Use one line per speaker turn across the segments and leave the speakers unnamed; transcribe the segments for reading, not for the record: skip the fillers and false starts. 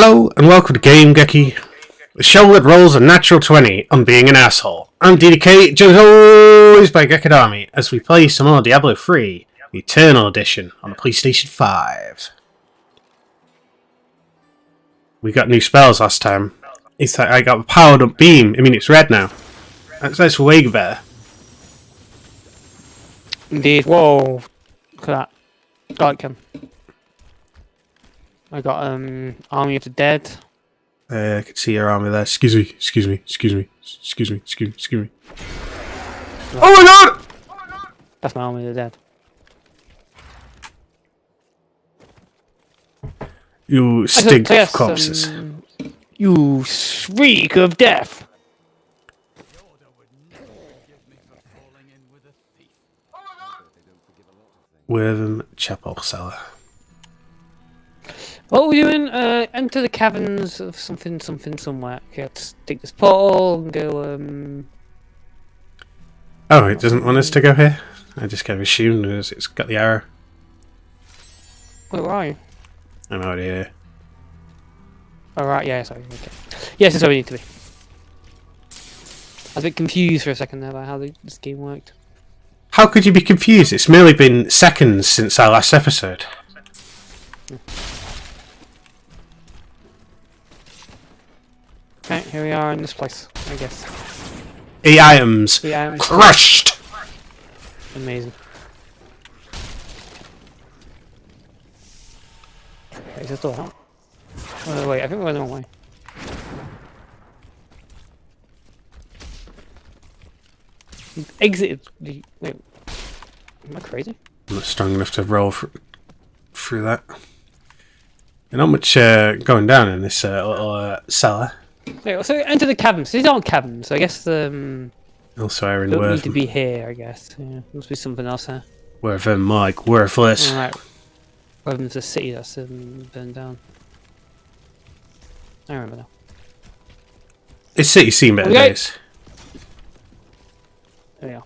Hello and welcome to Game-Geki, the show that rolls a natural 20 on being an asshole. I'm DDK, joined as always by Geki as we play some more Diablo 3, the Eternal Edition, on the PlayStation 5. We got new spells last time. It's like I got a powered up beam. I mean, it's red now. That's way better.
Indeed. Whoa. Look at that. Like him. I got Army of the Dead.
I can see your army there. Excuse me. Oh my god!
That's my Army of the Dead.
You stink of corpses.
You shriek of death.
Wortham Chapel Cellar.
What are we doing? Enter the caverns of something somewhere. Okay, let's take this portal and go.
Oh, it doesn't want us to go here? I just kind of assumed it's got the arrow.
Wait, where are you?
I'm already here.
Alright, yeah, sorry. Okay. Yes, that's where we need to be. I was a bit confused for a second there about how this game worked.
How could you be confused? It's merely been seconds since our last episode.
Okay, here we are in this place, I guess.
8 items. Crushed!
Amazing. Wait, is this door out? Oh, wait, I think we're going the wrong way. Exited the... Wait. Am I crazy?
I'm not strong enough to roll through that. There's not much going down in this little cellar.
Wait, so enter the caverns. These aren't caverns, so I guess
Also, Aaron
don't need
Wortham.
to be here, I guess. Yeah, must be something else here.
Wortham, like worthless.
Alright. Wortham's a city that's burned down. I remember now.
This city's seen better days.
There we are.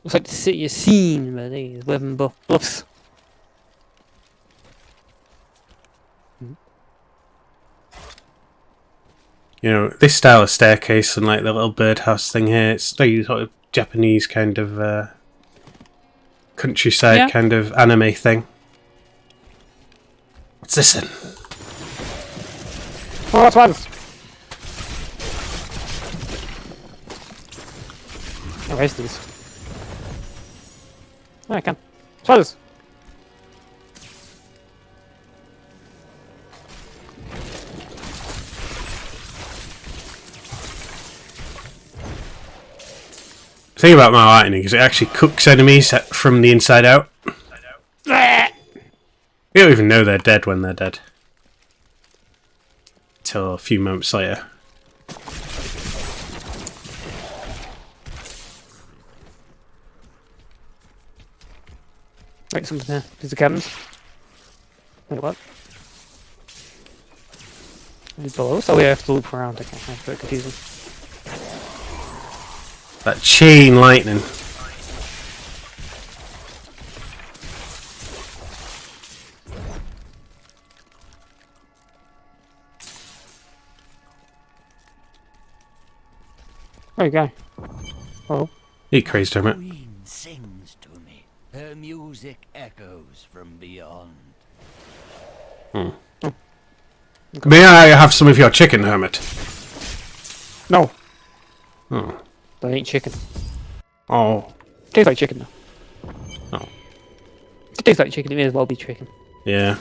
Looks like the city is seen by these Wortham bluffs.
You know, this style of staircase and like the little birdhouse thing here, it's like sort of Japanese kind of countryside kind of anime thing. What's this then?
Oh, that's one! Oh, where's these? Oh, I can. Spiders!
The thing about my lightning is it actually cooks enemies from the inside out. You don't even know they're dead when they're dead. Until a few moments later.
Wait, something there. These are cabins. Wait, what? These below? So we have to loop around. Okay, that's very confusing.
That chain lightning.
There you go. Oh.
You crazed hermit.
Queen sings to me. Her music echoes from beyond.
Hmm. Oh. Okay. May I have some of your chicken, hermit?
No.
Oh.
That ain't chicken.
Oh.
Tastes like chicken though.
Oh.
It tastes like chicken, it may as well be chicken.
Yeah.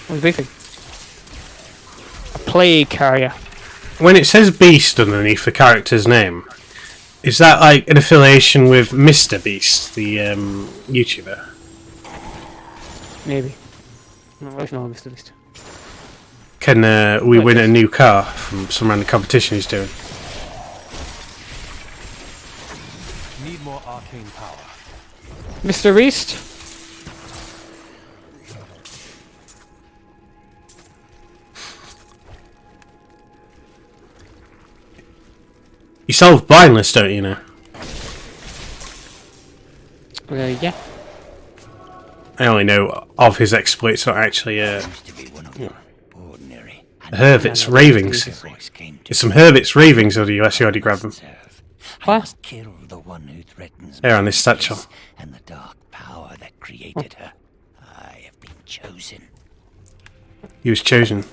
What's the big thing? A plague carrier.
When it says Beast underneath the character's name, is that like an affiliation with Mr. Beast, the YouTuber?
Maybe. I don't really know Mr. Beast.
Can we win a new car from some random competition he's doing?
Need more arcane power.
Mr. Beast?
You solve blindness, don't you now?
Yeah.
I only know of his exploits, not actually
Used to be one of them. Ordinary. And
Herbert's
Yeah, no,
ravings.
Jesus.
voice came to
There's some Herbert's ravings, or do you actually already grab them?
serve. I
What?
must kill the one who threatens
There on
my
this satchel.
peace and the dark power that created her. I have been chosen.
He was chosen.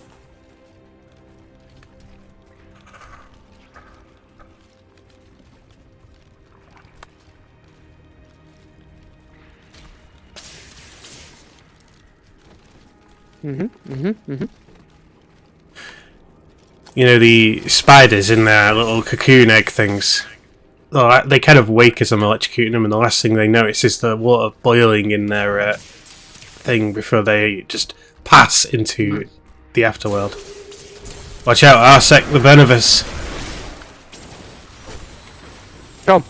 You know, the spiders in their little cocoon egg things. Oh, they kind of wake as I'm electrocuting them, and the last thing they notice is the water boiling in their thing before they just pass into the afterworld. Watch out, Arsec the Benevis.
Go.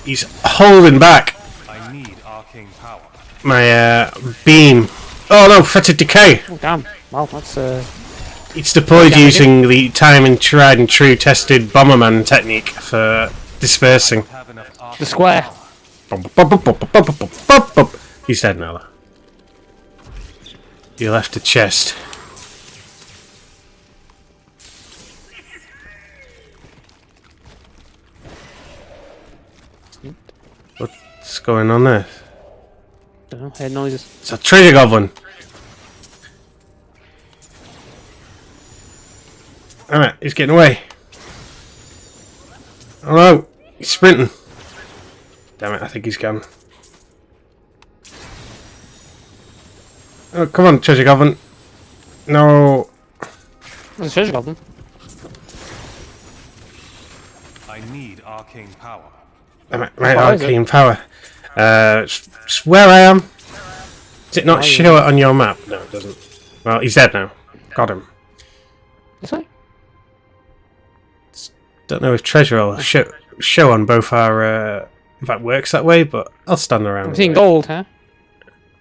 He's holding back
I need arcane power.
my beam. Oh no, fetid decay!
Oh, damn. Well, that's
It's deployed
Damn,
using the time and tried and true tested Bomberman technique for dispersing.
Have enough arcane
the square.
He's dead now, though. You left a chest. What's going on there?
Don't know. Heard noises.
It's a treasure goblin. Alright, he's getting away. Oh no, he's sprinting. Damn it, I think he's gone. Oh, come on, treasure goblin. No.
There's a treasure goblin.
I need arcane power.
Damn it, my
What is it?
arcane power. It's where I am. Does it not show it on your map? No, it doesn't. Well, he's dead now. Got him.
This way?
Don't know if treasure will show on both our. If that works that way, but I'll stand around.
I'm seeing gold, huh?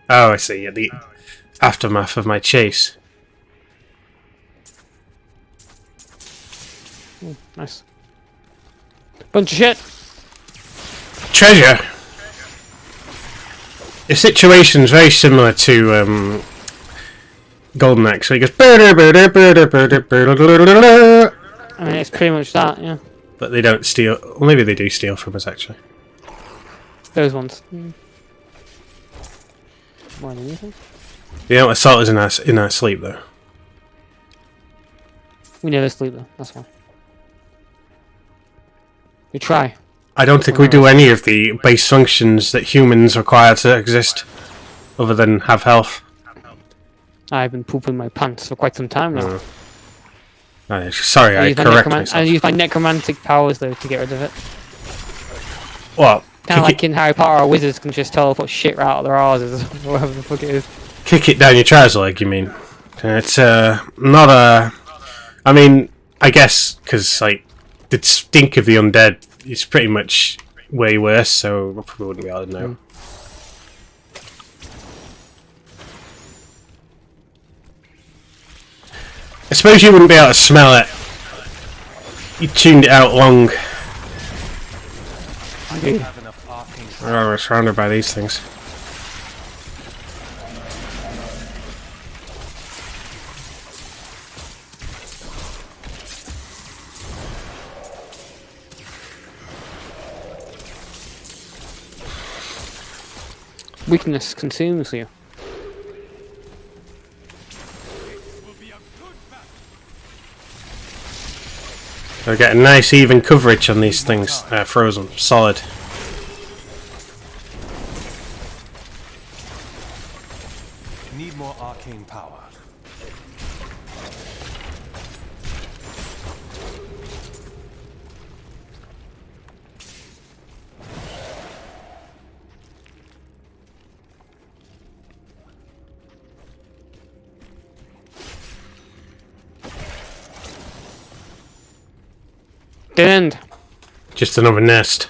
Oh, I see. Yeah, the aftermath of my chase.
Nice. Bunch of shit.
Treasure. The situation's very similar to Golden Axe. So he goes.
I mean, it's pretty much that, yeah.
But they don't steal. Well, maybe they do steal from us actually.
Those ones. More than anything.
They don't assault us in our sleep though.
We never sleep though, that's why. We try.
I don't think we do any of the base functions that humans require to exist, other than have health.
I've been pooping my pants for quite some time now.
Sorry, I correct
I
myself.
use my necromantic powers though to get rid of it.
Well,
Kind of like in Harry Potter, wizards can just teleport shit right out of their asses, or whatever the fuck it is.
kick it down your trouser leg, you mean? It's not a. I mean, I guess because like the stink of the undead is pretty much way worse, so I probably wouldn't be able to know. I suppose you wouldn't be able to smell it. You tuned it out long.
Have enough arcane power.
Oh, we're surrounded by these things.
Weakness consumes you.
So get a nice even coverage on these things. Frozen, solid.
Need more arcane power.
Dead end.
Just another nest.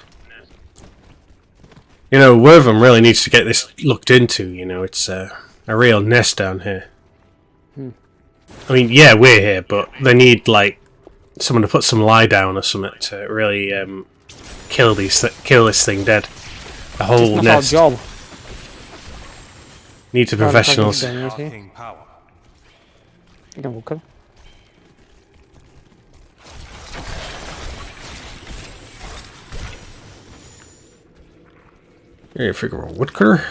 You know, Wortham really needs to get this looked into, you know, it's a real nest down here. I mean, yeah, we're here, but they need, like, someone to put some lie down or something to really kill this thing dead. The whole
Not our
nest.
job.
Need to professionals.
Arcane power.
You're welcome.
Here, figure out woodcutter.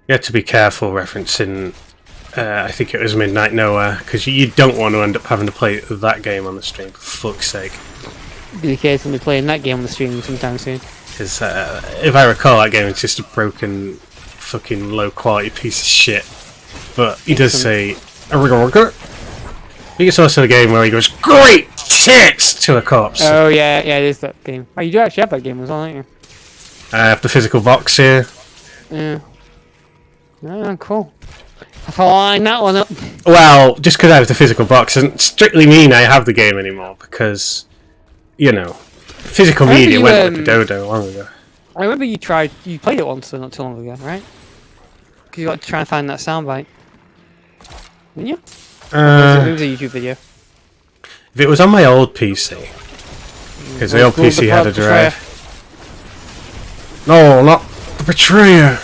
You have to be careful referencing, I think it was Midnight Nowhere, because you don't want to end up having to play that game on the stream, for fuck's sake.
DDK's going to be playing that game on the stream sometime soon.
Because if I recall, that game is just a broken, fucking low quality piece of shit. But he does say, I think it's also a game where he goes, great tits, to a corpse.
Oh yeah, it is that game. Oh, you do actually have that game as well, don't you?
I have the physical box here.
Yeah. Oh, cool. I thought I'll line that one up.
Well, just because I have the physical box doesn't strictly mean I have the game anymore, because, you know, physical media went with the dodo long ago.
I remember you played it once not too long ago, right? Because you got to try and find that soundbite. Didn't you? It was a YouTube video.
If it was on my old PC, because the old PC had a drive. No, not the Betrayer!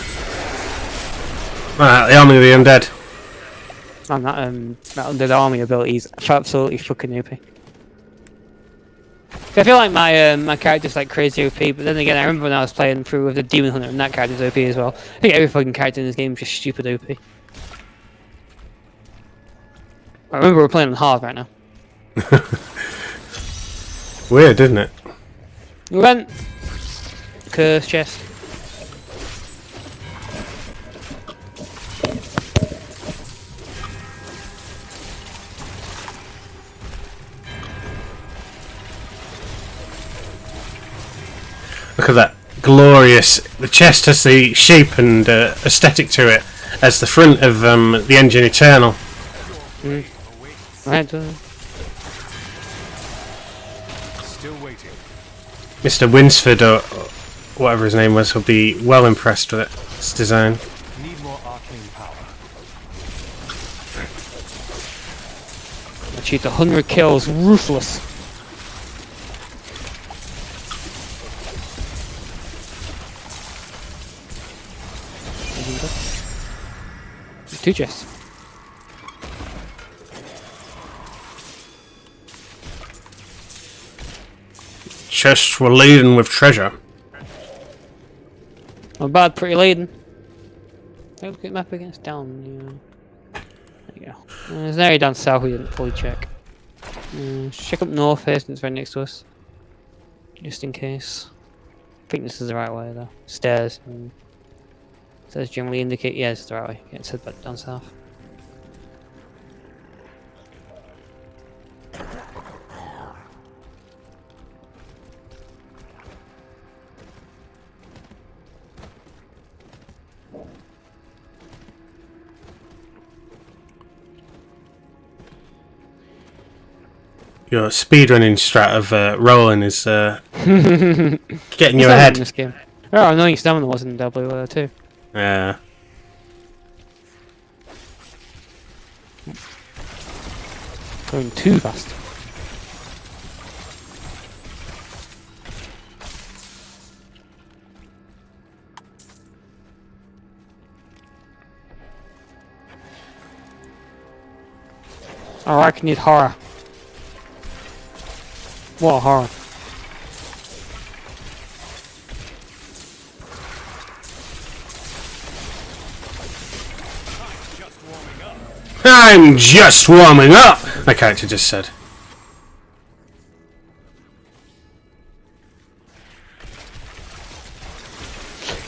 The Army of the Undead.
Man, that Undead Army ability is absolutely fucking OP. I feel like my character's like crazy OP, but then again, I remember when I was playing through with the Demon Hunter and that character's OP as well. I think every fucking character in this game is just stupid OP. I remember we're playing on hard right now.
Weird, isn't it?
We went. Curse chest.
Look at that. Glorious. The chest has the shape and aesthetic to it as the front of the engine Eternal.
Right.
Still waiting.
Mr. Winsford, or whatever his name was, will be well impressed with it. Its design.
Need more arcane power.
Achieved 100 kills, ruthless. Two chests.
Chests were laden with treasure.
Not bad, pretty laden. Look at the map against down. Yeah. There you go. There's an area down south we didn't fully check. Check up north here since it's right next to us. Just in case. I think this is the right way though. Stairs. Stairs generally indicate, yeah, it's the right way. Yeah, it's head back down south.
Your speedrunning strat of rolling is getting you
In
ahead.
this game. Oh, annoying stamina was in Diablo too.
Yeah.
Going too fast. Oh, I can need horror. What horror?
I'm just warming up! My character just said.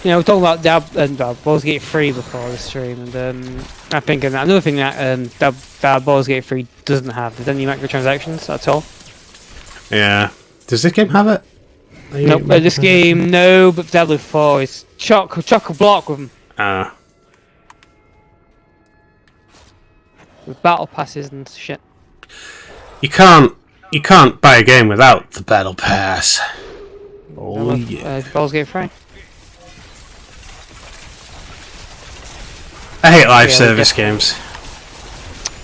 You know, we're talking about Baldur's Gate 3 before the stream, and I think another thing that Baldur's Gate 3 doesn't have is any microtransactions at all.
Yeah. Does this game have it?
Nope, this game, no, but Diablo 4 is chock a block with them. With battle passes and shit.
You can't buy a game without the battle pass. Oh yeah.
Balls get free.
I hate live
Yeah,
service games.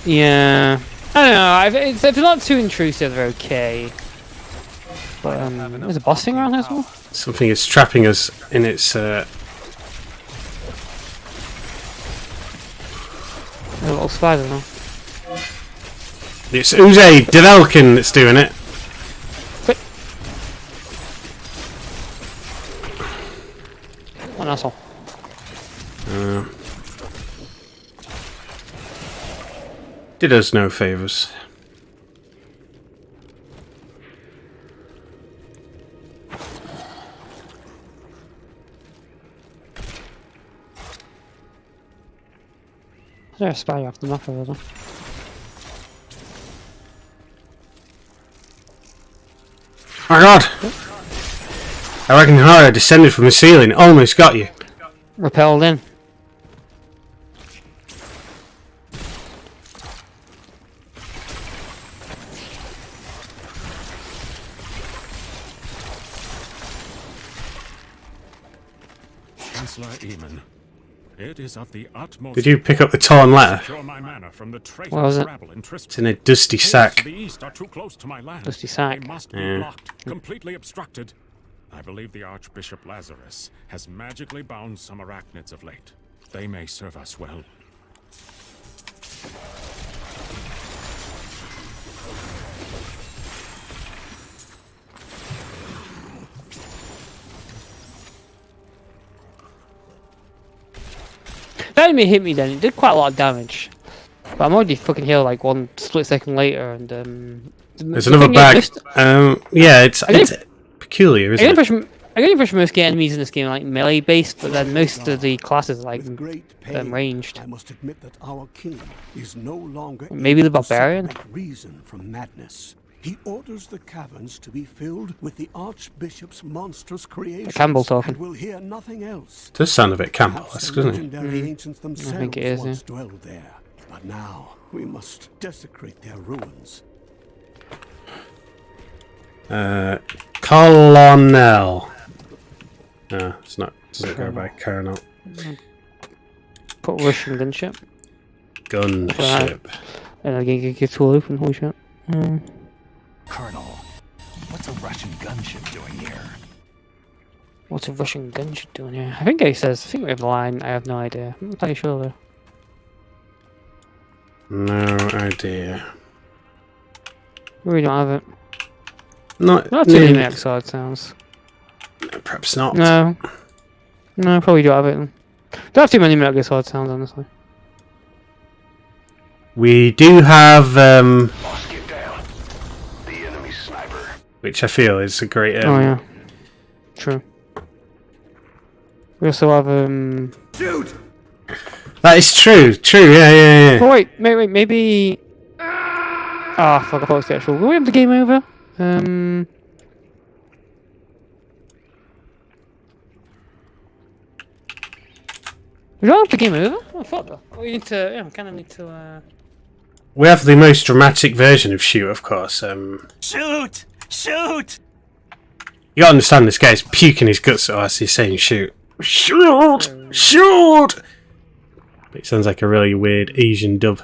Yeah. I don't know. If they're not too intrusive, they're okay. But there's a boss thing around here as well.
Something is trapping us in its.
There's a little spider now.
It's Uze Develkin that's doing it.
Quick. What an asshole.
Did us no favours.
Is there a spider off the map over there?
Oh my god! I reckon Hara descended from the ceiling, almost got you.
Repelled in.
Chancellor Eamon, it is of the utmost.
Did you pick up the torn letter?
Secure my manor from the traitorous
What was it?
rabble in
It's in a dusty sack.
The east are too close to my land.
Dusty sack.
They must be
Yeah.
blocked, completely obstructed. I believe the Archbishop Lazarus has magically bound some arachnids of late. They may serve us well.
That enemy hit me then. It did quite a lot of damage. But I'm already fucking healed like 1 split second later, and
There's another bag. Yeah, it's peculiar,
I
isn't
get
it?
the impression most enemies in this game are like melee based, but then most of the classes are like
With great pain,
ranged.
I must admit that our king is no longer
Maybe the
able to
barbarian?
separate reason from madness. He orders the caverns to be filled with the Archbishop's monstrous creations,
Campbell talking.
and will hear nothing else.
Does sound a bit
Perhaps
Campbell-esque,
the
doesn't it?
legendary ancients themselves
think it is,
once
yeah.
dwelled there, but now we must desecrate their ruins.
Colonel. No, it's not. Doesn't go by Colonel.
put Russian gunship.
Gunship.
And I can get tool open, holy shit.
Colonel, what's a Russian gunship doing here?
What's a Russian gunship doing here? I think we have the line, I have no idea. I'm not entirely sure though.
No idea.
We don't have it.
Not
Not too many Metal Sword sounds.
Perhaps not.
No. No, probably don't have it. Don't have too many Metal Gear Solid sounds, honestly.
We do have,
Lost get down. The enemy sniper.
which I feel is a great.
Oh yeah. True. We also have
Shoot!
That is true. True. Yeah.
oh wait, maybe. Ah, fuck! I thought it was the actual. Will we have the game over? We don't have the game over. Oh fuck! Though. We need to. Yeah, we kind of need to.
We have the most dramatic version of shoot, of course.
Shoot! Shoot!
You gotta understand, this guy's puking his guts out as he's saying shoot. Shoot! Shoot! It sounds like a really weird Asian dub.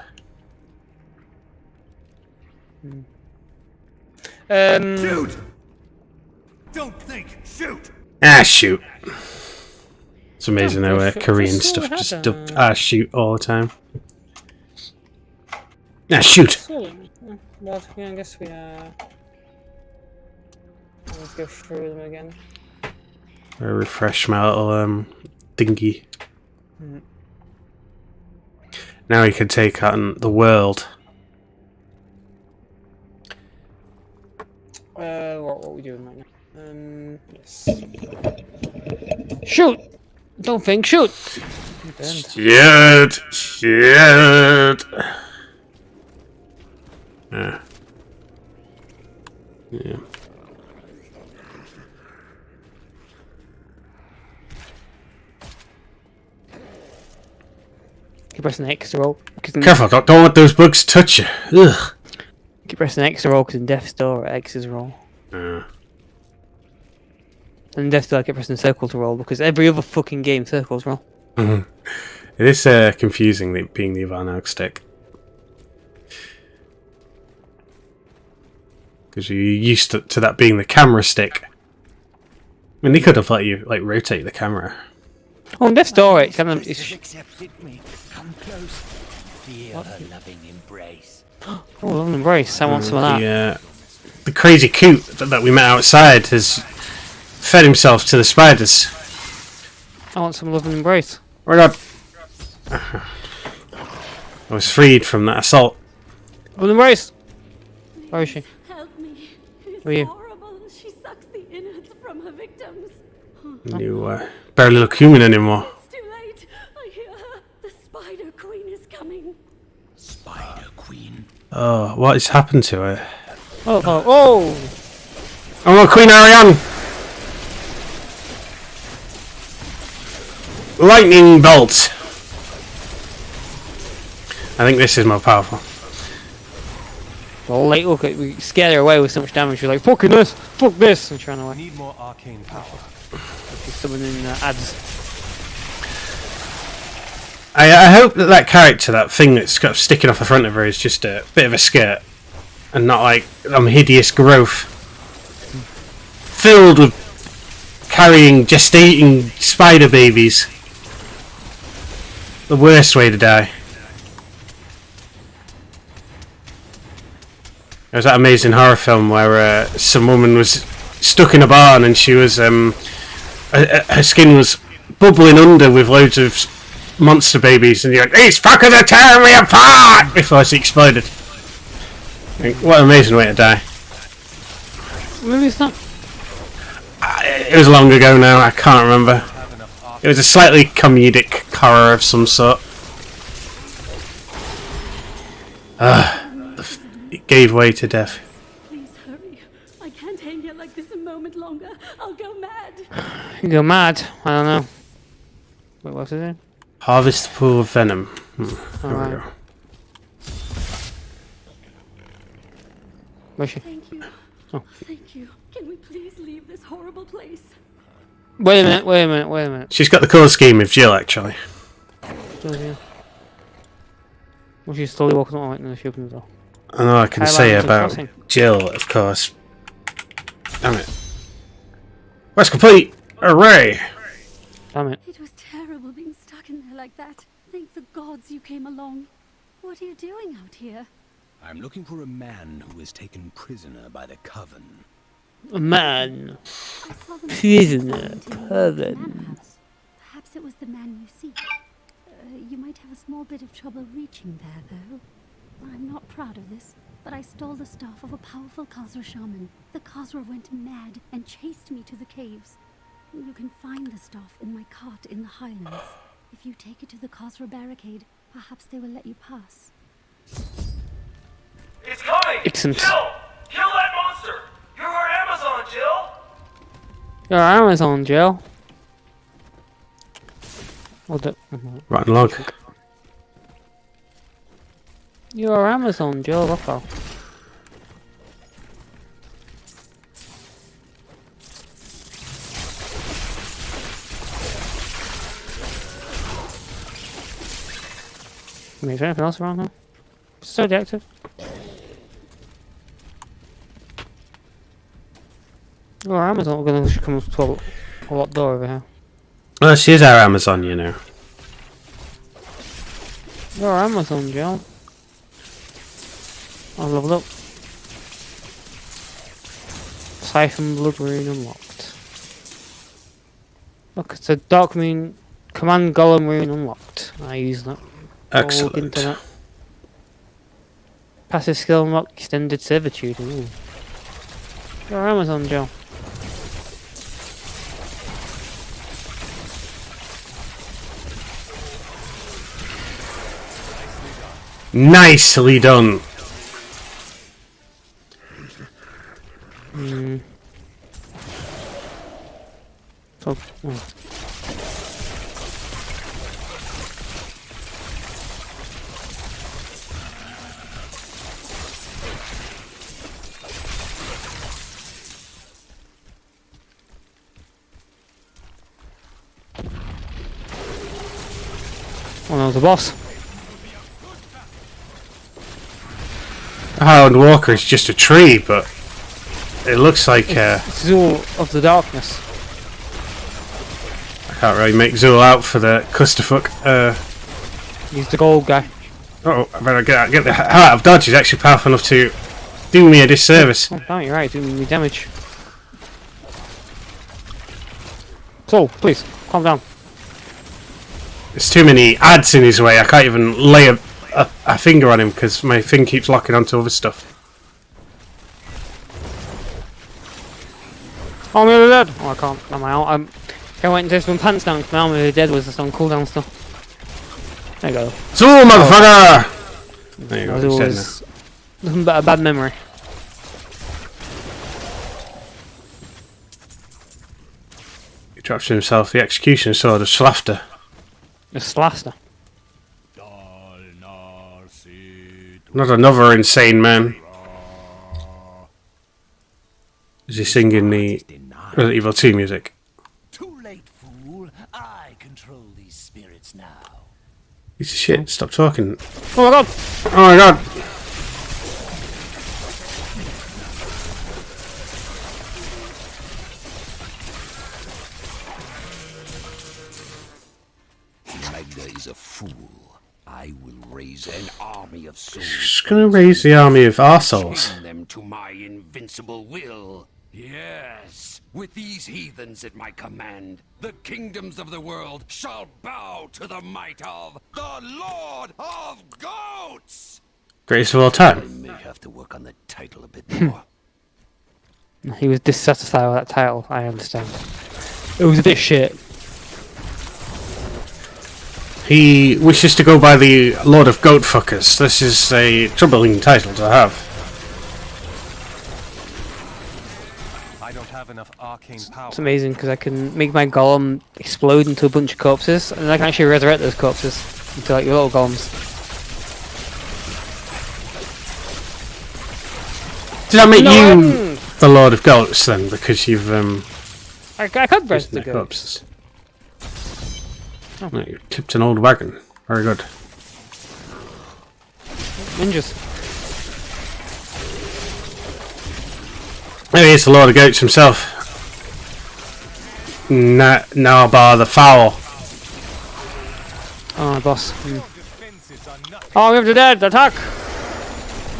Shoot! Don't think, shoot!
Ah, shoot. It's amazing how
I
Korean
thought
stuff
we
just
had
dubbed shoot all the time. Ah, shoot!
Well, yeah, I guess we let's go through them again.
I refresh my little dinghy. Now we can take on the world.
What are we doing right now? Yes. Shoot! Don't think, shoot!
Shit! Shit! Yeah.
Keep pressing X to roll.
Careful, don't let those bugs touch you. Ugh.
Keep pressing X to roll because in Death's Door X is roll.
Uh,
And in Death's Door I keep pressing circle to roll because every other fucking game circles roll.
it is confusing being the analog stick. Because you're used to that being the camera stick. I mean, they could have let you like rotate the camera.
Oh, in Death's Door it kind of
Has accepted me. Come close. Feel her loving embrace.
oh, love and embrace. I want some of that.
The crazy coot that we met outside has fed himself to the spiders.
I want some love and embrace.
Right up. I was freed from that assault.
Love and embrace. Where is she?
Help me. It's
Where are you?
horrible. She sucks the innards from her victims.
You barely look human anymore.
It's too late. I hear her. The Spider Queen is coming.
Spider Queen.
Oh, what has happened to her?
Oh, oh, oh!
Oh no, Queen Ariane! Lightning bolt! I think this is more powerful.
Well, like, look, we scared her away with so much damage. She's like, fucking this! Fuck this! And she ran away.
Need more arcane power.
She's summoning ads.
I hope that character, that thing that's got sticking off the front of her, is just a bit of a skirt. And not like hideous growth. Filled with carrying, gestating spider babies. The worst way to die. There was that amazing horror film where some woman was stuck in a barn and she was her skin was bubbling under with loads of monster babies, and you're like, these fuckers are tearing me apart before she exploded. What an amazing way to die.
Maybe it's not.
It was long ago now, I can't remember. It was a slightly comedic horror of some sort. It gave way to death.
Please hurry. I can't hang here like this a moment longer. I'll go mad.
You go mad. I don't know. Wait, what's his name?
Harvest pool of venom. There we
Alright.
go.
Where's she?
Thank you.
Oh.
Thank you. Can we please leave this horrible place?
Wait a minute, wait a minute, wait a minute.
She's got the colour scheme of Jill, actually.
Oh, yeah. Well, she's slowly walking on right now, she opens the door.
I know I can
Highlight
say
and
about
crossing.
Jill, of course. Damn it. Quest complete! Hooray!
Damn it.
It was terrible being stuck in there like that. Thank the gods you came along. What are you doing out here?
I'm looking for a man who was taken prisoner by the Coven.
A man.
I saw them
Prisoner,
into the
Coven.
manhouse. Perhaps it was the man you seek. You might have a small bit of trouble reaching there, though. I'm not proud of this, but I stole the staff of a powerful Khazra shaman. The Khazra went mad and chased me to the caves. You can find the staff in my cart in the highlands. If you take it to the Khazra barricade, perhaps they will let you pass.
It's coming!
Excellent.
Jill! Kill that monster! You're our Amazon, Jill!
You're Amazon, Jill. Hold up.
Rotten log.
You're Amazon, Jill. Look off. Is there anything else around here? So deactive. Oh, Amazon, we're gonna come to a locked door over here.
Well, she is our Amazon, you know.
You're Amazon, Jill. I'll level up. Siphon Blood Rune unlocked. Look, it's a Dark Moon Command Golem Rune unlocked. I use that. I'll look
Excellent.
into that. Passive skill unlocked, Extended Servitude. Ooh. You're Amazon, Jill.
Nicely done.
So, oh. know the boss.
Highland Walker is just a tree, but it looks like
Zool of the Darkness.
I can't really make Zool out for the clusterfuck.
He's the gold guy.
Oh, I better get the hell out of dodge. He's actually powerful enough to do me a disservice.
Oh, damn, you're right, doing me damage. So, please, calm down.
There's too many ads in his way. I can't even lay a finger on him because my thing keeps locking onto other stuff.
Oh, I'm nearly dead. Oh, I can't. I went and did some pants down because my arm of the dead was on cooldown stuff. There you go.
Zool, motherfucker! There you go.
It
He's dead
was nothing but a bad memory.
He drops himself the execution sword of Slafter.
A Slaster.
Not another insane man. Is he singing the Resident Evil 2 music?
Too late, fool. I control these spirits now.
Piece of shit, stop talking.
Oh my god!
Oh my god!
Magda is a fool. I will raise an army of souls.
Just gonna raise the army of arseholes.
Train them to my invincible will. Yes, with these heathens at my command, the kingdoms of the world shall bow to the might of the Lord of Goats!
Greatest of all
I
time.
may have to work on the title a bit more.
He was dissatisfied with that title, I understand. It was a bit shit.
He wishes to go by the Lord of Goat Fuckers. This is a troubling title to have.
I don't have enough arcane power.
It's amazing because I can make my golem explode into a bunch of corpses, and then I can actually resurrect those corpses into like little golems.
Does that make you the Lord of Goats then? Because you've
I could rest the
the
goats.
corpses. No, you tipped an old wagon. Very good.
Ninjas.
There he is, the Lord of Goats himself. Narbar the Foul.
Oh, my boss. Oh, we have the dead! Attack!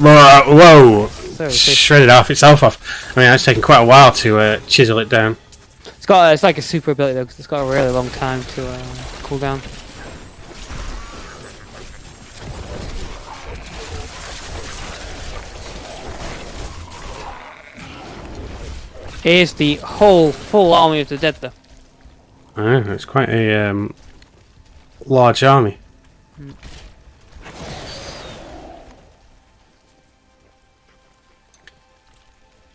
Whoa!
So,
Shredded itself off. I mean, it's taken quite a while to chisel it down.
it's like a super ability though, because it's got a really long time to cool down. Here's the whole full army of the dead though.
Oh, it's quite a large army.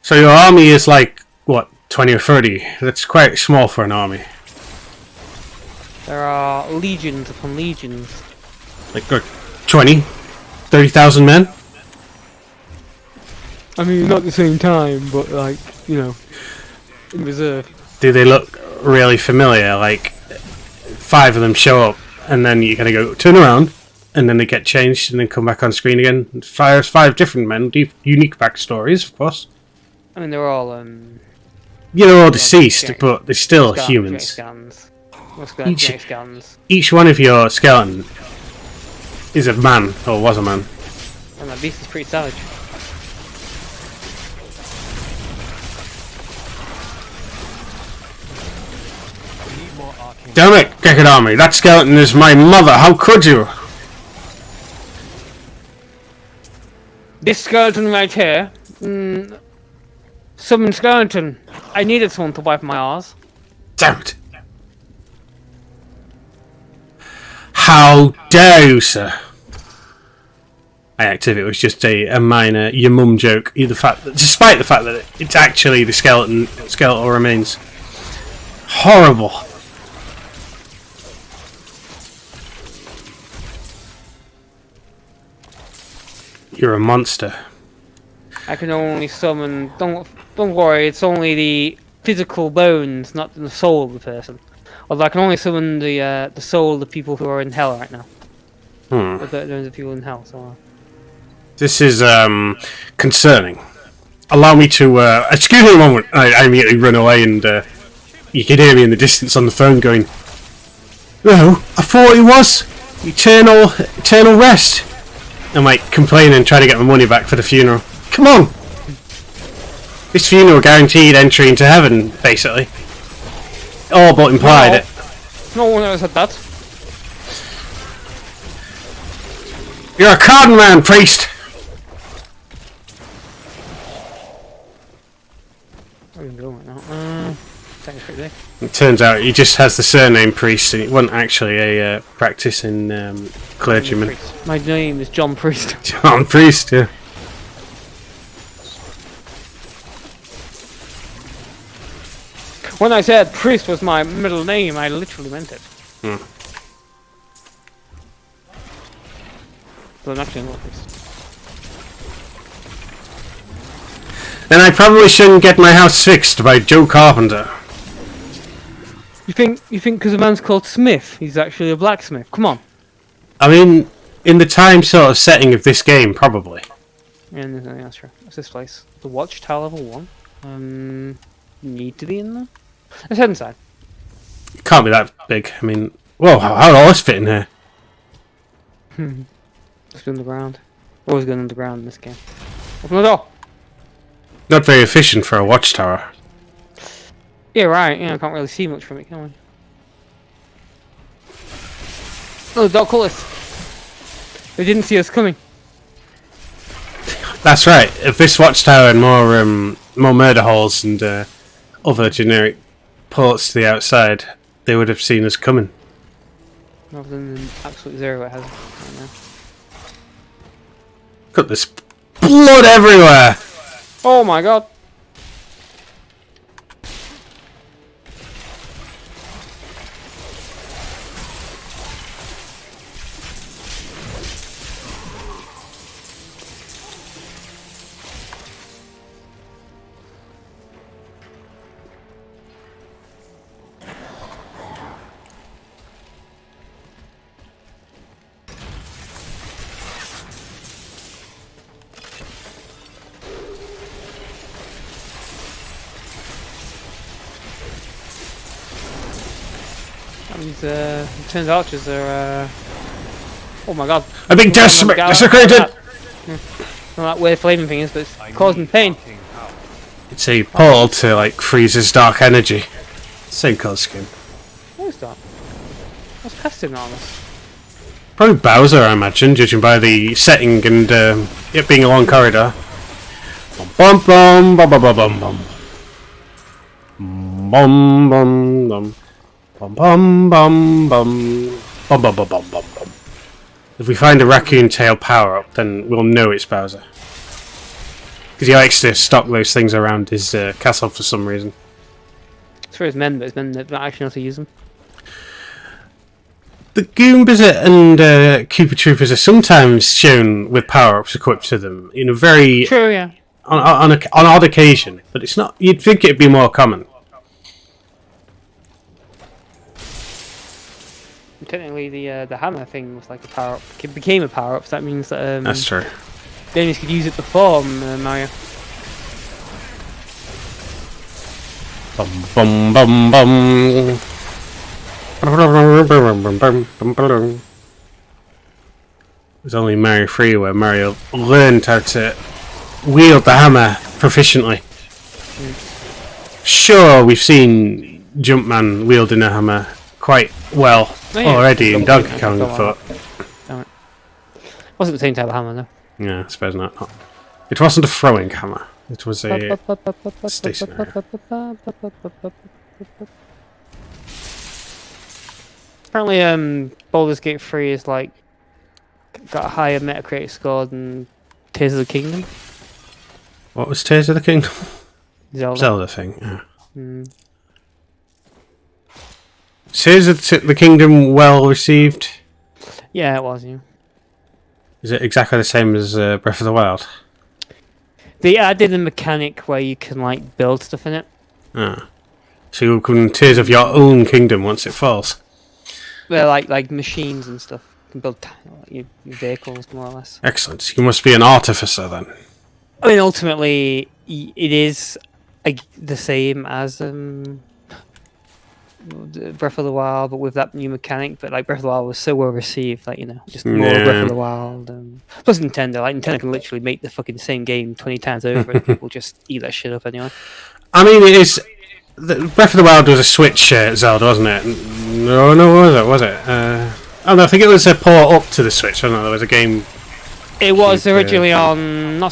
So your army is like, what, 20 or 30? That's quite small for an army.
There are legions upon legions.
Like, what, 20? 30,000 men?
I mean, not at the same time, but like, you know, in reserve.
Do they look really familiar? Like, 5 of them show up, and then you gotta go turn around, and then they get changed, and then come back on screen again. It fires 5 different men, unique backstories, of course.
I mean, they're all
Yeah, they're all deceased, but they're still humans.
Scans.
Each one of your skeleton is a man, or was a man.
And that beast is pretty savage.
Damn it, Geki Army, that skeleton is my mother, how could you?
This skeleton right here, summon skeleton. I needed someone to wipe my arse.
Damn it. How dare you, sir? I active it was just a minor your mum joke. Despite the fact that it's actually the skeletal remains. Horrible. You're a monster.
I can only summon. Don't worry. It's only the physical bones, not the soul of the person. Although I can only summon the soul of the people who are in hell right now. But there's a people in hell, so...
This is concerning. Allow me to excuse me a moment. I immediately run away, and you can hear me in the distance on the phone going, "No, I thought it was eternal rest." I'm like complaining, trying to get my money back for the funeral. Come on, this funeral guaranteed entry into heaven, basically. All but implied.
No one ever said that.
You're a con man, priest.
Where are we going right now?
It turns out he just has the surname priest, and it wasn't actually a practicing clergyman.
My name is John Priest.
John Priest, yeah.
When I said priest was my middle name, I literally meant it. But I'm actually not a priest.
Then I probably shouldn't get my house fixed by Joe Carpenter.
You think because a man's called Smith, he's actually a blacksmith? Come on.
I mean, in the time sort of setting of this game, probably.
Yeah, that's true. What's this place? The Watchtower level 1? Need to be in there? Let's head inside.
It can't be that big. I mean, whoa, how'd all this fit in here?
Let's go underground. Always going underground in this game. Open the door!
Not very efficient for a watchtower.
Yeah, right. Yeah, I can't really see much from it, can we? Oh, the dark colours! They didn't see us coming.
That's right. If this watchtower had more murder holes and other generic ports to the outside, they would have seen us coming.
Rather than absolute zero it has right now.
Got this blood everywhere!
Oh my god! These turns archers are oh my god.
I'm being desecrated!
Well, that weird flaming thing is, but it's causing pain.
It's a portal to like freeze dark energy. Same colour scheme.
What is that? What's casting on us?
Probably Bowser, I imagine, judging by the setting and it being a long corridor. Bum bum bum bum bum bum bum bum bum bum. Bum bum bum bum bum bum bum bum bum bum. If we find a raccoon tail power up, then we'll know it's Bowser. Because he likes to stock those things around his castle for some reason.
It's for his men, but his men don't actually know how to use them.
The Goombas and Koopa Troopers are sometimes shown with power-ups equipped to them in a very
True, yeah.
on odd occasion, but it's not. You'd think it'd be more common.
Technically, the hammer thing was like a power up. It became a power up, so that means that
That's true.
the enemies could use it before Mario.
Bum bum bum bum. It was only Mario 3 where Mario learned how to wield the hammer proficiently. Sure, we've seen Jumpman wielding a hammer quite well already in Donkey Kong, but
wasn't the same type of hammer though.
yeah, I suppose not. It wasn't a throwing hammer. It was a stationary.
Apparently, Baldur's Gate 3 is like got a higher Metacritic score than Tears of the Kingdom.
What was Tears of the Kingdom?
Zelda
thing. Yeah. Tears of the Kingdom well received.
Yeah, it was. Yeah.
Is it exactly the same as Breath of the Wild?
They added a mechanic where you can like build stuff in it.
Ah. So you can Tears of your own kingdom once it falls.
They're like machines and stuff. can build your vehicles more or less.
Excellent. You must be an artificer then.
I mean, ultimately, it is the same as Breath of the Wild, but with that new mechanic. But like Breath of the Wild was so well received, like just more Breath of the Wild. Plus Nintendo, Nintendo can literally make the fucking same game 20 times over, and people just eat that shit up anyway.
I mean, it is. Breath of the Wild was a Switch Zelda, wasn't it? No, was it? No, I think it was a port up to the Switch. I don't know. There was a game.
It was originally on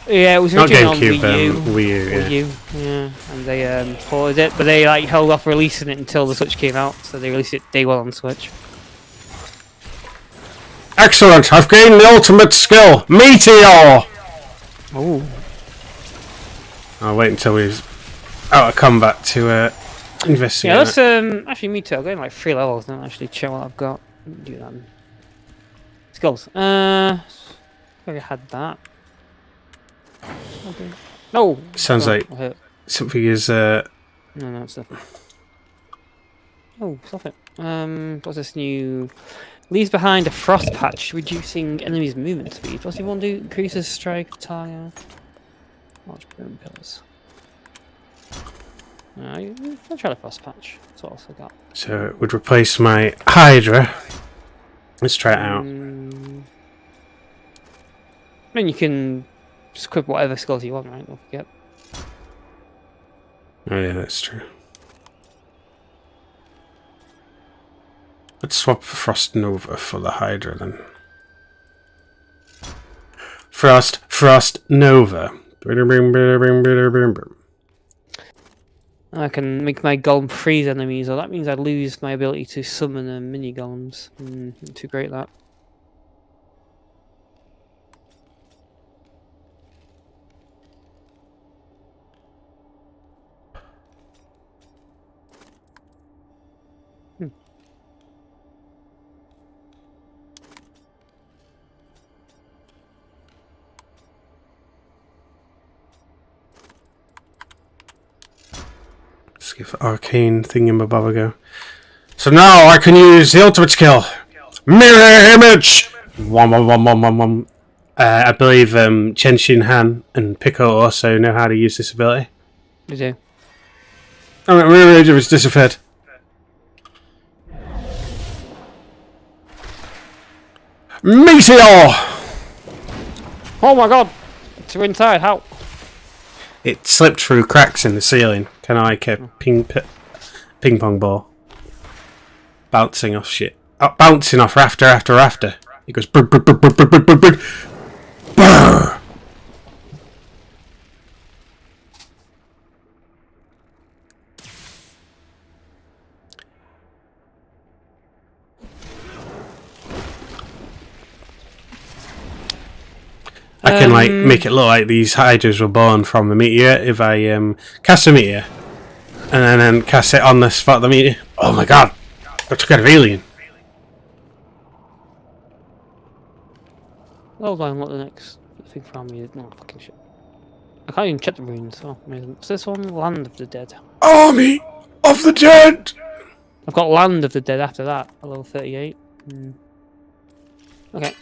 it was
not
originally
GameCube,
on
Wii U.
Wii U, yeah, and they ported it, but they held off releasing it until the Switch came out, so they released it day one on Switch.
Excellent! I've gained the ultimate skill, Meteor.
Oh.
I'll wait until we're out of combat to investigate.
Yeah, let's actually Meteor. I'm going like 3 levels now. Actually, check what I've got. Do that. Skills. Already had that. Okay. No!
Sounds like something is.
No, it's nothing. Oh, stop it. What's this new? Leaves behind a frost patch, reducing enemies' movement speed. What's you want to do? Increases strike, target. Large boom pillars. I'll try the frost patch. That's what else I got.
So it would replace my Hydra. Let's try it out.
I mean, you can just equip whatever skills you want, right? Don't forget.
Oh yeah, that's true. Let's swap Frost Nova for the Hydra then. Frost Nova.
I can make my golem freeze enemies, or that means I lose my ability to summon mini golems. Not too great that.
Let's give arcane thingamabob a go. So now I can use the ultimate skill, Mirror Image. I believe Chenshin Han and Pico also know how to use this ability.
You do.
Oh, Mirror Image has disappeared. Meteor!
Oh my god! It's inside, how?
It slipped through cracks in the ceiling, kind of like a ping pong ball. Bouncing off shit. Bouncing off rafter after rafter. It goes brr brr brr brr brr brr brr brr. Brr. I can like make it look like these hydras were born from a meteor if I cast a meteor and then cast it on the spot of the meteor. Oh my god, that's kind of alien.
Hold on, what the next thing from me is? No, fucking shit. I can't even check the runes, so amazing. What's this one? Land of the Dead.
Army of the Dead!
I've got Land of the Dead after that, a level 38. Okay.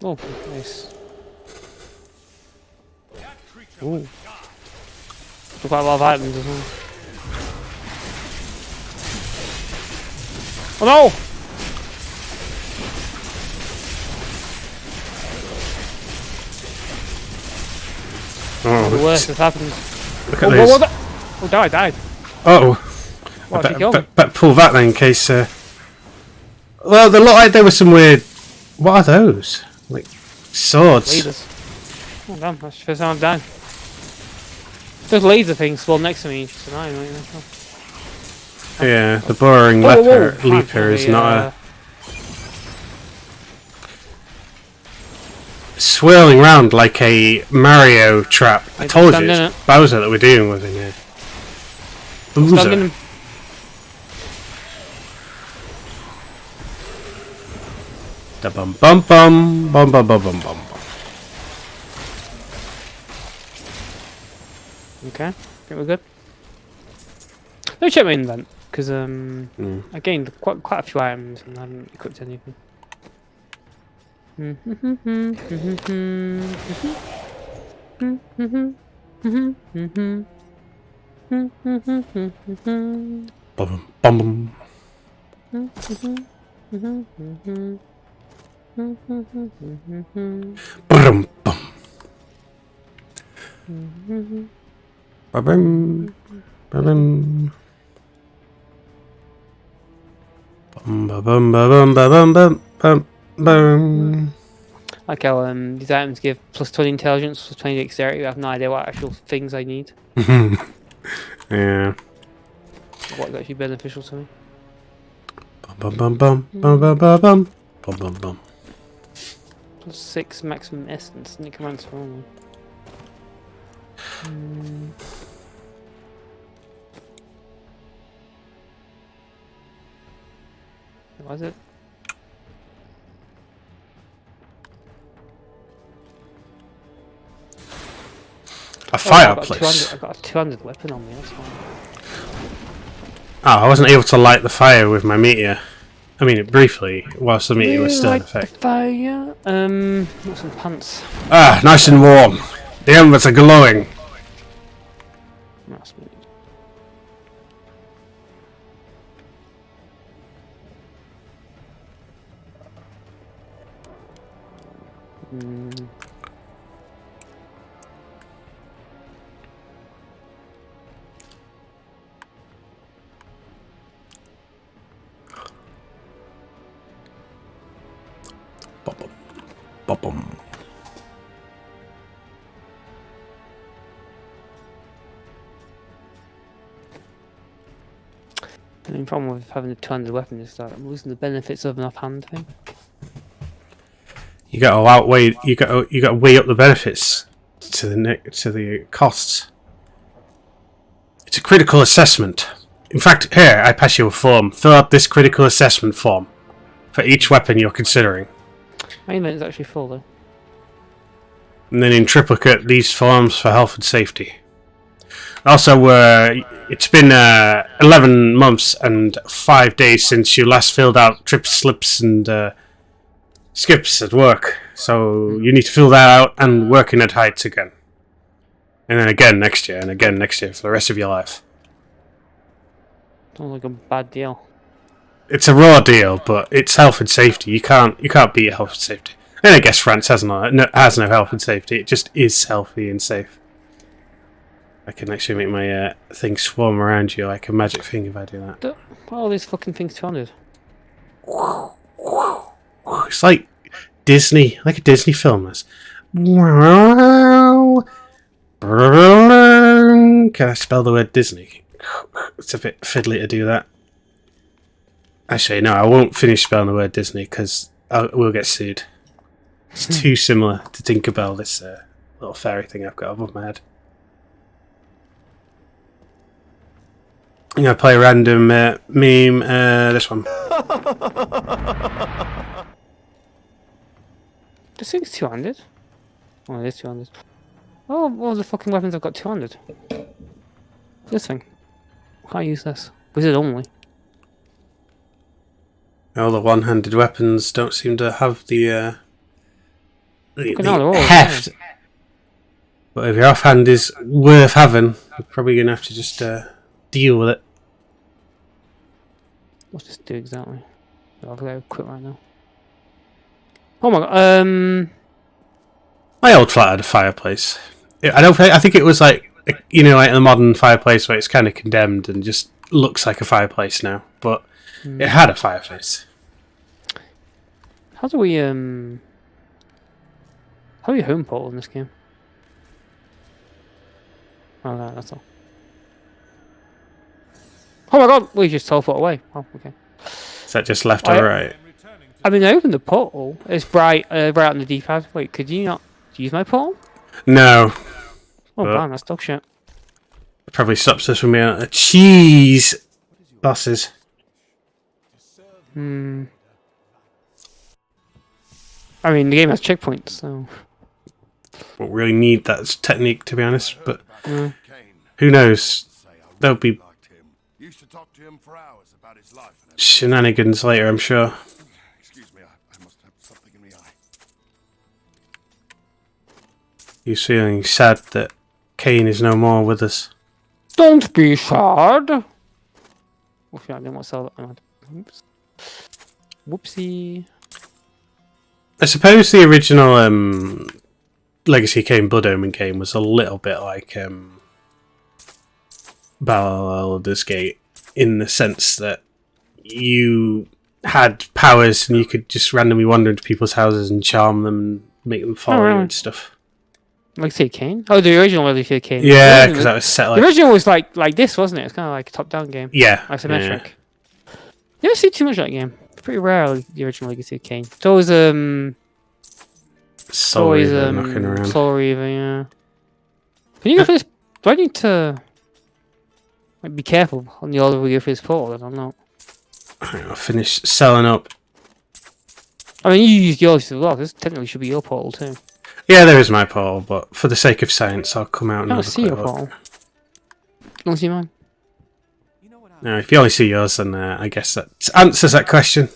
Oh, nice. Ooh. Quite a lot of items as well. Oh no!
Oh,
The worst has happened.
Look at this.
Oh, I died.
Oh,
What,
I better pull that then in case. Well, they look like they were some weird. What are those? Like swords.
Leaders. Oh damn, that's the first time I've died. Those laser things spawned next to me, it's just annoying, right?
Yeah, the boring leaper is not a swirling round like a Mario trap. I told you, it's Bowser that we're dealing with in here. Bowser. Da bum bum bum bum bum bum bum bum.
Okay, I think we're good. Let me check my invent. because I gained quite a few items and I haven't equipped any of them.
Bum bum. Bum bum. Ba-bum. Ba-bum. Bum ba-bum ba-bum ba-bum bum bum bum.
Like how these items give plus 20 intelligence, plus 20 dexterity. I have no idea what actual things I need.
Yeah.
What's actually beneficial to me.
Bum bum bum bum bum bum bum bum bum bum.
Plus 6 maximum essence, necromancer only. What was it?
A fireplace.
I got a 200 weapon on me, that's fine.
Oh, I wasn't able to light the fire with my meteor. I mean, briefly, whilst the meteor was still in effect.
Fire. Got some pants.
Ah, nice and warm. The embers are glowing.
That's me.
Bum bum bum.
The main problem with having a 200 weapon is that I'm losing the benefits of an offhand thing.
You got to outweigh. You got to weigh up the benefits to the costs. It's a critical assessment. In fact, here I pass you a form. Fill out this critical assessment form for each weapon you're considering.
My inventory's actually full though.
And then in triplicate these forms for health and safety. Also, it's been 11 months and 5 days since you last filled out trips, slips, and skips at work. So you need to fill that out and work in at heights again. And then again next year, and again next year for the rest of your life.
Sounds like a bad deal.
It's a raw deal, but it's health and safety. You can't beat health and safety. And I guess France has no health and safety. It just is healthy and safe. I can actually make my thing swarm around you like a magic thing if I do that.
All these fucking things 200.
It's like Disney, like a Disney film. Wow. Can I spell the word Disney? It's a bit fiddly to do that. Actually, no, I won't finish spelling the word Disney because we'll get sued. It's too similar to Tinkerbell, this little fairy thing I've got above my head. I'm going to play a random meme, this one.
This thing's 200. Oh, it is 200. Oh, all the fucking weapons I've got 200. This thing. Can't use this. Wizard only.
All the one-handed weapons don't seem to have the
all
heft. But if your offhand is worth having, you're probably going to have to just deal with it.
What's this do exactly? I'll go quit right now. Oh my god,
My old flat had a fireplace. I think it was like, you know, like the modern fireplace where it's kind of condemned and just looks like a fireplace now. But it had a fireplace.
How do we home portal in this game? Oh no, that's all. Oh my god, we just teleport away. Oh, okay.
Is that just left or right?
I mean, I opened the portal. It's bright on the D-pad. Wait, could you not use my portal?
No.
Oh man, that's dog shit.
It probably stops us from being able to cheese bosses.
I mean, the game has checkpoints, so...
Won't really need that technique, to be honest, but who knows? There'll be
talk to him for hours about his life.
Shenanigans later, I'm sure.
Excuse me, I must have something in the eye.
He's feeling sad that Kane is no more with us.
Don't be sad. Oof, yeah, I didn't want to sell that. Oops. Whoopsie.
I suppose the original Legacy Kane Blood Omen game was a little bit like Baldur's Gate in the sense that you had powers and you could just randomly wander into people's houses and charm them and make them follow you and stuff.
Legacy Kane? Oh, the original Legacy Kane.
Yeah, because that was set like...
The original was like this, wasn't it? It's kind of like a top-down game.
Yeah.
Isometric. Yeah. You never see too much of that game. It's pretty rare, the original Legacy of Kane. It's always,
Soul Reaver knocking around.
Soul Reaver, yeah. Can you go for this? Do I need to... Like, be careful on the order we go for this portal, then I'm not.
I'll finish selling up.
I mean, you used yours as well. This technically should be your portal, too.
Yeah, there is my portal, but for the sake of science, I'll come out and
I
have
don't
a
see
quick
your
look.
portal. You don't see mine?
No, if you only see yours, then I guess that answers that question.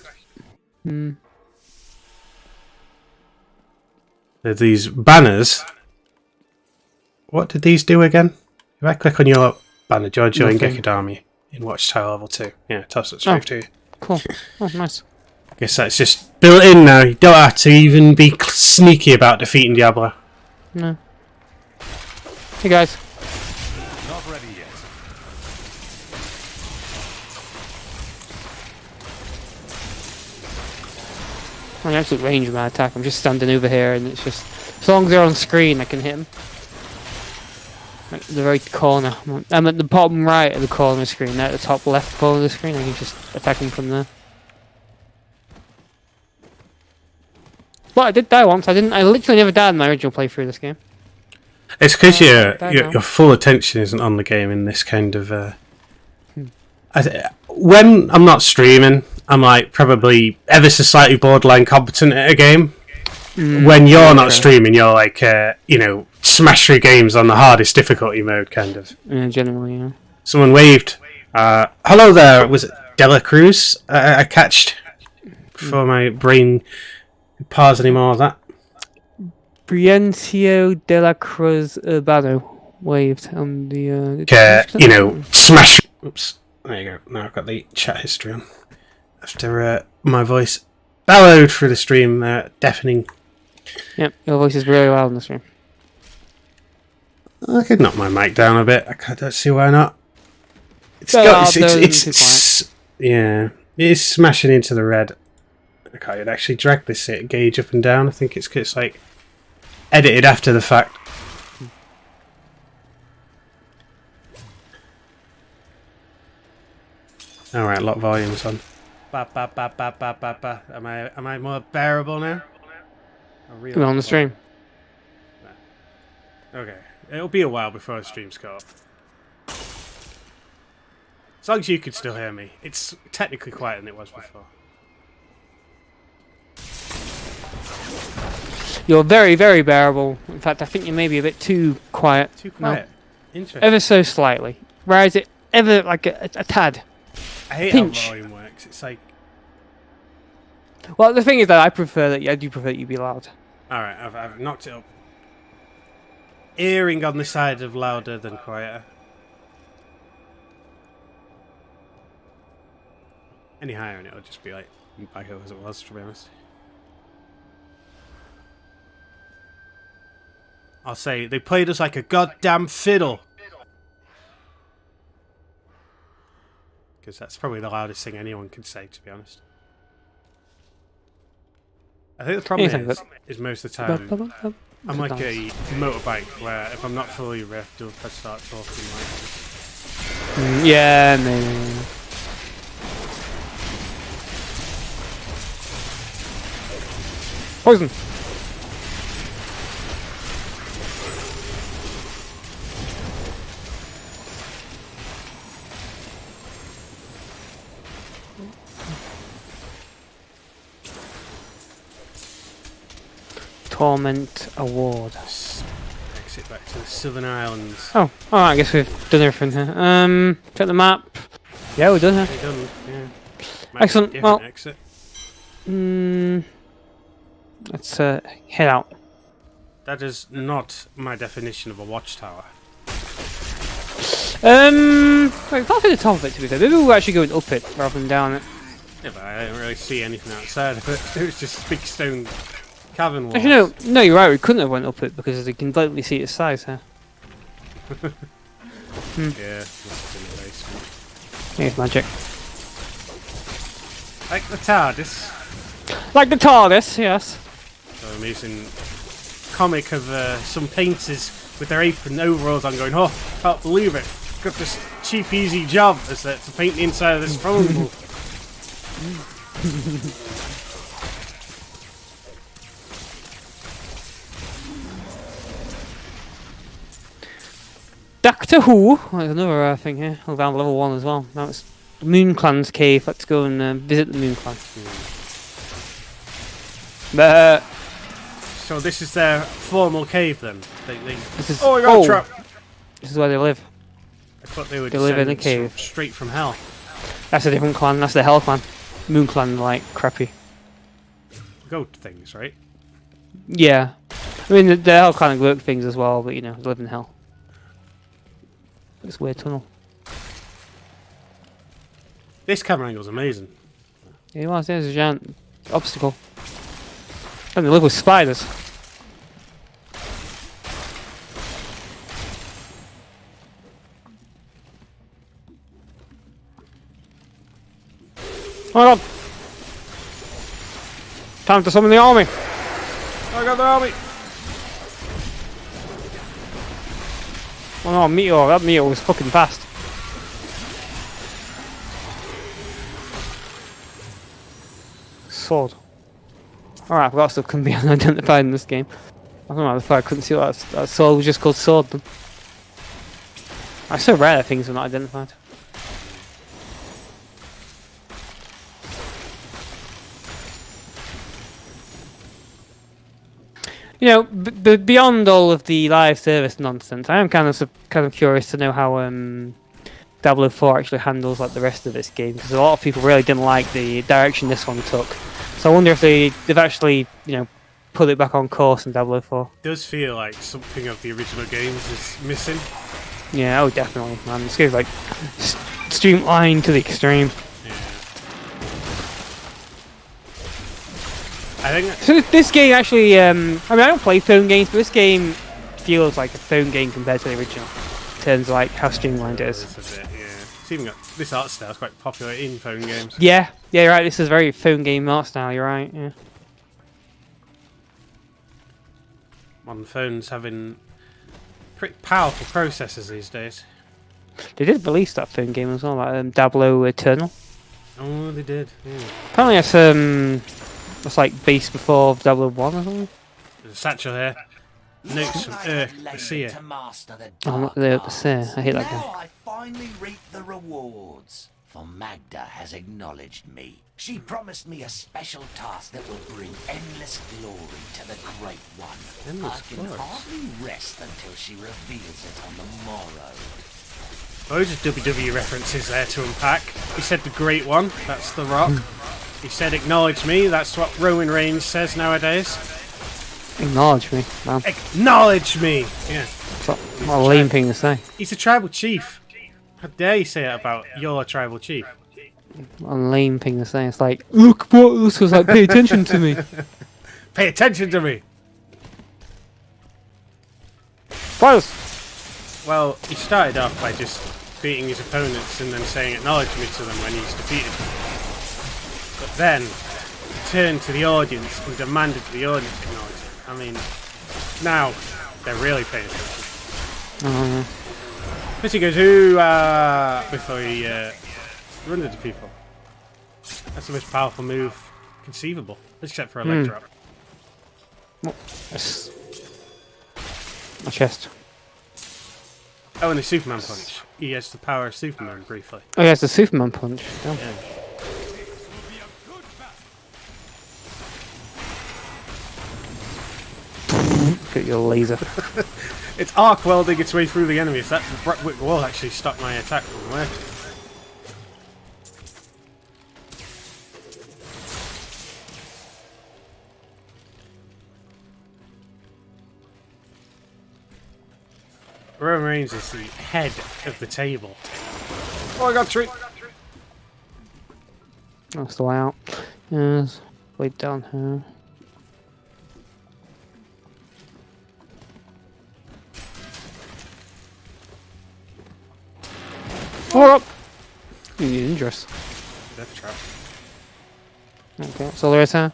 Hmm.
There's these banners. What did these do again? If I click on your banner, do I join Geki Army in Watchtower Level 2? Yeah, toss it straight to you.
Cool. Oh, nice.
I guess that's just built in now. You don't have to even be sneaky about defeating Diablo.
No. Hey guys.
Not ready yet.
I'm in absolute range of my attack. I'm just standing over here, and it's just as long as they're on screen, I can hit them. Like the very corner. I'm at the bottom right of the corner of the screen. At the top left corner of the screen, I can just attack them from there. But I did die once. I literally never died in my original playthrough of this game.
It's because your full attention isn't on the game in this kind of. When I'm not streaming, I'm like probably ever so slightly borderline competent at a game. When you're not streaming, you're like smash through games on the hardest difficulty mode, kind of.
Yeah, generally, yeah.
Someone waved. Hello there. Was it Dela Cruz? I catched before my brain pause anymore of that.
Briencio de la Cruz Urbano waved on the.
Smash. Oops. There you go. Now I've got the chat history on. After my voice bellowed through the stream, deafening.
Yep, your voice is really loud in the stream.
I could knock my mic down a bit. I don't see why not. It's smashing into the red. I can't even actually drag this gauge up and down. I think it's like edited after the fact. Alright, lock volumes on. Ba, ba, ba, ba, ba, ba, ba. Am I more bearable now?
We're on the stream.
Okay. It'll be a while before the stream's cut off. As long as you can still hear me. It's technically quieter than it was before.
You're very, very bearable. In fact, I think you may be a bit too quiet.
Too quiet?
No.
Interesting.
Ever so slightly. Whereas it ever like a tad.
I hate
pinch.
how volume works. It's like...
Well, the thing is that I do prefer that you be loud.
Alright, I've knocked it up. Earring on the side of louder than quieter. Any higher and it'll just be like back as it was, to be honest. I'll say they played us like a goddamn fiddle. Because that's probably the loudest thing anyone could say, to be honest. I think the problem is most of the time I'm like a motorbike where if I'm not fully revved, I'll start talking like this.
Yeah, maybe. Poison. Torment Award.
Exit back to the Southern Islands.
Oh, alright, I guess we've done everything here. Check the map. Yeah, we're done here.
We're done. Yeah. Might be a
Excellent.
different
Well,
exit.
let's head out.
That is not my definition of a watchtower.
Wait, we've got to the top of it to be fair. Maybe we're actually going up it rather than down it.
Yeah, but I didn't really see anything outside of it. It was just big stone cavern walls.
Actually, no, you're right. We couldn't have went up it because you can blatantly see its size here.
Yeah, it's in the basement.
Here's magic.
Like the TARDIS.
Like the TARDIS, yes.
So I'm using comic of some painters with their apron overalls on going, oh, can't believe it. Got this cheap, easy job as to paint the inside of this phone booth.
Doctor Who. There's another thing here. We're down level 1 as well. Now it's the Moon Clan's cave. Let's go and visit the Moon Clan.
So this is their formal cave then?
This is,
oh, I got a trap!
This is where they live.
I thought they were
They live in a
descendants
cave.
straight from hell.
That's a different clan. That's the Hell Clan. Moon Clan, like, crappy.
Goat things, right?
Yeah. I mean, the Hell Clan work things as well, but you know, they live in hell. It's a weird tunnel.
This camera angle's amazing.
Yeah, well, there's a giant obstacle. And they live with spiders. Oh my god! Time to summon the army!
I got the army!
Oh no, meteor! That meteor was fucking fast. Sword. Alright, I forgot stuff can be unidentified in this game. I don't know if I couldn't see what that sword was just called sword then. It's so rare that things are not identified. You know, beyond all of the live service nonsense, I am kind of curious to know how Diablo 4 actually handles like the rest of this game, because a lot of people really didn't like the direction this one took. So I wonder if they've actually, you know, put it back on course in Diablo 4.
It does feel like something of the original games is missing.
Yeah, oh definitely, man. This game's like streamlined to the extreme.
Yeah. I think
So this game actually, I mean, I don't play phone games, but this game feels like a phone game compared to the original. In terms of like how streamlined it is.
it's a bit, yeah. It's even got this art style is quite popular in phone games.
Yeah, you're right. This is very phone game art style. You're right. Yeah.
Modern phones having pretty powerful processors these days.
They did release that phone game as well, like Diablo Eternal.
Oh, they did. Yeah.
Apparently that's like based before Diablo 1 or something.
There's a satchel here. Notes from the seer.
Oh, not the Seer. I hate that
Now
game.
I finally reap the rewards. For Magda has acknowledged me. She promised me a special task that will bring endless glory to the Great One.
Endless
I can
glory?
hardly rest until she reveals it on the morrow.
Loads of WWE references there to unpack. He said the Great One, that's The Rock. He said acknowledge me, that's what Roman Reigns says nowadays.
Acknowledge me, man.
Acknowledge me! Yeah.
What a lame thing to say.
He's a tribal chief. How dare you say that about your tribal chief?
What a lame thing to say. It's like, look what this was like, pay attention to me.
Pay attention to me!
Fires!
Well, he started off by just beating his opponents and then saying acknowledge me to them when he's defeated them. But then, he turned to the audience and demanded the audience acknowledge him. I mean, now, they're really paying attention. First he goes, ooh, before he runs into people. That's the most powerful move conceivable, except for a leg drop.
Yes. My chest.
Oh, and the Superman punch. He has the power of Superman briefly.
Oh yeah, it's the Superman punch. Damn.
Yeah.
Look at your laser.
It's arc welding its way through the enemies. That brick wall actually stopped my attack from working. Roman Reigns is the head of the table. Oh, I got three.
That's the way out. Yes. Wait down here. Oh, up! You're dangerous.
Death trap.
Okay, that's all there is here.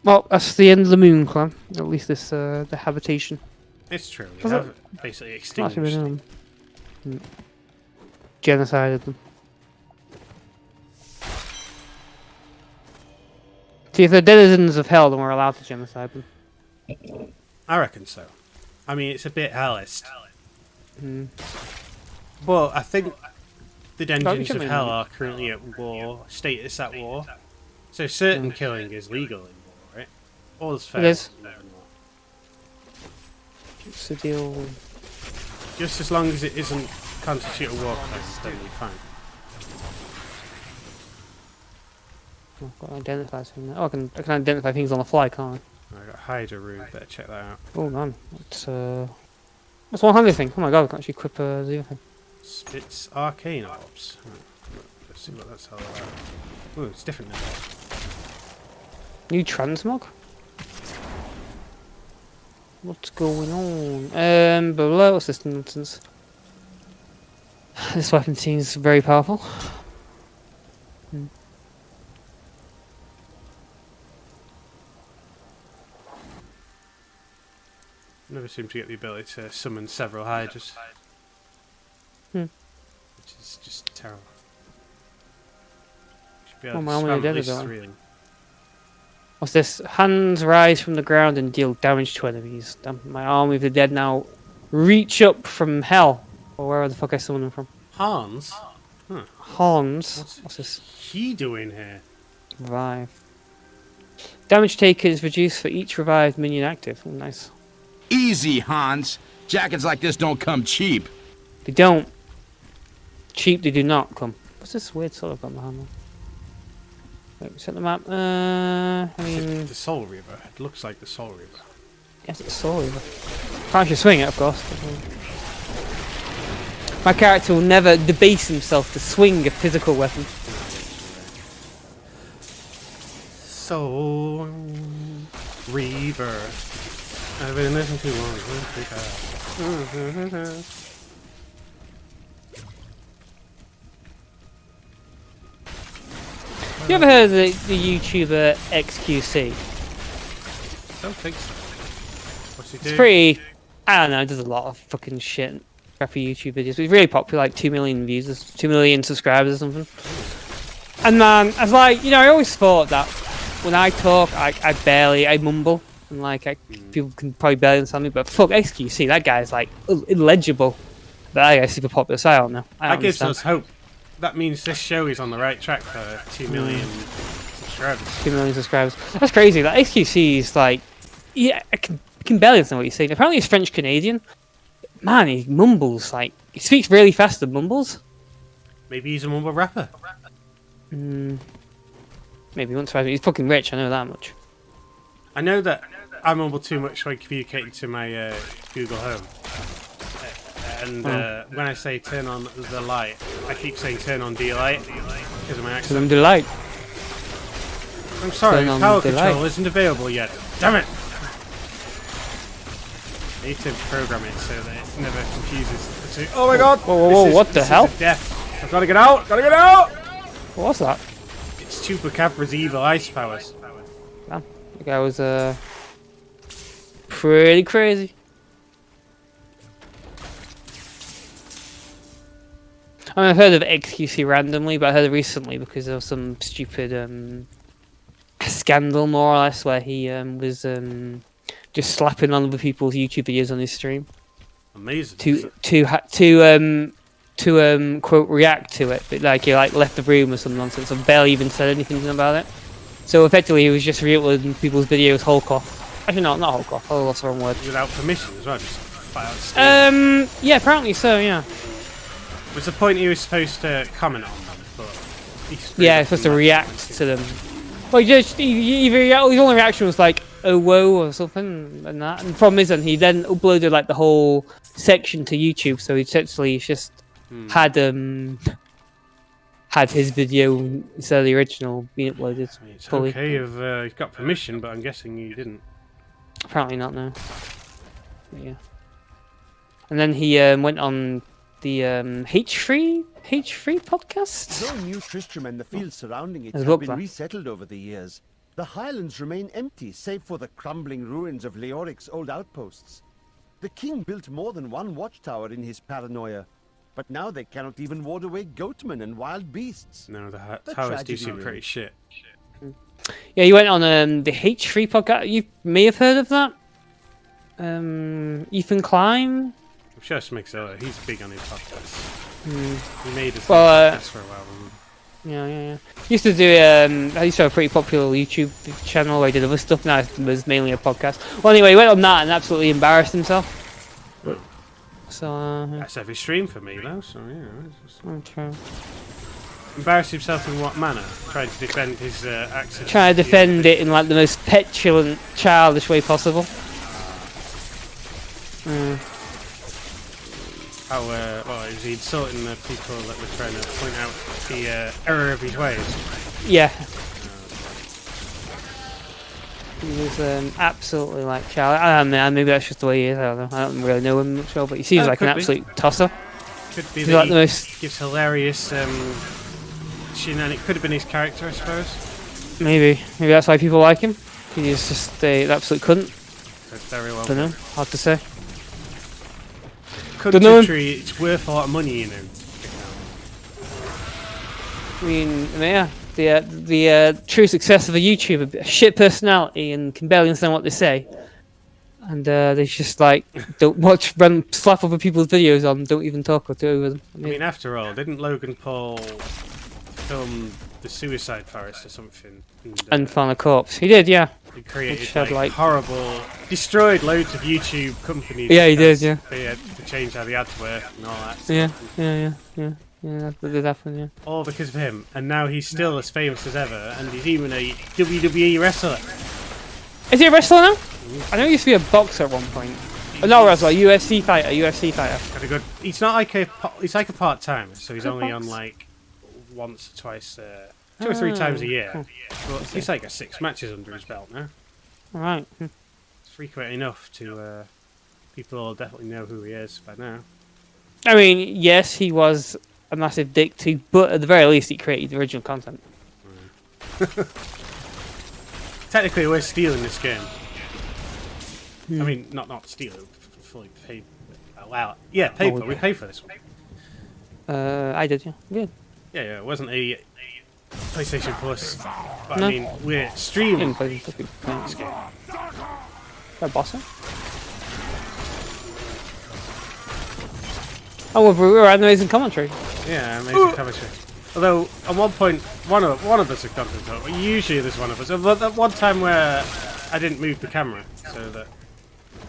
Well, that's the end of the Moon Clan. At least this, the habitation.
It's true. We
Was
have basically extinguished.
Genocided them. See, if they're denizens of hell, then we're allowed to genocide them.
I reckon so. I mean, it's a bit hellist. But I think the dungeons of hell are currently at war, status at war. So certain killing is legal in war, right? All's fair.
It is. It's a deal.
Just as long as it isn't constitute a war crime, then we're fine.
I've got to identify something. Oh, I can identify things on the fly, can't I?
I got Hydra Rune, better check that out.
Oh man, that's one handy thing. Oh my god, I can actually equip the other thing.
Spits Arcane Orbs. Let's see what that's all about. Oh, it's different now.
New transmog? What's going on? Below, what's this nonsense? This weapon seems very powerful.
Never seem to get the ability to summon several Hydras. Which is just terrible. Should be able to spam at least 3 of them.
What's this? Hands rise from the ground and deal damage to enemies. My army of the dead now reach up from hell. Or wherever the fuck I summoned them from.
Hans? Huh.
Hans? What's this?
He doing here?
Revive. Damage taken is reduced for each revived minion active. Oh, nice.
Easy, Hans. Jackets like this don't come cheap.
They don't. Cheap, they do not come. What's this weird sort of got behind me? Wait, set the map. I mean,
the Soul Reaver. It looks like the Soul Reaver.
Yes, it's Soul Reaver. Can't actually swing it, of course. My character will never debase himself to swing a physical weapon.
Soul Reaver. I've been listening too long.
You ever heard of the YouTuber XQC?
Don't think so. What's he do?
It's pretty. I don't know. He does a lot of fucking shit, crappy YouTube videos. But he's really popular, like 2 million views, 2 million subscribers or something. And man, I was like, I always thought that when I talk, I mumble. And like, people can probably barely understand me, but fuck XQC, that guy's like illegible. But that guy's super popular, so I don't know.
That gives us hope. That means this show is on the right track for 2 million subscribers.
2 million subscribers. That's crazy. That XQC is like, yeah, I can barely understand what he's saying. Apparently he's French Canadian. Man, he mumbles like he speaks really fast and mumbles.
Maybe he's a mumble rapper.
Maybe he won't surprise me. He's fucking rich. I know that much.
I know that I mumble too much when communicating to my Google Home. And when I say turn on the light, I keep saying turn on D-Light because of my accent.
Turn on D-Light.
I'm sorry, power control isn't available yet. Damn it! I need to program it so that it never confuses the two. Oh my god!
Whoa, what the hell?
Death. I've got to get out! Gotta get out!
What's that?
It's Chupacabra's evil ice powers.
Damn. The guy was pretty crazy. I mean, I've heard of XQC randomly, but I heard it recently because there was some stupid scandal, more or less, where he was just slapping on other people's YouTube videos on his stream.
Amazing.
To quote react to it, but like he left the room or some nonsense, and barely even said anything about it. So effectively, he was just re-uploading people's videos whole cloth. Actually, not whole cloth. Oh, that's the wrong word.
Without permission as well, just flat out stealing.
Yeah, apparently so. Yeah.
Was the point he was supposed to comment on them? But
yeah, he's supposed to react to them. Well, his only reaction was like, Owo or something and that. And the problem is, and he then uploaded like the whole section to YouTube, so he essentially just had his video instead of the original being uploaded.
It's
fully.
okay if he's got permission, but I'm guessing you didn't.
Apparently not, no. But yeah. And then he went on the H3 podcast.
Though new Tristram and the fields surrounding it
There's a
have
book
been
there.
resettled over the years, the highlands remain empty save for the crumbling ruins of Leoric's old outposts. The king built more than one watchtower in his paranoia, but now they cannot even ward away goatmen and wild beasts.
No, the
A
towers do
tragedy,
seem pretty
really.
shit.
Yeah, he went on the H3 podcast. You may have heard of that. Ethan Klein.
I'm sure Smigzilla, he's big on his podcasts. He made his
Well,
podcast for a while.
Yeah. He used to do I used to have a pretty popular YouTube channel where he did other stuff. Now it was mainly a podcast. Well, anyway, he went on that and absolutely embarrassed himself. So
That's every stream for me, though. So yeah, it's just...
true.
Embarrass himself in what manner? Trying to defend his accent.
Try to defend it in like the most petulant, childish way possible.
How well, is he insulting the people that were trying to point out the error of his ways?
Yeah. He was absolutely like child. I mean, maybe that's just the way he is. I don't know. I don't really know him much well, but he seems like an absolute tosser.
Could be
He's
that
like
he
the most...
gives hilarious shenanigans. Could have been his character, I suppose.
Maybe that's why people like him. He's just an absolute cunt.
Could very well.
Don't know. Hard to say.
Country, it's worth a lot of money, you know.
I mean, yeah, the true success of a YouTuber, a shit personality and can barely understand what they say, and they just like don't slap other people's videos on, don't even talk or do with them.
I mean, after all, didn't Logan Paul film The Suicide Forest or something?
And found a corpse. He did, yeah.
He created
Which had,
like horrible, destroyed loads of YouTube companies.
Yeah, he did, yeah.
They had to change how the ads work and all that.
Yeah,
stuff.
yeah. That did happen, yeah.
All because of him, and now he's still as famous as ever, and he's even a WWE wrestler.
Is he a wrestler now? I know he used to be a boxer at one point. Not a wrestler, a UFC fighter.
Had a good. He's not like he's like a part timer, so he's only on like once or twice, 2 or 3 times a year.
Cool.
But he's like got 6 matches under his belt now.
Alright.
It's frequent enough to people will definitely know who he is by now.
I mean, yes, he was a massive dick too, but at the very least he created the original content.
Technically, we're stealing this game. I mean, not stealing, fully paid. Wow, yeah, paid for. We paid for this one.
I did, yeah. Good.
Yeah, it wasn't a PlayStation Plus. But
No.
I mean, we're streaming
Play
this game.
a boss. Oh, we were amazing commentary.
Yeah, amazing commentary. Although at one point, one of us had content talk. Usually there's one of us. But that one time where I didn't move the camera, so that.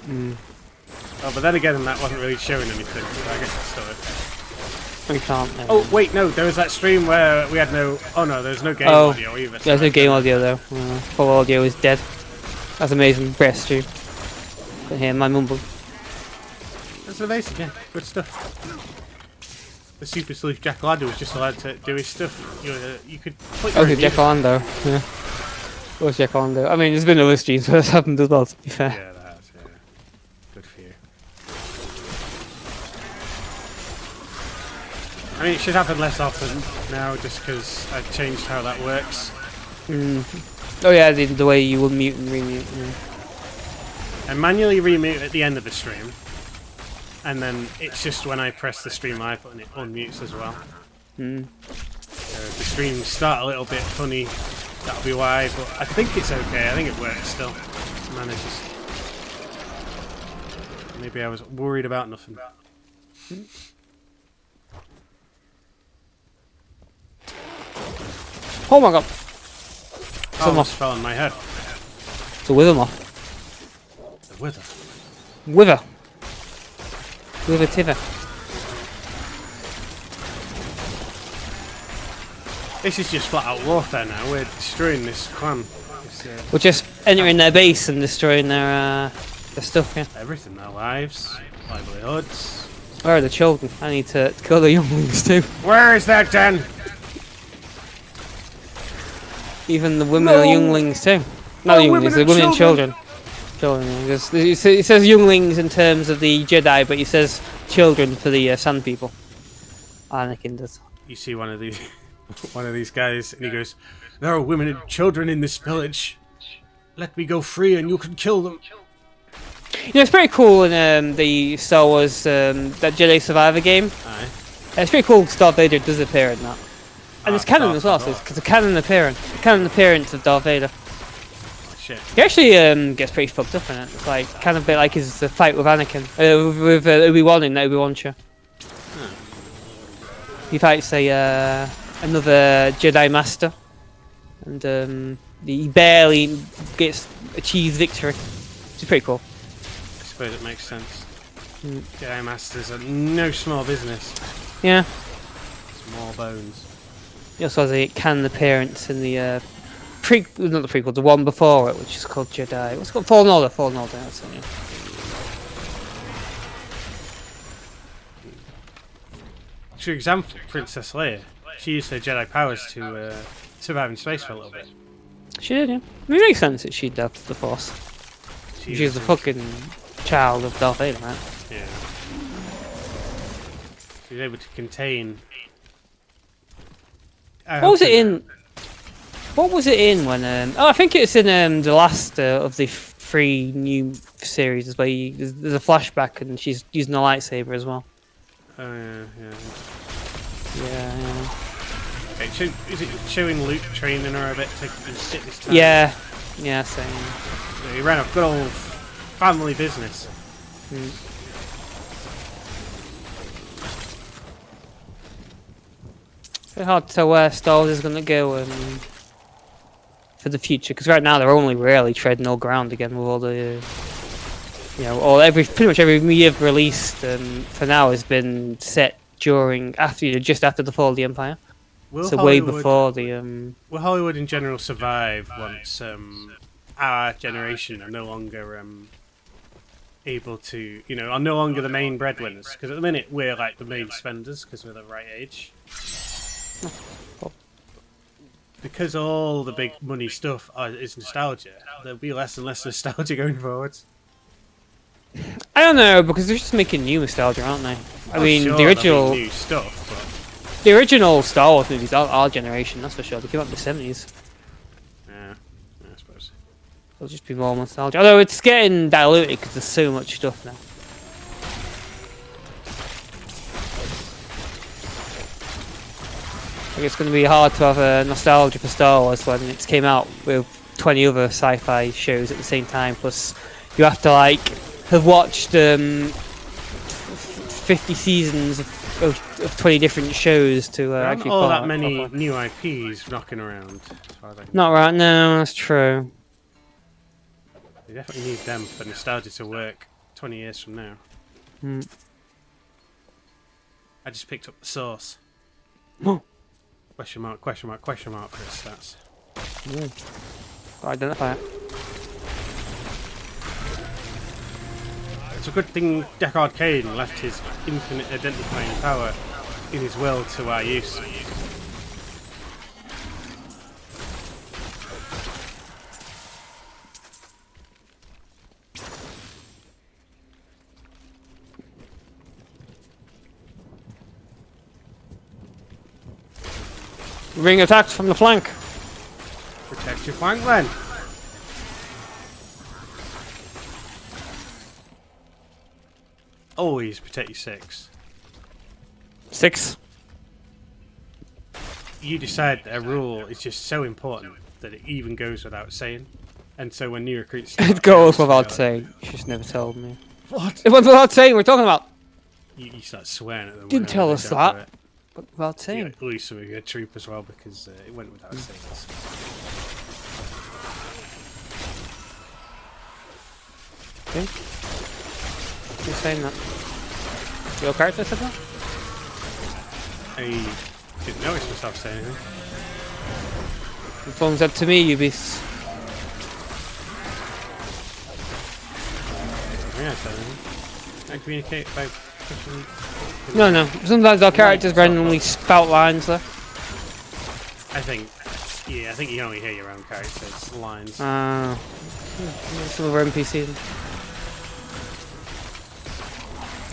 Oh, but then again, that wasn't really showing anything. So I guess it's still okay.
We can't.
Oh wait, no, there was that stream where we had no. Oh no, there's no game audio either.
There's no game audio though. Full audio is dead. That's amazing. Great stream. Can hear my mumble.
That's amazing, yeah. Good stuff. The Super Sleuth Jack Ladder was just allowed to do his stuff. You could put your
Okay, Jack Orlando. Yeah. What was Jack Orlando? I mean, there's been other streams where that's happened as well, to be fair.
Yeah, that has, yeah. Good for you. I mean, it should happen less often now, just because I've changed how that works.
Oh yeah, the way you unmute and remute. Yeah.
I manually remute at the end of the stream, and then it's just when I press the stream live button it unmutes as well. The streams start a little bit funny, that'll be why, but I think it's okay, I think it works still. Manages. Maybe I was worried about nothing.
Oh my god!
I almost fell on my head.
It's a wither moth.
The wither.
Wither. Wither tiver.
This is just flat out warfare now, we're destroying this clan.
We're just entering their base and destroying their stuff. Yeah.
Everything, their lives, livelihoods.
Where are the children? I need to kill the younglings too.
Where is that den?
Even the women are younglings too. Not the younglings, the women and children. Children. It says younglings in terms of the Jedi, but he says children for the Sand People. Anakin does.
You see one of these guys, and he goes, "There are women and children in this village. Let me go free, and you can kill them."
You know, it's pretty cool in the Star Wars that Jedi Survivor game.
Aye.
It's pretty cool. Darth Vader does appear in that, and it's canon as well. So it's a canon appearance of Darth Vader.
Shit.
He actually gets pretty fucked up in it. It's like kind of a bit like his fight with Anakin, with Obi-Wan in the Obi-Wan show. He fights another Jedi Master, and he barely achieves victory. It's pretty cool.
I suppose it makes sense. Jedi Masters are no small business.
Yeah.
Small bones.
He also has a canon appearance in the not the prequel, the one before it, which is called Jedi. What's it called? Fallen Order. That's it, yeah.
For example, Princess Leia, she used her Jedi powers to survive in space for a little bit.
She did, yeah. It makes sense that she'd have the Force. She's the fucking child of Darth Vader, right?
Yeah. She's able to contain.
What was it in when? I think it's in the last of the 3 new series, where there's a flashback and she's using a lightsaber as well.
Oh yeah.
Yeah.
Okay, is it showing Luke training her a bit to sit this time?
Yeah, same.
He ran a good old family business.
Very hard to tell where Star Wars is going to go for the future, because right now they're only really treading all ground again with all the, pretty much every media released for now has been set just after the fall of the Empire. Way before the.
Will Hollywood in general survive once our generation are no longer able to, are no longer the main breadwinners? Because at the minute we're like the main spenders because we're the right age. Because all the big money stuff is nostalgia, there'll be less and less nostalgia going forwards.
I don't know, because they're just making new nostalgia, aren't they? I mean,
sure,
the original
new stuff, but
the original Star Wars movies are our generation, that's for sure. They came out in the 70s.
Yeah, I suppose.
It'll just be more nostalgia. Although it's getting diluted because there's so much stuff now. Like, it's going to be hard to have a nostalgia for Star Wars when it came out with 20 other sci-fi shows at the same time. Plus, you have to have watched 50 seasons of 20 different shows to actually.
Not all that many new IPs knocking around. As far as I can
Not right. No, that's true.
You definitely need them for nostalgia to work 20 years from now. I just picked up the source. Question mark, Chris, that's...
Identify it.
It's a good thing Deckard Cain left his infinite identifying power in his will to our use.
Being attacked from the flank.
Protect your flank then. Always protect your 6.
6.
You decide that a rule is just so important that it even goes without saying. And so when new recruits
It goes without saying. You just never told me.
What?
It went without saying. We're talking about.
You start swearing at them.
Didn't tell us that. But without saying.
Yeah, lose some of your troop as well because it went without saying.
Okay. You're saying that. Your character said that?
I didn't notice myself saying anything.
The phone said to me, you beast.
Yeah, so I communicate by pushing.
No. Sometimes our characters randomly spout lines there.
I think you can only hear your own character's lines.
Some of our NPCs.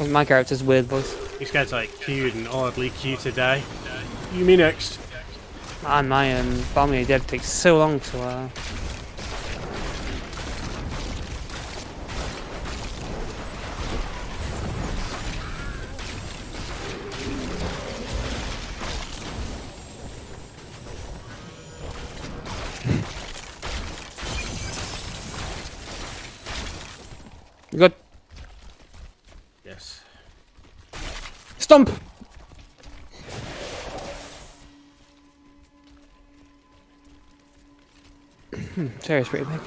My character's weird voice.
These guys are like cute and oddly cute today. You me next.
Man, my Balmy Dead takes so long to Good.
Yes.
Stomp! Sarah's pretty big.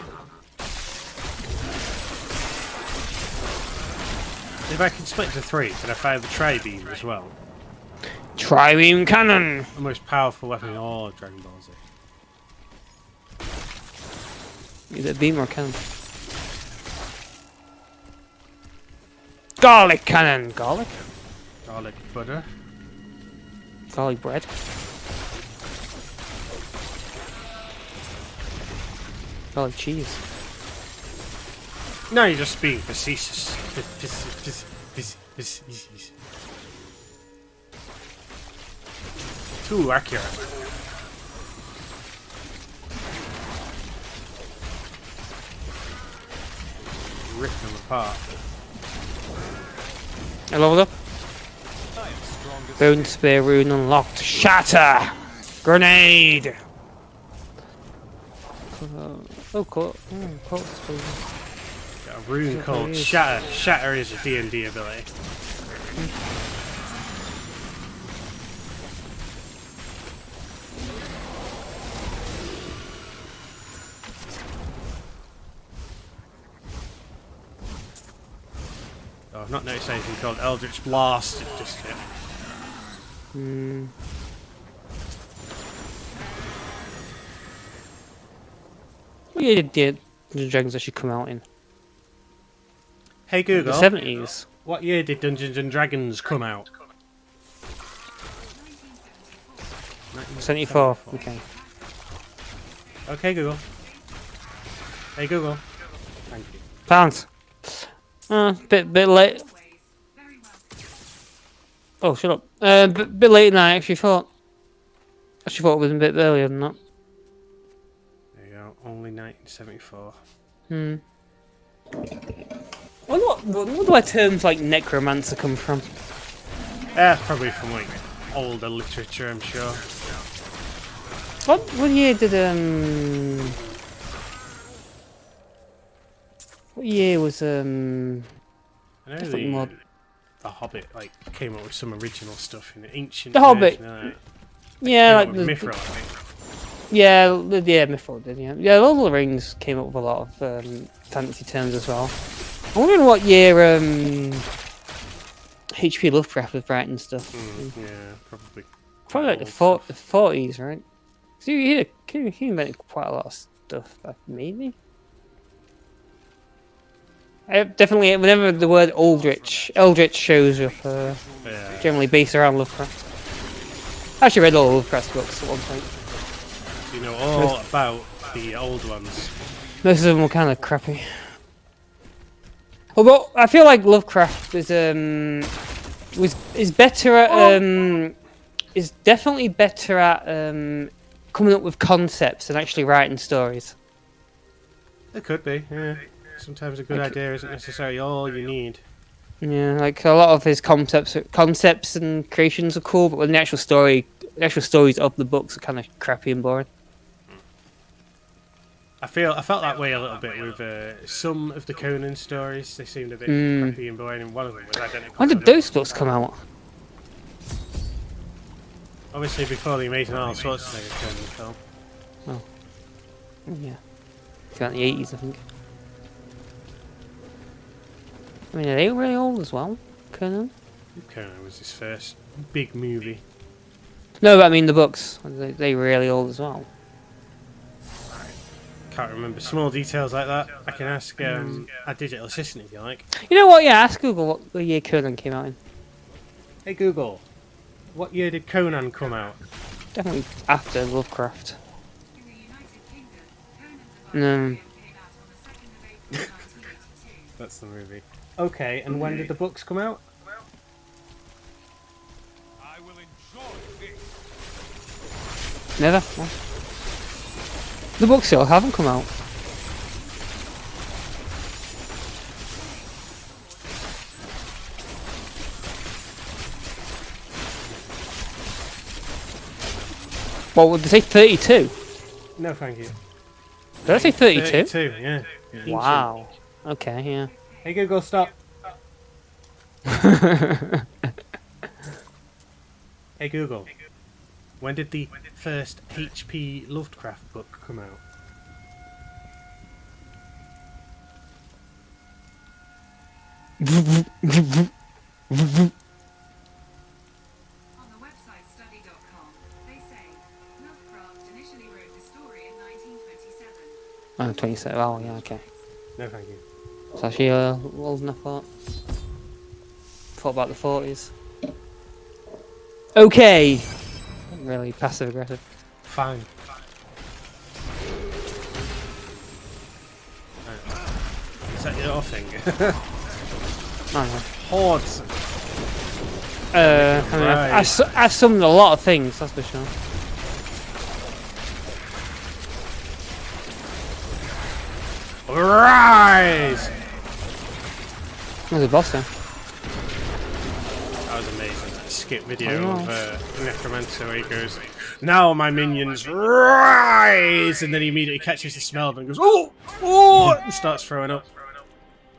If I can split to 3, can I fire the tri-beam as well?
Tri-beam cannon!
The most powerful weapon in all of Dragon Ball Z.
Either beam or cannon. Garlic cannon! Garlic?
Garlic butter.
Garlic bread. Garlic cheese.
No, you're just being facetious. Too accurate. Ripping them apart.
I leveled up. Bone spear rune unlocked. Shatter! Grenade! Oh, cool. Cool.
Got a rune called Shatter. Shatter is a D&D ability. Oh, I've not noticed anything called Eldritch Blast just yet.
What year did Dungeons & Dragons actually come out in?
Hey Google.
The 70s.
What year did Dungeons and Dragons come out?
74. Okay.
Okay, Google. Hey Google. Thank you.
Found. Bit late. Oh, shut up. Bit late than I actually thought. It was a bit earlier than that.
There you go. Only 1974.
What do our terms like necromancer come from?
Probably from like older literature, I'm sure.
What year did What year was
I know the Hobbit like came up with some original stuff in the ancient.
The Hobbit. Yeah, like
the Mithril, I think.
Yeah, Mithril did. Yeah, Lord of the Rings came up with a lot of fantasy terms as well. I wonder what year H.P. Lovecraft was writing stuff.
Yeah, probably.
Probably like the 40s, right? So he invented quite a lot of stuff, maybe. Definitely, whenever the word Eldritch shows up, generally based around Lovecraft. I actually read all Lovecraft's books at one point.
You know all about the old ones.
Most of them were kind of crappy. Although I feel like Lovecraft is better at is definitely better at coming up with concepts than actually writing stories.
It could be, yeah. Sometimes a good idea isn't necessarily all you need.
Yeah, like a lot of his concepts and creations are cool, but when the actual stories of the books are kind of crappy and boring.
I felt that way a little bit with some of the Conan stories. They seemed a bit crappy and boring, and one of them was identical.
When did those books come out?
Obviously before the Amazing Arnold Schwarzenegger Conan film.
Oh. Yeah. About the 80s, I think. I mean, are they really old as well, Conan?
Conan was his first big movie.
No, but I mean the books. Are they really old as well?
Can't remember small details like that. I can ask a digital assistant if you like.
You know what? Yeah, ask Google what year Conan came out in.
Hey Google, what year did Conan come out?
Definitely after Lovecraft. No.
That's the movie. Okay, and when did the books come out?
I will enjoy this.
Never. No. The books still haven't come out. What would they say? 32?
No, thank you.
Did I say 32?
32, yeah.
Wow. Okay, yeah.
Hey Google, stop. Hey Google, when did the first H.P. Lovecraft book come out?
On the website study.com, they say Lovecraft initially wrote the story in 1927.
Oh, 27. Oh, yeah, okay.
No, thank you.
It's actually old enough thought. Thought about the 40s. Okay. Really passive aggressive.
Fine. Is that your thing?
I don't know.
Hordes.
I mean, I've summoned a lot of things, that's for sure.
Rise!
There's a boss there.
That was amazing. That skip video of Necromancer where he goes, "Now my minions rise!" And then he immediately catches the smell and goes, "Oh! Oh!" and starts throwing up.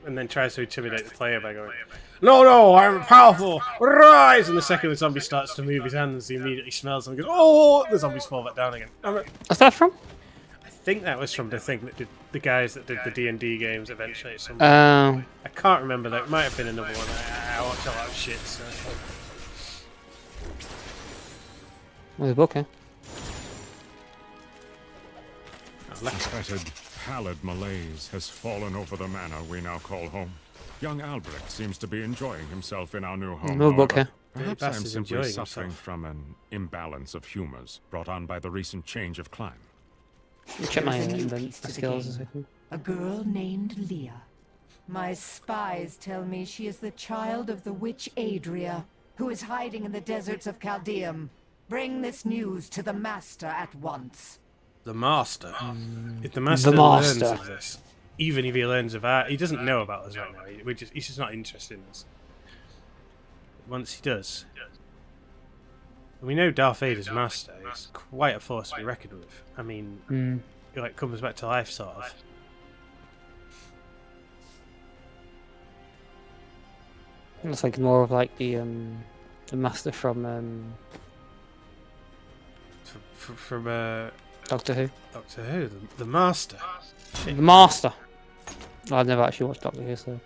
And then tries to intimidate the player by going, "No, no, I'm powerful! Rise!" And the second the zombie starts to move his hands, he immediately smells them and goes, "Oh!" The zombies fall back down again.
What's that from?
I think that was from the thing that did the guys that did the D&D games eventually at some point.
Oh.
I can't remember that. It might have been another one. I watch a lot of shit, so.
There's a book here.
Suspected pallid malaise has fallen over the manor we now call home. Young Albrecht seems to be enjoying himself in our new home.
No book here.
Perhaps
Bass
I'm
is
simply
enjoying
suffering
himself.
from an imbalance of humors brought on by the recent change of climate.
Check my
There's a new piece to the
skills a
game.
second.
A girl named Leah. My spies tell me she is the child of the witch Adria, who is hiding in the deserts of Chaldeum. Bring this news to the Master at once.
The Master? If the Master learns of this, even if he learns of art, he doesn't know about us right now. He's just not interested in us. Once he does. And we know Darth Vader's Master is quite a force to be reckoned with. I mean, he like comes back to life, sort of.
Looks like more of like the Master from Doctor Who.
Doctor Who, the Master.
The Master. Oh, I've never actually watched Doctor Who, so.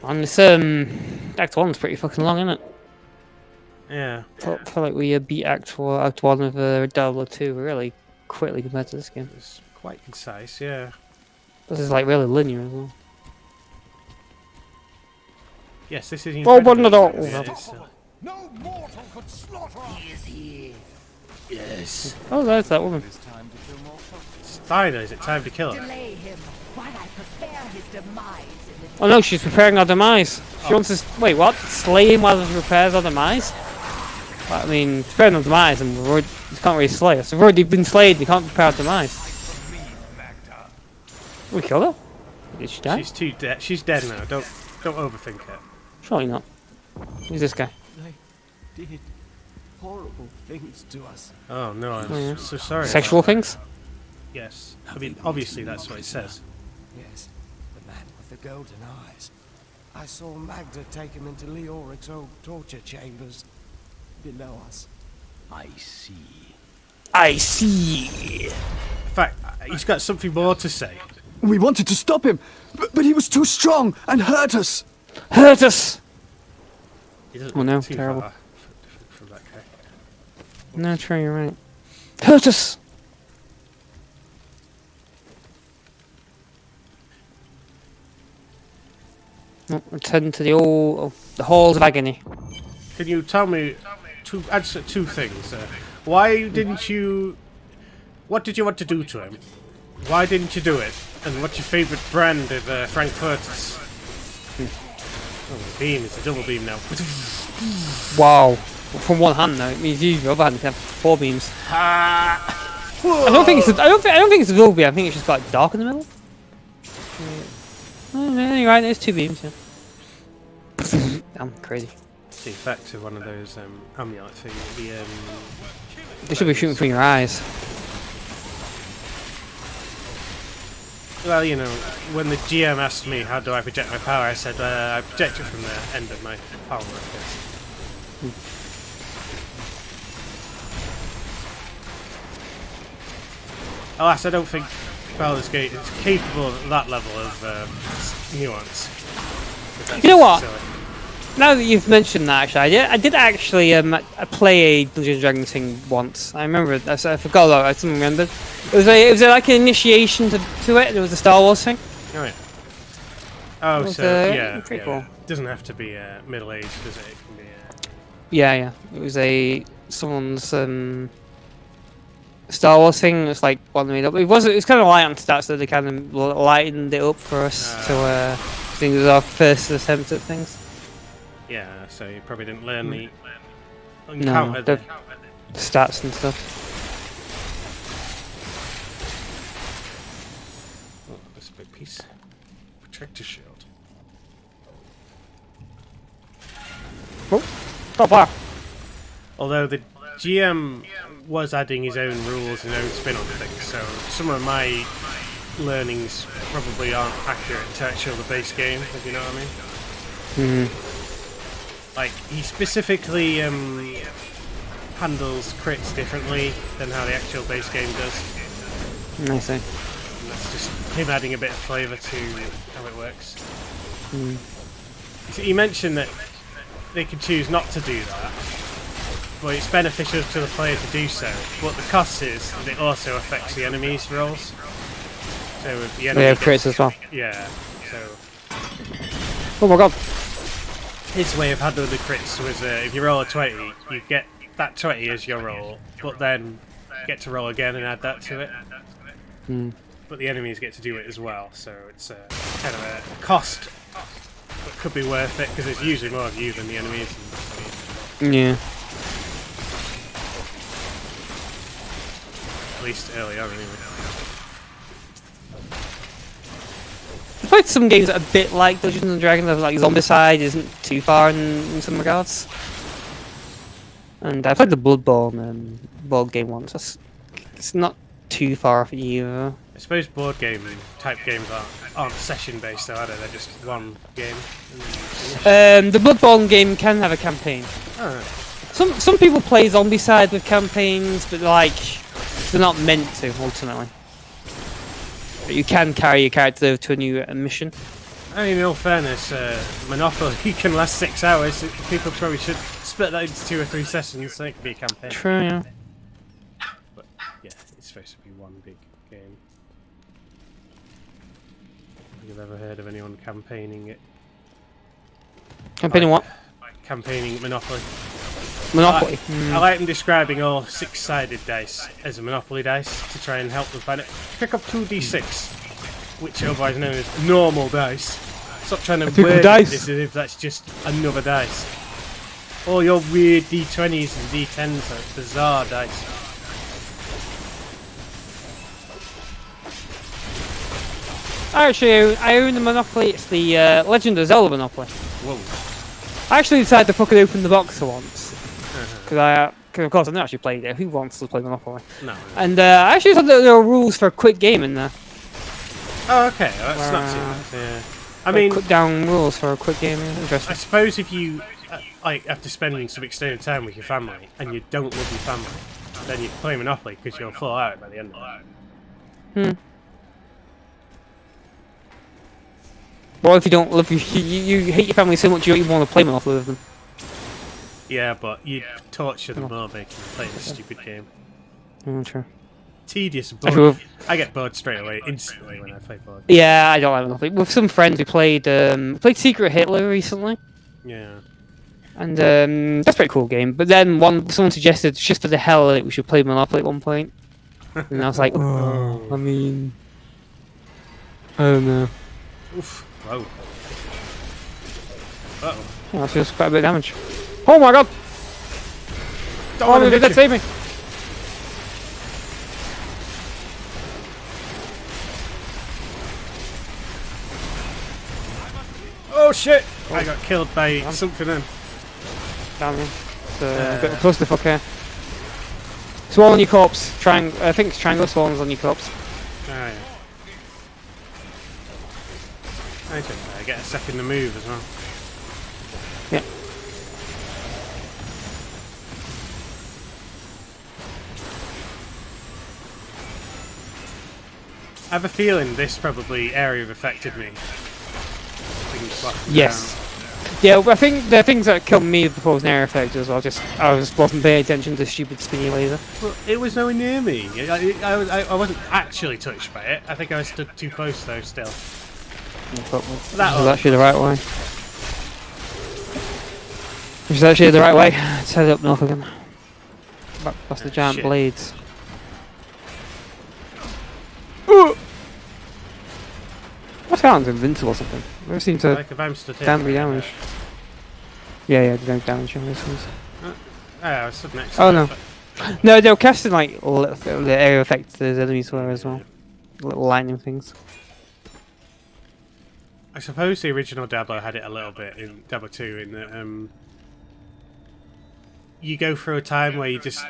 And this Act 1's pretty fucking long, isn't it?
Yeah.
I feel like we beat Act 1 of Diablo 2 really quickly compared to this game.
It's quite concise, yeah.
This is like really linear as well.
Yes, this is.
Open the door.
No mortal could slaughter us. He is here.
Yes.
Oh, there's that woman.
Spider, is it time to kill her?
Delay him while I prepare his demise.
Oh no, she's preparing our demise. She wants us. Wait, what? Slay him while she prepares our demise? I mean, preparing our demise, and you can't really slay us. We've already been slayed. You can't prepare our demise. We killed her? Did she die?
She's too dead. She's dead now. Don't overthink it.
Surely not. Who's this guy?
They did horrible things to us.
Oh no, I'm so sorry.
Sexual things?
Yes. I mean, obviously that's what it says.
Yes, the man with the golden eyes. I saw Magda take him into Leoric's old torture chambers below us.
I see.
I see.
In fact, he's got something more to say.
We wanted to stop him, but he was too strong and hurt us.
Hurt us!
He doesn't
Oh no,
look too
terrible.
far from that guy.
No, true, you're right. Hurt us! Oh, let's head into the halls of agony.
Can you tell me answer two things? Why didn't you? What did you want to do to him? Why didn't you do it? And what's your favourite brand of Frankfurters? Oh, beam! It's a double beam now.
Wow. From one hand though, it means use your other hand to have 4 beams. I don't think it's a double beam. I think it's just got dark in the middle. Oh, yeah, you're right. There's 2 beams. Yeah. I'm crazy.
It's the effect of one of those amulet things.
They should be shooting from your eyes.
Well, you know, when the GM asked me how do I project my power, I said I project it from the end of my power. Alas, I don't think Baldur's Gate is capable at that level of nuance.
You know what? Now that you've mentioned that, actually, I did actually play a Dungeons & Dragons thing once. I remember it. I forgot about it. I still remembered. It was like an initiation to it. It was a Star Wars thing.
Oh yeah. Oh,
was,
so yeah,
pretty
yeah.
cool.
It doesn't have to be middle-aged, does it? It can be.
Yeah. It was someone's Star Wars thing. It's like one made up. It was kind of light on stats, so they kind of lightened it up for us. I think it was our first attempt at things.
Yeah, so you probably didn't learn the
the stats and stuff.
Oh, this big piece. Protector shield.
Oh, wow.
Although the GM was adding his own rules and own spin on things, so some of my learnings probably aren't accurate to actually the base game, if you know what I mean. Like, he specifically handles crits differently than how the actual base game does.
I see.
And that's just him adding a bit of flavour to how it works. So you mentioned that they can choose not to do that, but it's beneficial to the player to do so. But the cost is that it also affects the enemy's rolls. So if the enemy
crits as well.
Yeah, so...
Oh my god.
His way of handling the crits was if you roll a 20, you get that 20 as your roll, but then get to roll again and add that to it. But the enemies get to do it as well, so it's kind of a cost, but could be worth it because there's usually more of you than the enemies.
Yeah.
At least early on, anyway.
I played some games that are a bit like Dungeons and Dragons, like Zombicide isn't too far in some regards. And I played the Bloodborne board game once. It's not too far off either.
I suppose board game type games aren't session based though, are they? They're just one game.
The Bloodborne game can have a campaign.
Oh.
Some people play Zombicide with campaigns, but like they're not meant to ultimately. But you can carry your character to a new mission.
I mean, in all fairness, Monopoly can last 6 hours. People probably should split that into 2 or 3 sessions so it can be a campaign.
True, yeah.
But yeah, it's supposed to be one big game. Have you ever heard of anyone campaigning it?
Campaigning what?
Campaigning Monopoly.
Monopoly.
I like them describing all 6-sided dice as a Monopoly dice to try and help them find it. Pick up 2d6, which are otherwise known as normal dice. Stop trying to word this as if that's just another dice. All your weird d20s and d10s are bizarre dice.
Actually, I own the Monopoly. It's the Legend of Zelda Monopoly.
Whoa.
I actually decided to fucking open the box for once. Because of course I've not actually played it. Who wants to play Monopoly?
No.
And I actually thought that there were rules for a quick game in there.
Oh, okay. Well, that's not too bad. Yeah. I mean,
cut down rules for a quick game. Interesting.
I suppose if you like have to spend some extended time with your family and you don't love your family, then you play Monopoly because you'll fall out by the end of it.
But what if you don't love you hate your family so much you don't even want to play Monopoly with them?
Yeah, but you torture them more making them play this stupid game.
True.
Tedious and bored. I get bored straight away, instantly when I play board.
Yeah, I don't like Monopoly. With some friends, we played Secret Hitler recently.
Yeah.
And that's a pretty cool game. But then someone suggested just for the hell of it we should play Monopoly at one point. And I was like, oh, I mean, I don't know.
Oof. Whoa. Uh-oh.
Yeah, that feels quite a bit of damage. Oh my god! Oh, did that save me?
Oh shit! I got killed by something then.
Damn you. A bit close to the fuck here. Swan on your corpse. I think it's triangle swans on your corpse.
Oh yeah. I get a second to move as well.
Yeah.
I have a feeling this probably area have affected me.
Yes. Yeah, I think the things that killed me before was an air effect as well. I wasn't paying attention to the stupid spinny laser.
Well, it was nowhere near me. I wasn't actually touched by it. I think I was stood too close though. Still.
That was actually the right way. Which is actually the right way. Let's head up north again. Back past the giant blades. What's going on? It's invincible or something. Never seem to damage damage. Yeah, the damage on this ones.
I was stood next to
Oh
it,
no.
but...
No, they were casting like the area effects the enemies were as well. Little lightning things.
I suppose the original Diablo had it a little bit in Diablo 2 in that you go through a time where you just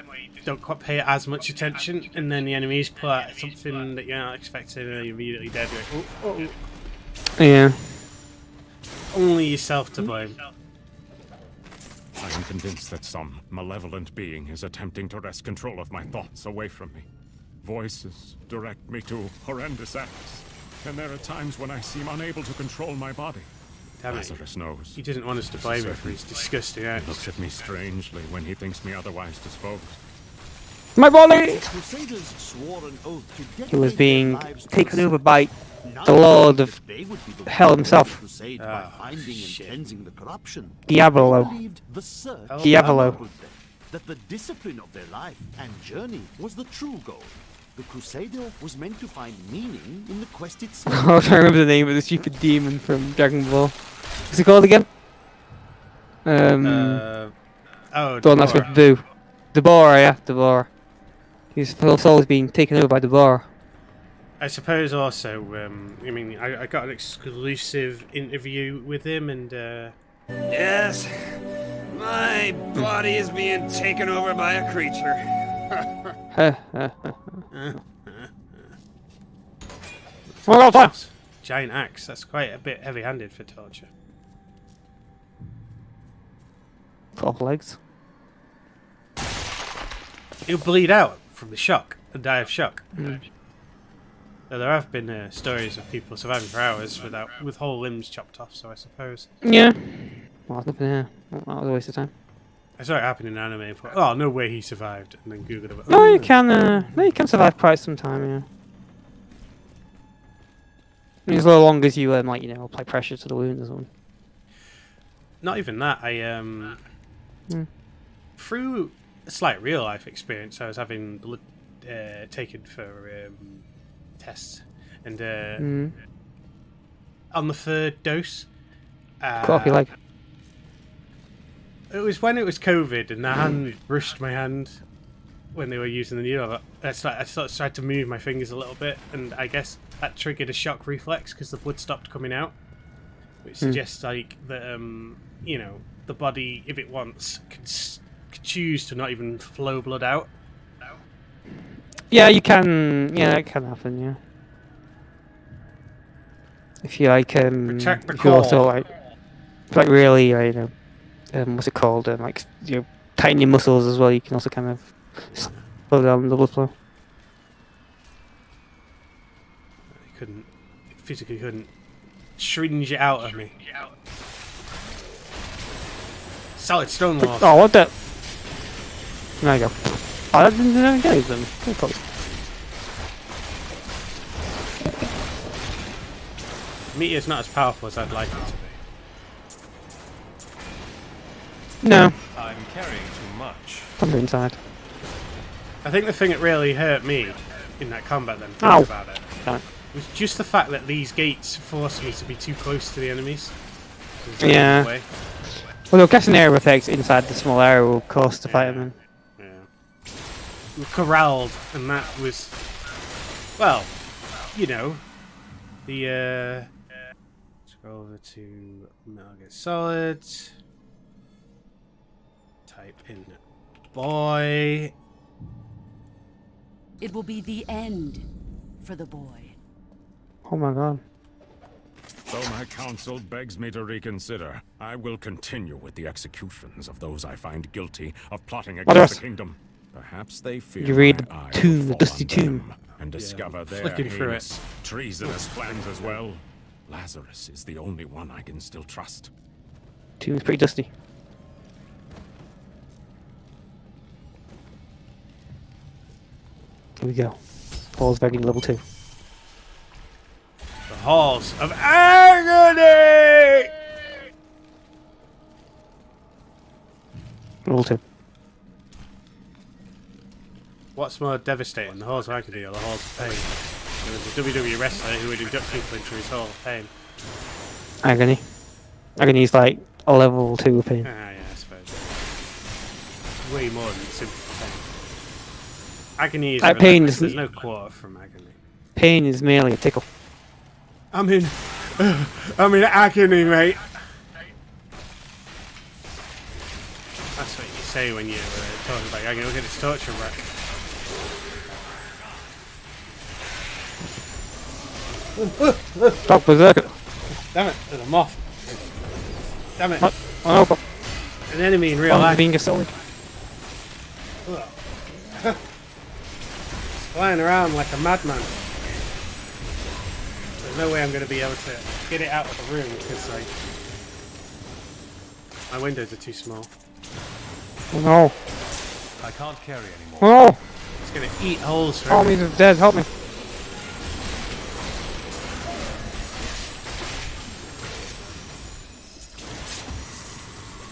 don't quite pay as much attention, and then the enemies pull out something that you're not expecting, and you're immediately dead. You're like, oh.
Yeah.
Only yourself to blame.
I am convinced that some malevolent being is attempting to wrest control of my thoughts away from me. Voices direct me to horrendous acts, and there are times when I seem unable to control my body. Lazarus knows.
He doesn't want us to blame him for his disgusting acts.
He looks at me strangely when he thinks me otherwise disposed.
My body! He was being taken over by the Lord of Hell himself. Diablo. Diablo.
That the discipline of their life and journey was the true goal. The Crusader was meant to find meaning in the quest itself.
I was trying to remember the name of the stupid demon from Dragon Ball. What's it called again?
Oh,
the one that's with Boo. Deborah, yeah, Deborah. His soul is being taken over by Deborah.
I suppose also, I mean, I got an exclusive interview with him, and
Yes, my body is being taken over by a creature.
Giant axe, that's quite a bit heavy-handed for torture.
12 legs.
He'll bleed out from the shock and die of shock. So there have been stories of people surviving for hours with whole limbs chopped off, so I suppose.
Yeah. Well, nothing here. That was a waste of time.
I saw it happen in anime and thought, oh, no way he survived, and then googled it.
No, you can survive quite some time, yeah. As long as you apply pressure to the wound or something.
Not even that. I through a slight real life experience, I was having blood taken for tests, and on the third dose,
cut off your leg.
It was when it was COVID, and the hand brushed my hand when they were using the needle. I sort of tried to move my fingers a little bit, and I guess that triggered a shock reflex because the blood stopped coming out, which suggests like that the body, if it wants, could choose to not even flow blood out.
Yeah, you can. Yeah, that can happen. Yeah. If you
protect the
if you also really, what's it called? Tighten your muscles as well. You can also kind of slow down the blood flow.
Physically couldn't. syringe it out of me. Solid stone wall.
Oh, what the? There you go. Oh, that didn't engage them. Good call.
Meteor's not as powerful as I'd like it to be.
No.
I'm carrying too much.
Thunder inside.
I think the thing that really hurt me in that combat then,
Ow.
think about it, was just the fact that these gates forced me to be too close to the enemies.
Yeah.
Way.
Well, the casting area effects inside the small area will cost to fight them.
Yeah. We corralled, and that was, well, you know, the, let's go over to Metal Gear Solid, type in boy.
It will be the end for the boy.
Oh my god.
Though my counsel begs me to reconsider, I will continue with the executions of those I find guilty of plotting against the kingdom. Perhaps they fear
you read
my eye
Tomb,
will
the
fall
Dusty
on
Tomb.
them and discover their
flicking through it.
heinous, treasonous plans as well. Lazarus is the only one I can still trust.
Tomb's pretty dusty. Here we go. Paul's begging level 2.
The halls of agony.
Level 2.
What's more devastating, the halls of agony or the halls of pain? There was a WWE wrestler who would induct people into his hall of pain.
Agony. Agony is like a level 2 of pain.
Ah, yeah, I suppose. Way more than simple pain. Agony is
pain
relentless.
is
There's no quarter from agony.
Pain is merely a tickle.
I'm in agony, mate. That's what you say when you're talking about agony. Look at this torture rack.
Stop berserker.
Damn it, there's a moth. Damn it.
What? Oh,
an enemy in real life.
Being a sword.
Flying around like a madman. There's no way I'm going to be able to get it out of the room because my windows are too small.
Oh no.
I can't carry anymore.
Oh!
It's going to eat holes for
Armies are dead, help me.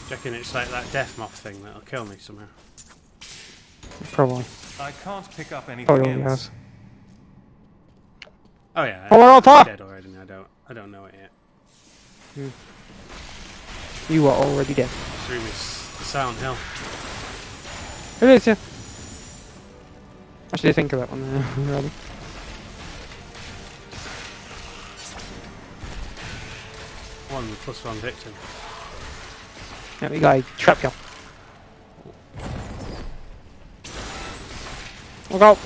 Do you reckon it's like that death moth thing that'll kill me somehow?
Probably.
I can't pick up anything
Oh,
else.
yes.
Oh yeah.
Oh, we're on top!
Dead already. I don't know it yet.
You are already dead.
This room is Silent Hill.
It is, yeah. I should think of that one already.
One plus one victim.
Yeah, we got a trap kill. Look out!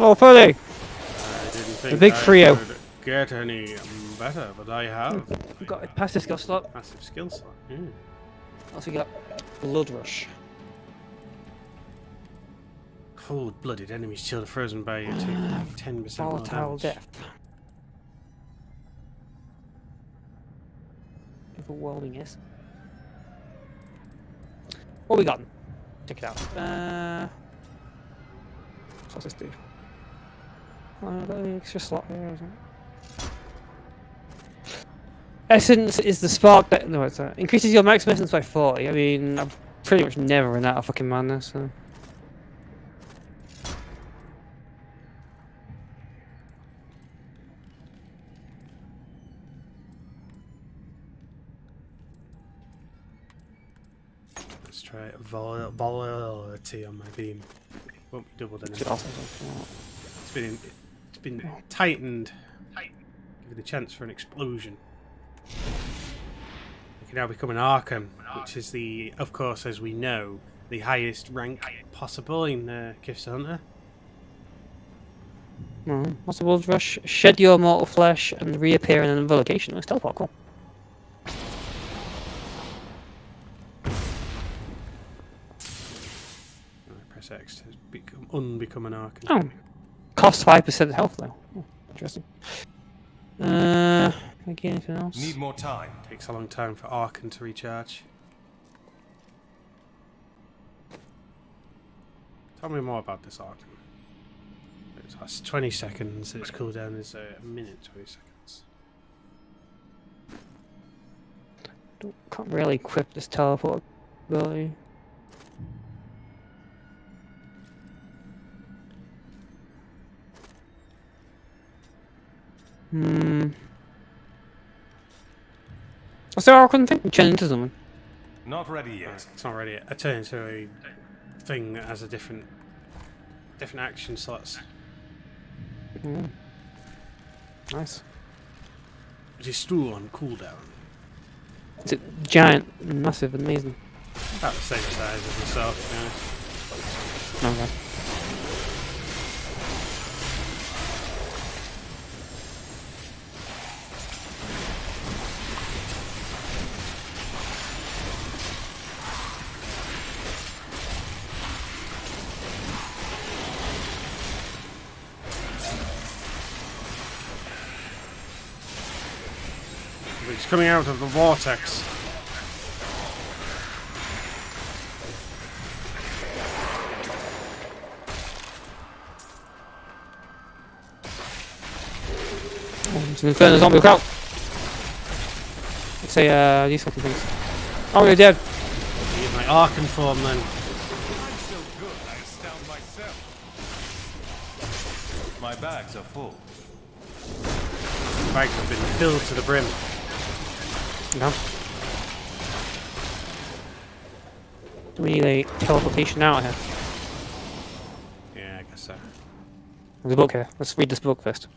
Oh, 30!
I didn't think
the big trio.
could get any better, but I have.
We've got a passive skill slot.
Massive skill slot.
Also, we got Blood Rush.
Cold-blooded enemies chill the frozen barrier to 10% more
Volatile
damage.
Death. Overwhelming, yes. What we got? Check it out. What's this do? I've got an extra slot here, isn't it? Essence is the spark that increases your max essence by 40. I mean, I've pretty much never run out of fucking mana, so.
Let's try volatility on my beam. Won't be doubled anymore. It's been tightened, given a chance for an explosion. We can now become an Arkham, which is the, of course, as we know, the highest rank possible in Kif's Hunter.
What's the Blood Rush? Shed your mortal flesh and reappear in another location. It's teleport, cool.
unbecome an Archon.
Oh, cost 5% health though. Oh, interesting. Again, anything else?
Need more time.
Takes a long time for Archon to recharge. Tell me more about this Archon. It lasts 20 seconds, its cooldown is a minute 20 seconds.
Can't really equip this teleport ability. What's the Archon thing? Turn into someone.
Not ready yet.
It's not ready yet. I turn into a thing that has a different action slots.
Nice.
It is still on cooldown.
It's giant, massive, amazing.
About the same size as myself, to be honest.
Okay.
It's coming out of the vortex.
It's an Inferno zombie, look out! Let's say, these fucking things. Oh, you're dead!
Use my Archon form then.
I'm so good, I astound myself. My bags are full.
Bags have been filled to the brim.
No. Do we need a teleportation out here?
Yeah, I guess so.
There's a book here. Let's read this book first.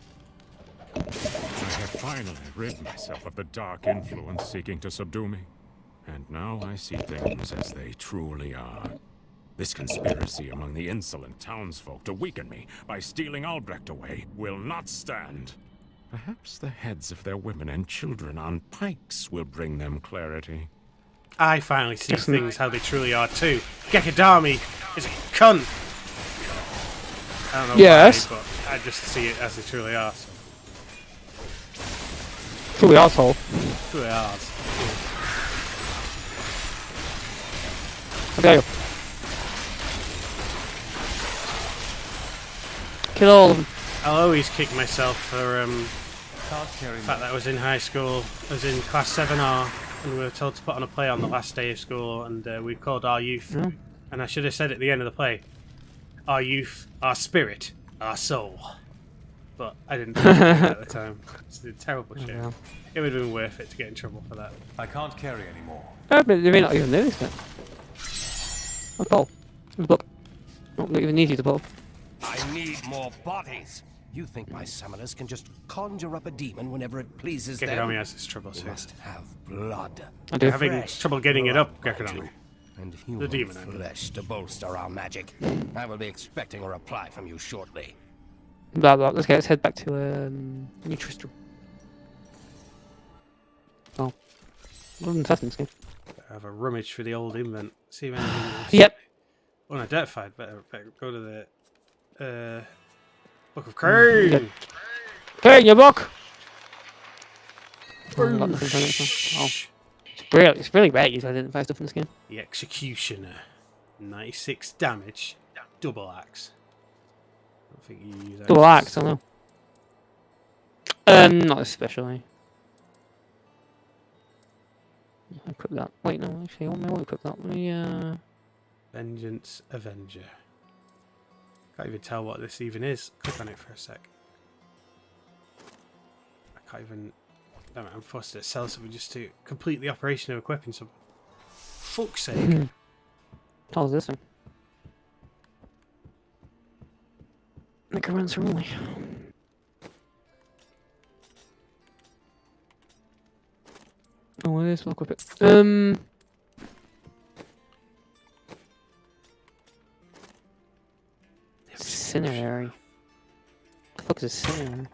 I have finally rid myself of the dark influence seeking to subdue me. And now I see things as they truly are. This conspiracy among the insolent townsfolk to weaken me by stealing Albrecht away will not stand. Perhaps the heads of their women and children on pikes will bring them clarity.
I finally see things how they truly are too. Geki is a cunt! I don't know why, but I just see it as they truly are. So.
Truly asshole.
Truly are.
Okay. Kill all of them.
I'll always kick myself for
Can't carry
the fact that I was in high school. I was in class 7R and we were told to put on a play on the last day of school, and we called our youth. And I should have said at the end of the play, our youth, our spirit, our soul. But I didn't think at the time. It's a terrible shit. It would have been worth it to get in trouble for that.
I can't carry anymore.
But they may not even notice it. Oh, Paul. There's a book. Not even need you to pull.
I need more bodies. You think my summoners can just conjure up a demon whenever it pleases them?
Geki has its troubles
We
here.
must have blood.
They're having trouble getting it up, Geki.
And
The
human
demon.
flesh to bolster our magic. I will be expecting a reply from you shortly.
Blah blah. Let's head back to New Tristram. Oh, wasn't assassin's game.
Have a rummage for the old invent. See if anything.
Yep.
Unidentified. Better go to the Book of Crane.
Hey, your book. Oh, it's really rare to identify stuff in this game.
The Executioner. 96 damage. Double axe. I don't think you use
Double axe, I don't know. Not especially. I equip that. Wait, no, actually, I won't equip that. Let me,
Vengeance Avenger. Can't even tell what this even is. Click on it for a sec. I can't even. Damn it, I'm forced to sell something just to complete the operation of equipping someone. Fuck's sake.
How's this thing? Make a run through only. Oh, what is? I'll equip it. Cinerary. What the fuck is a cinerary?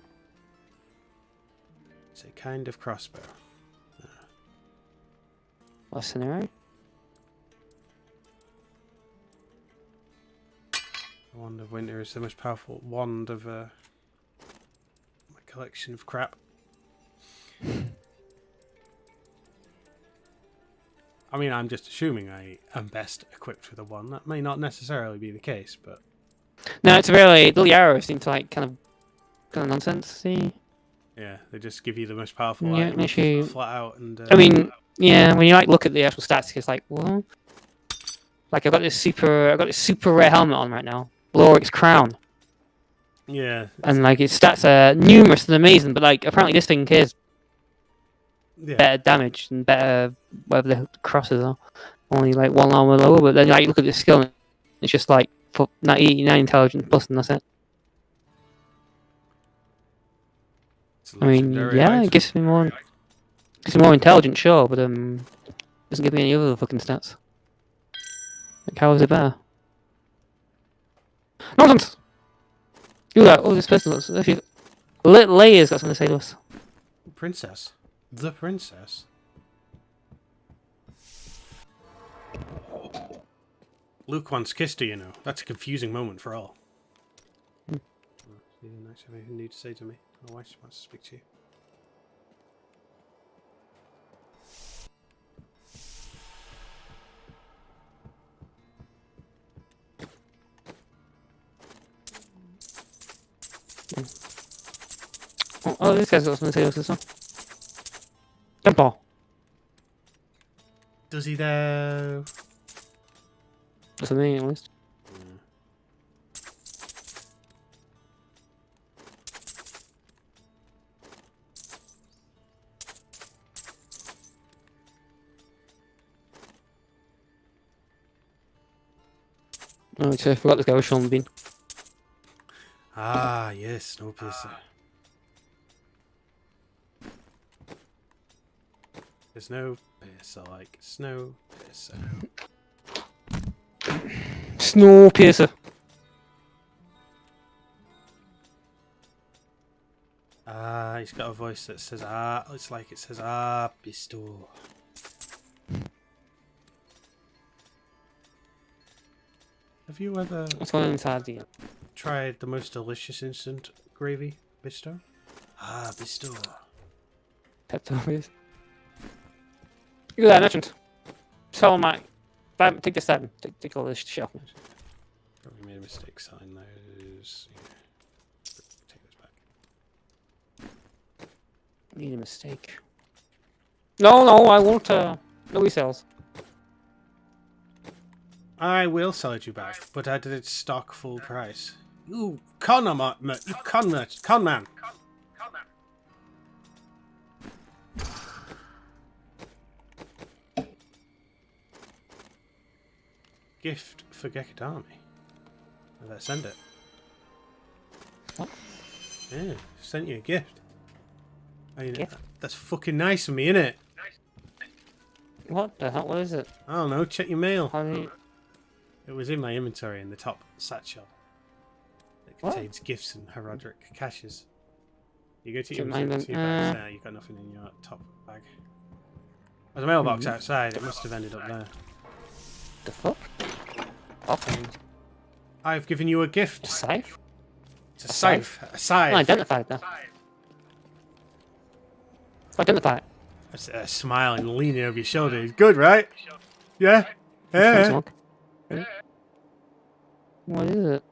It's a kind of crossbow.
What, cinerary?
Wand of Winter is the most powerful wand of my collection of crap. I mean, I'm just assuming I am best equipped with a wand. That may not necessarily be the case, but...
No, it's really... The arrows seem to like kind of nonsense. See?
Yeah, they just give you the most powerful
Yeah,
item
actually,
flat out. And
I mean, yeah, when you like look at the actual stats, it's like, well, like I've got this super rare helmet on right now, Loric's crown.
Yeah.
And like its stats are numerous and amazing, but like apparently this thing cares better damage and better whatever the crosses are. Only like one armor lower, but then like you look at the skill, and it's just like for 89 intelligence plus, and that's it. I mean, yeah, it gives me more intelligence, sure, but doesn't give me any other fucking stats. Like, how is it better? Nonsense! Look at that, oh, this person looks... Actually, Leia's got something to say to us.
Princess. The princess. Luke wants kissed her, you know. That's a confusing moment for all. You don't actually have anything new to say to me. My wife wants to speak to you.
Oh, this guy's got something to say to us as well. Temple.
Does he though?
For me, at least. Oh, I forgot this guy was Sean Bean.
Ah, yes, Snowpiercer. There's no piercer like Snowpiercer.
Snowpiercer.
Ah, he's got a voice that says it's like it says bestow. Have you ever tried the most delicious instant gravy, Bestow? Ah, Bestow.
Pepto is. Look at that merchant. Sell my. Take this item. Take all this shit off.
Probably made a mistake selling those. Yeah. Take those back.
Made a mistake. No, I won't. Nobody sells.
I will sell it you back, but I did it stock full price. You con man. Gift for Geki DDK. Let's send it.
What?
Yeah, sent you a gift. I mean, that's fucking nice of me, innit?
What the hell? What is it?
I don't know. Check your mail.
How do you...
It was in my inventory in the top satchel. It contains gifts and heraldic caches. You go to your bags there, you've got nothing in your top bag. There's a mailbox outside, it must have ended up there.
The fuck? Okay.
I've given you a gift.
A scythe?
It's a scythe. A scythe.
Identify it now. Identify it.
That's smiling, leaning over your shoulder. It's good, right? Yeah? Yeah.
What is it?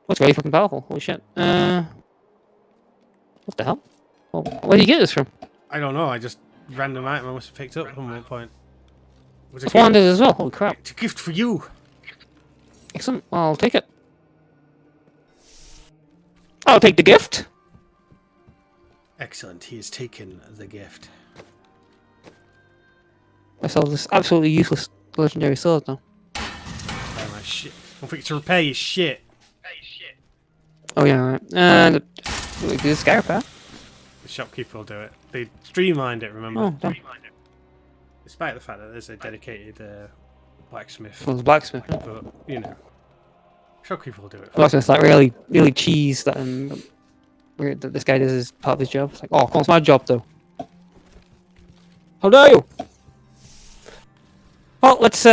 What's really fucking powerful? Holy shit. What the hell? Oh, where did you get this from?
I don't know, I just random item I must have picked up at one point.
It's one as well, holy crap.
It's a gift for you.
Excellent, I'll take it. I'll take the gift.
Excellent, he has taken the gift.
I saw this absolutely useless legendary sword now.
Oh my shit. Don't forget to repair your shit.
Oh yeah, right. And this guy repair?
The shopkeeper will do it. They streamlined it, remember?
Oh, damn.
Despite the fact that there's a dedicated blacksmith.
Well, the blacksmith.
But, you know. Shopkeeper will do it.
Blacksmith's like really cheese that that this guy does as part of his job. It's like, oh, it's my job though. How dare you? Well, let's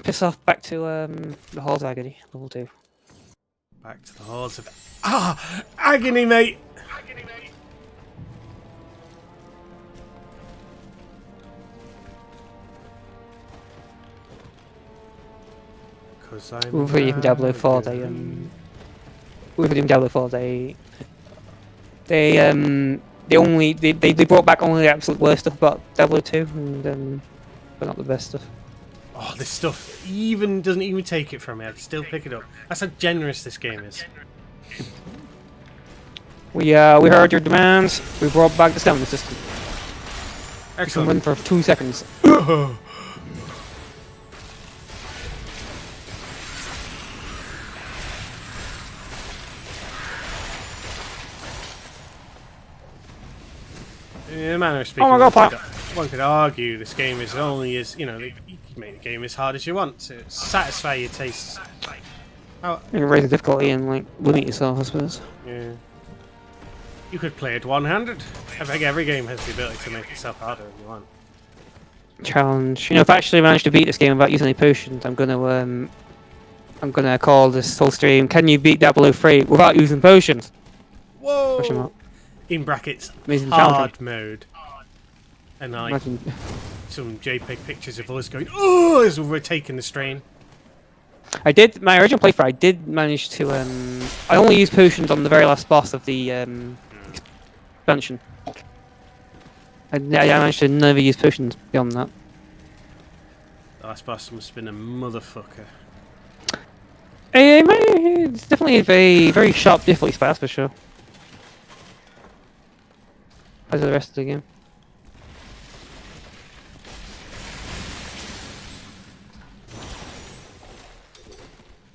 piss off back to the Halls Agony, level 2.
Back to the halls of agony, mate. Because I'm.
We've even Diablo 4. They brought back only the absolute worst stuff about Diablo 2, and but not the best stuff.
Oh, this stuff doesn't even take it from me. I can still pick it up. That's how generous this game is.
We heard your demands. We brought back the stamina system.
Excellent.
Win for 2 seconds.
In a manner of speaking,
Oh my God,
one could argue this game is only as you can make the game as hard as you want to satisfy your tastes.
You can raise the difficulty and like limit yourself, I suppose.
Yeah. You could play it one-handed. I think every game has the ability to make itself harder if you want.
Challenge. If I actually manage to beat this game without using any potions, I'm gonna call this whole stream. Can you beat Diablo 3 without using potions?
Whoa! In brackets,
Amazing
hard
challenge.
mode. And like
Imagine.
some JPEG pictures of us going, oh, as we're taking the strain.
I did my original playthrough. I did manage to. I only used potions on the very last boss of the expansion. I managed to never use potions beyond that.
The last boss must have been a motherfucker.
It's definitely a very sharp difficulty spot, that's for sure. As the rest of the game.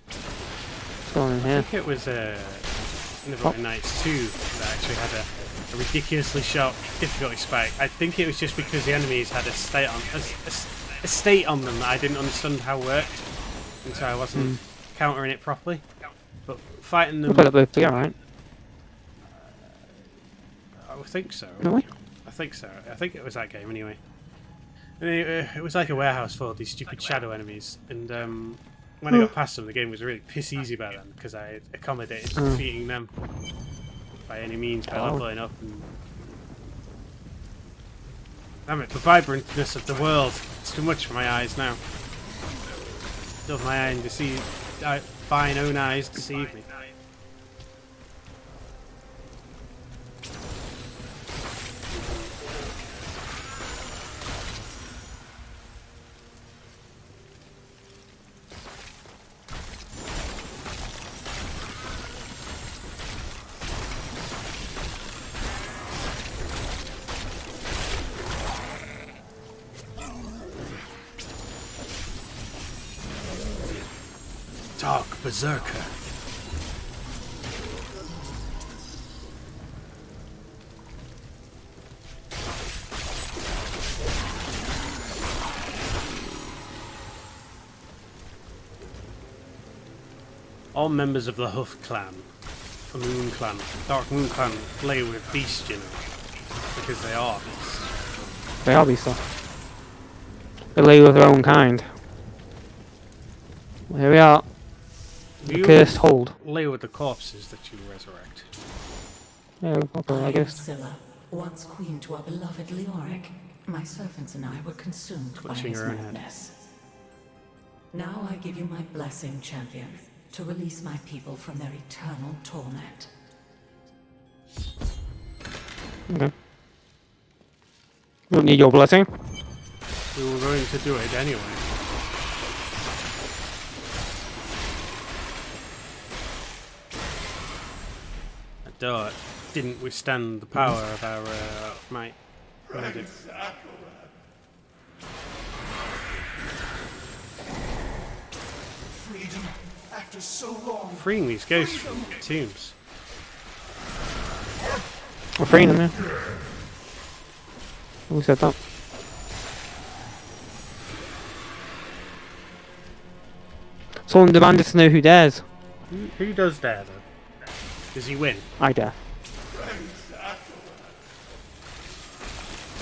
What's going on here?
I think it was Neverwinter Nights 2 that actually had a ridiculously sharp difficulty spike. I think it was just because the enemies had a state on them that I didn't understand how it worked, and so I wasn't countering it properly. But fighting them,
We'll put it both together, right?
I think so.
Really?
I think so. I think it was that game anyway. It was like a warehouse full of these stupid shadow enemies, and when I got past them, the game was really piss easy by then because I had accommodated defeating them by any means by leveling up. And damn it, the vibrantness of the world. It's too much for my eyes now. Does my fine own eyes deceive me? Dark Berserker. All members of the Hoof clan, the Moon clan, Dark Moon clan, play with beasts, because they are beasts.
They are beasts, though. They lay with their own kind. Well, here we are. The cursed hold.
Lay with the corpses that you resurrect.
Yeah, okay, I guess.
Scylla, once queen to our beloved Leoric. My servants and I were consumed by
Clutching
his
her own head.
madness. Now I give you my blessing, champion, to release my people from their eternal torment.
Okay. You don't need your blessing.
We were going to do it anyway. That didn't withstand the power of our might.
Freedom after so long.
Freeing these ghosts from the tombs.
We're freeing them, yeah. Who said that? Someone demanded to know who dares.
Who does dare, though? Does he win?
I dare.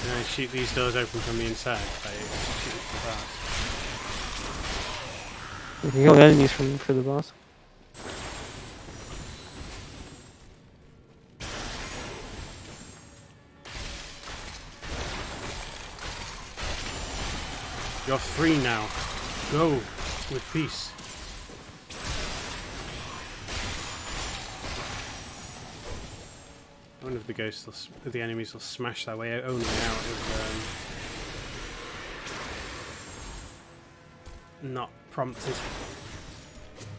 Can I shoot these doors open from the inside by shooting the bars?
We can kill the enemies for the boss.
You're free now. Go with peace. I wonder if the ghosts, will, the enemies will smash their way only out of not prompted.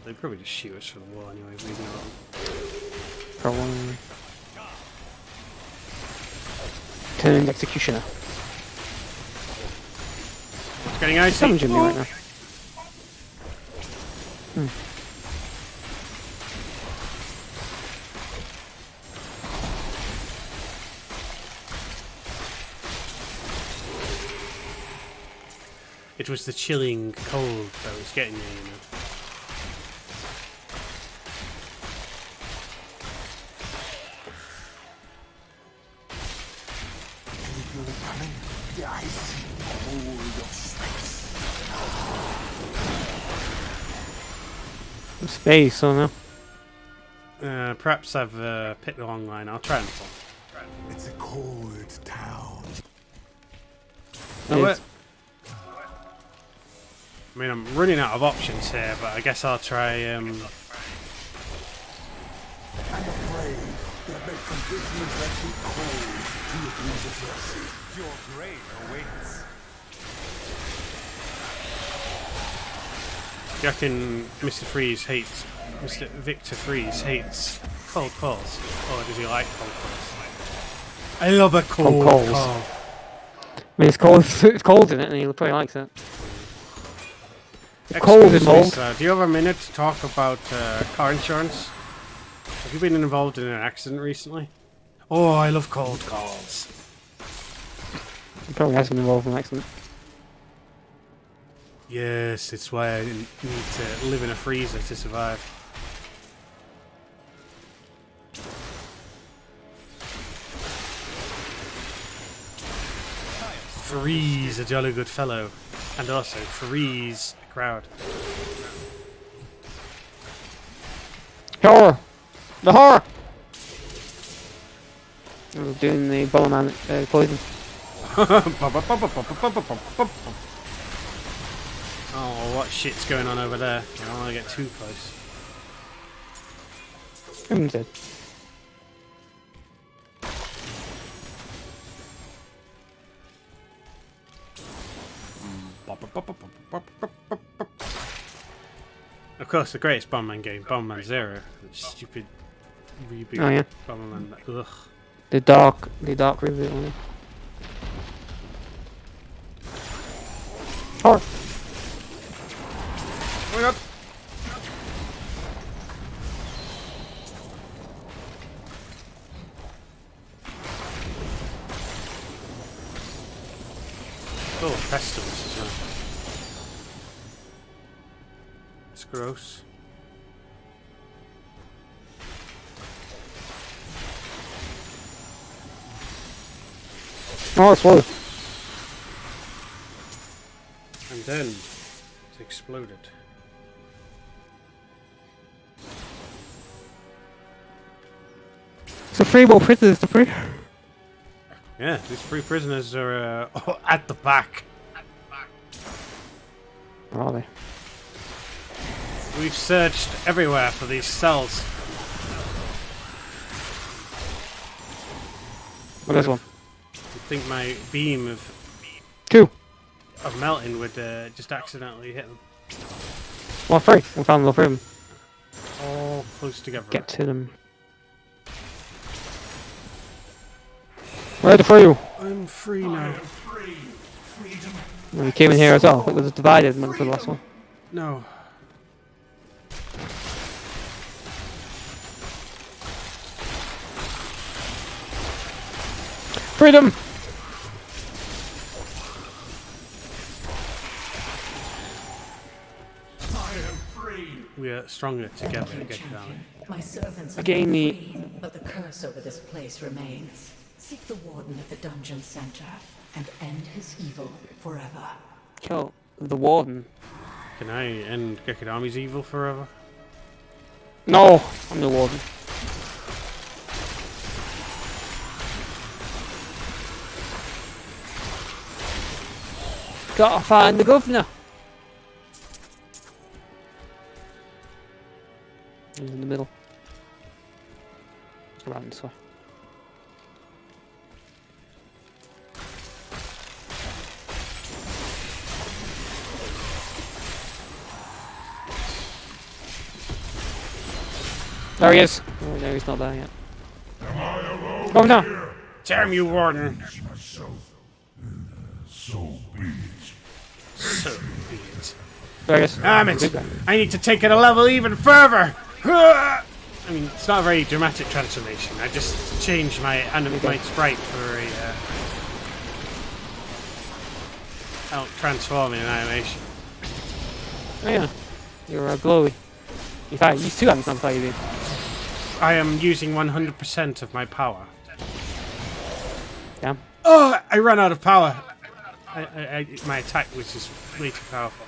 They'd probably just shoot us from the wall anyway. We ignore them.
Probably. Turned executioner.
It's getting icy.
Challenging me right now.
It was the chilling cold that was getting me, you know.
The icy cold of space.
Space, oh no.
Perhaps I've picked the wrong line. I'll try and fall.
It's a cold town.
Oh, wait. I mean, I'm running out of options here, but I guess I'll try.
I'm afraid that my conditions are too cold to abuse of mercy.
Your grave awaits.
Do you reckon Mr. Freeze hates, Mr. Victor Freeze hates cold calls, or does he like cold calls? I love a cold
calls.
call.
I mean, it's cold. It's cold in it, and he probably likes it.
Excuse
Cold
me,
involved.
sir, do you have a minute to talk about car insurance? Have you been involved in an accident recently? Oh, I love cold calls.
He probably has been involved in an accident.
Yes, it's why I need to live in a freezer to survive. Freeze a jolly good fellow, and also freeze a crowd.
Horror! The horror! We're doing the Bomberman poison.
Oh, what shit's going on over there? I don't want to get too close.
I'm dead.
Of course, the greatest Bomberman game, Bomberman 0. The stupid reboot.
Oh, yeah.
Bomberman. Ugh.
The dark reboot on it. Horror!
Oh my god! Oh, pestilence as well. It's gross.
Oh, it's slow.
And then it exploded.
It's a free ball prisoners to free.
Yeah, these three prisoners are at the back.
Where are they?
We've searched everywhere for these cells.
Oh, there's one.
I think my beam of melting would just accidentally hit them.
Well, three. We found all three of them.
All close together.
Get to them. Where the free?
I'm free now.
We came in here as well. It was divided for the last one.
No.
Freedom!
We are stronger together, Geki Darling.
My servants are
Again,
free, but the curse over this place remains. Seek the warden at the dungeon center and end his evil forever.
Kill the warden.
Can I end Geki Army's evil forever?
No! I'm the warden. Gotta find the governor. He's in the middle. Around this way. There he is. Oh no, he's not there yet. Go now.
Damn you, Warden.
So be it.
So be it.
There he is.
Damn it! I need to take it a level even further. I mean, it's not a very dramatic transformation. I just changed my my sprite for a out transforming an animation.
Oh yeah, you're glowy. In fact, you still haven't done fighting.
I am using 100% of my power.
Damn.
Oh, I ran out of power. My attack was just way too powerful.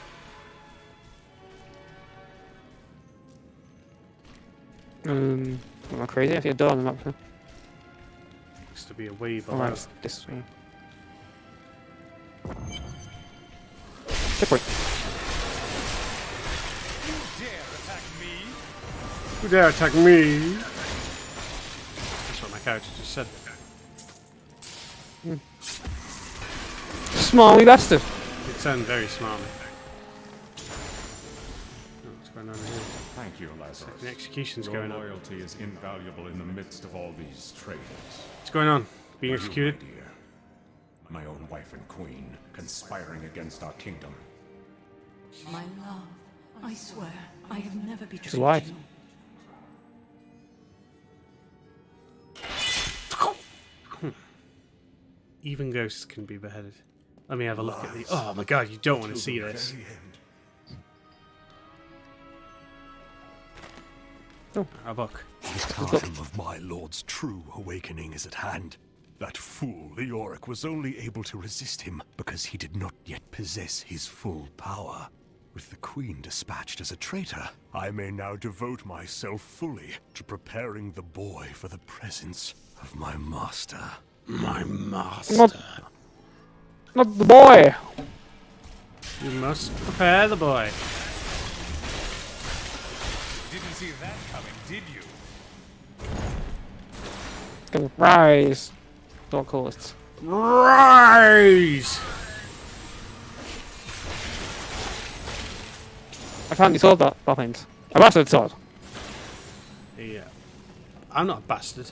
Am I crazy? I see a door on the map.
Looks to be a way below.
Alright, it's this way. Checkpoint.
Who dare attack me? That's what my character just said.
Smarmy bastard.
It sounds very smarmy. What's going on here?
Thank you, Lazarus.
The execution's
Your
going on.
loyalty is invaluable in the midst of all these traitors.
What's going on? Being
For you,
executed?
my dear, my own wife and queen, conspiring against our kingdom.
My love, I swear, I have never betrayed
His wife.
you.
Even ghosts can be beheaded. Let me have a look at the. Oh my god, you don't want to see this. Oh, a book.
The time of my lord's true awakening is at hand. That fool, Leoric, was only able to resist him because he did not yet possess his full power. With the Queen dispatched as a traitor, I may now devote myself fully to preparing the boy for the presence of my master.
My master.
Not the boy.
You must prepare the boy.
Didn't see that coming, did you?
Gonna rise. Don't call it.
Rise!
I found the sword boffins. A bastard sword.
Yeah. I'm not a bastard.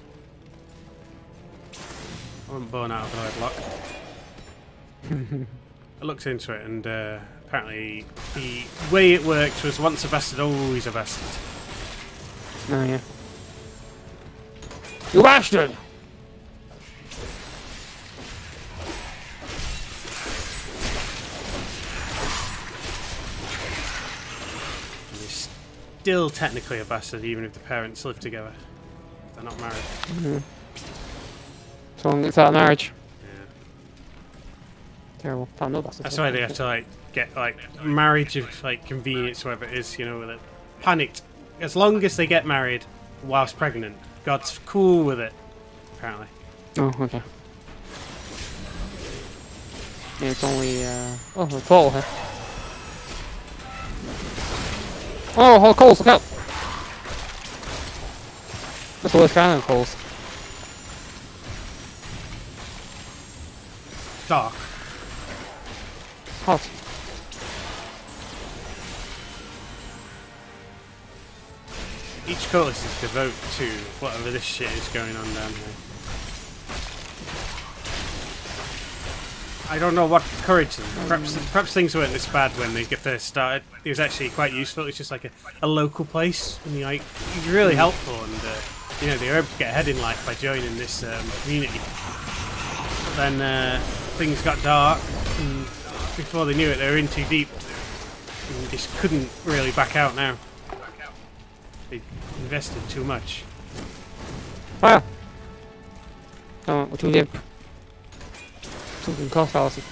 I wasn't born out of an wedlock. I looked into it and apparently the way it worked was once a bastard, always a bastard.
Oh yeah. You bastard!
And he's still technically a bastard even if the parents live together. They're not married.
Mm-hmm. So long as that marriage.
Yeah.
Terrible. Found no bastards.
That's why they have to like get like marriage of like convenience, whatever it is, you know, with it. Panicked. As long as they get married whilst pregnant, God's cool with it. Apparently.
Oh, okay. Yeah, it's only oh, a coal, huh? Oh, whole coals, look out! That's the worst kind of coals.
Dark.
Hot.
Each cultist is devote to whatever this shit is going on down here. I don't know what encouraged them. Perhaps things weren't this bad when they first started. It was actually quite useful. It's just like a local place, and you're like, it's really helpful, and you know, they were able to get ahead in life by joining this community. But then things got dark, and before they knew it, they were in too deep, and just couldn't really back out now. They invested too much.
Fire! Oh, what do we live? Something cost fallacy.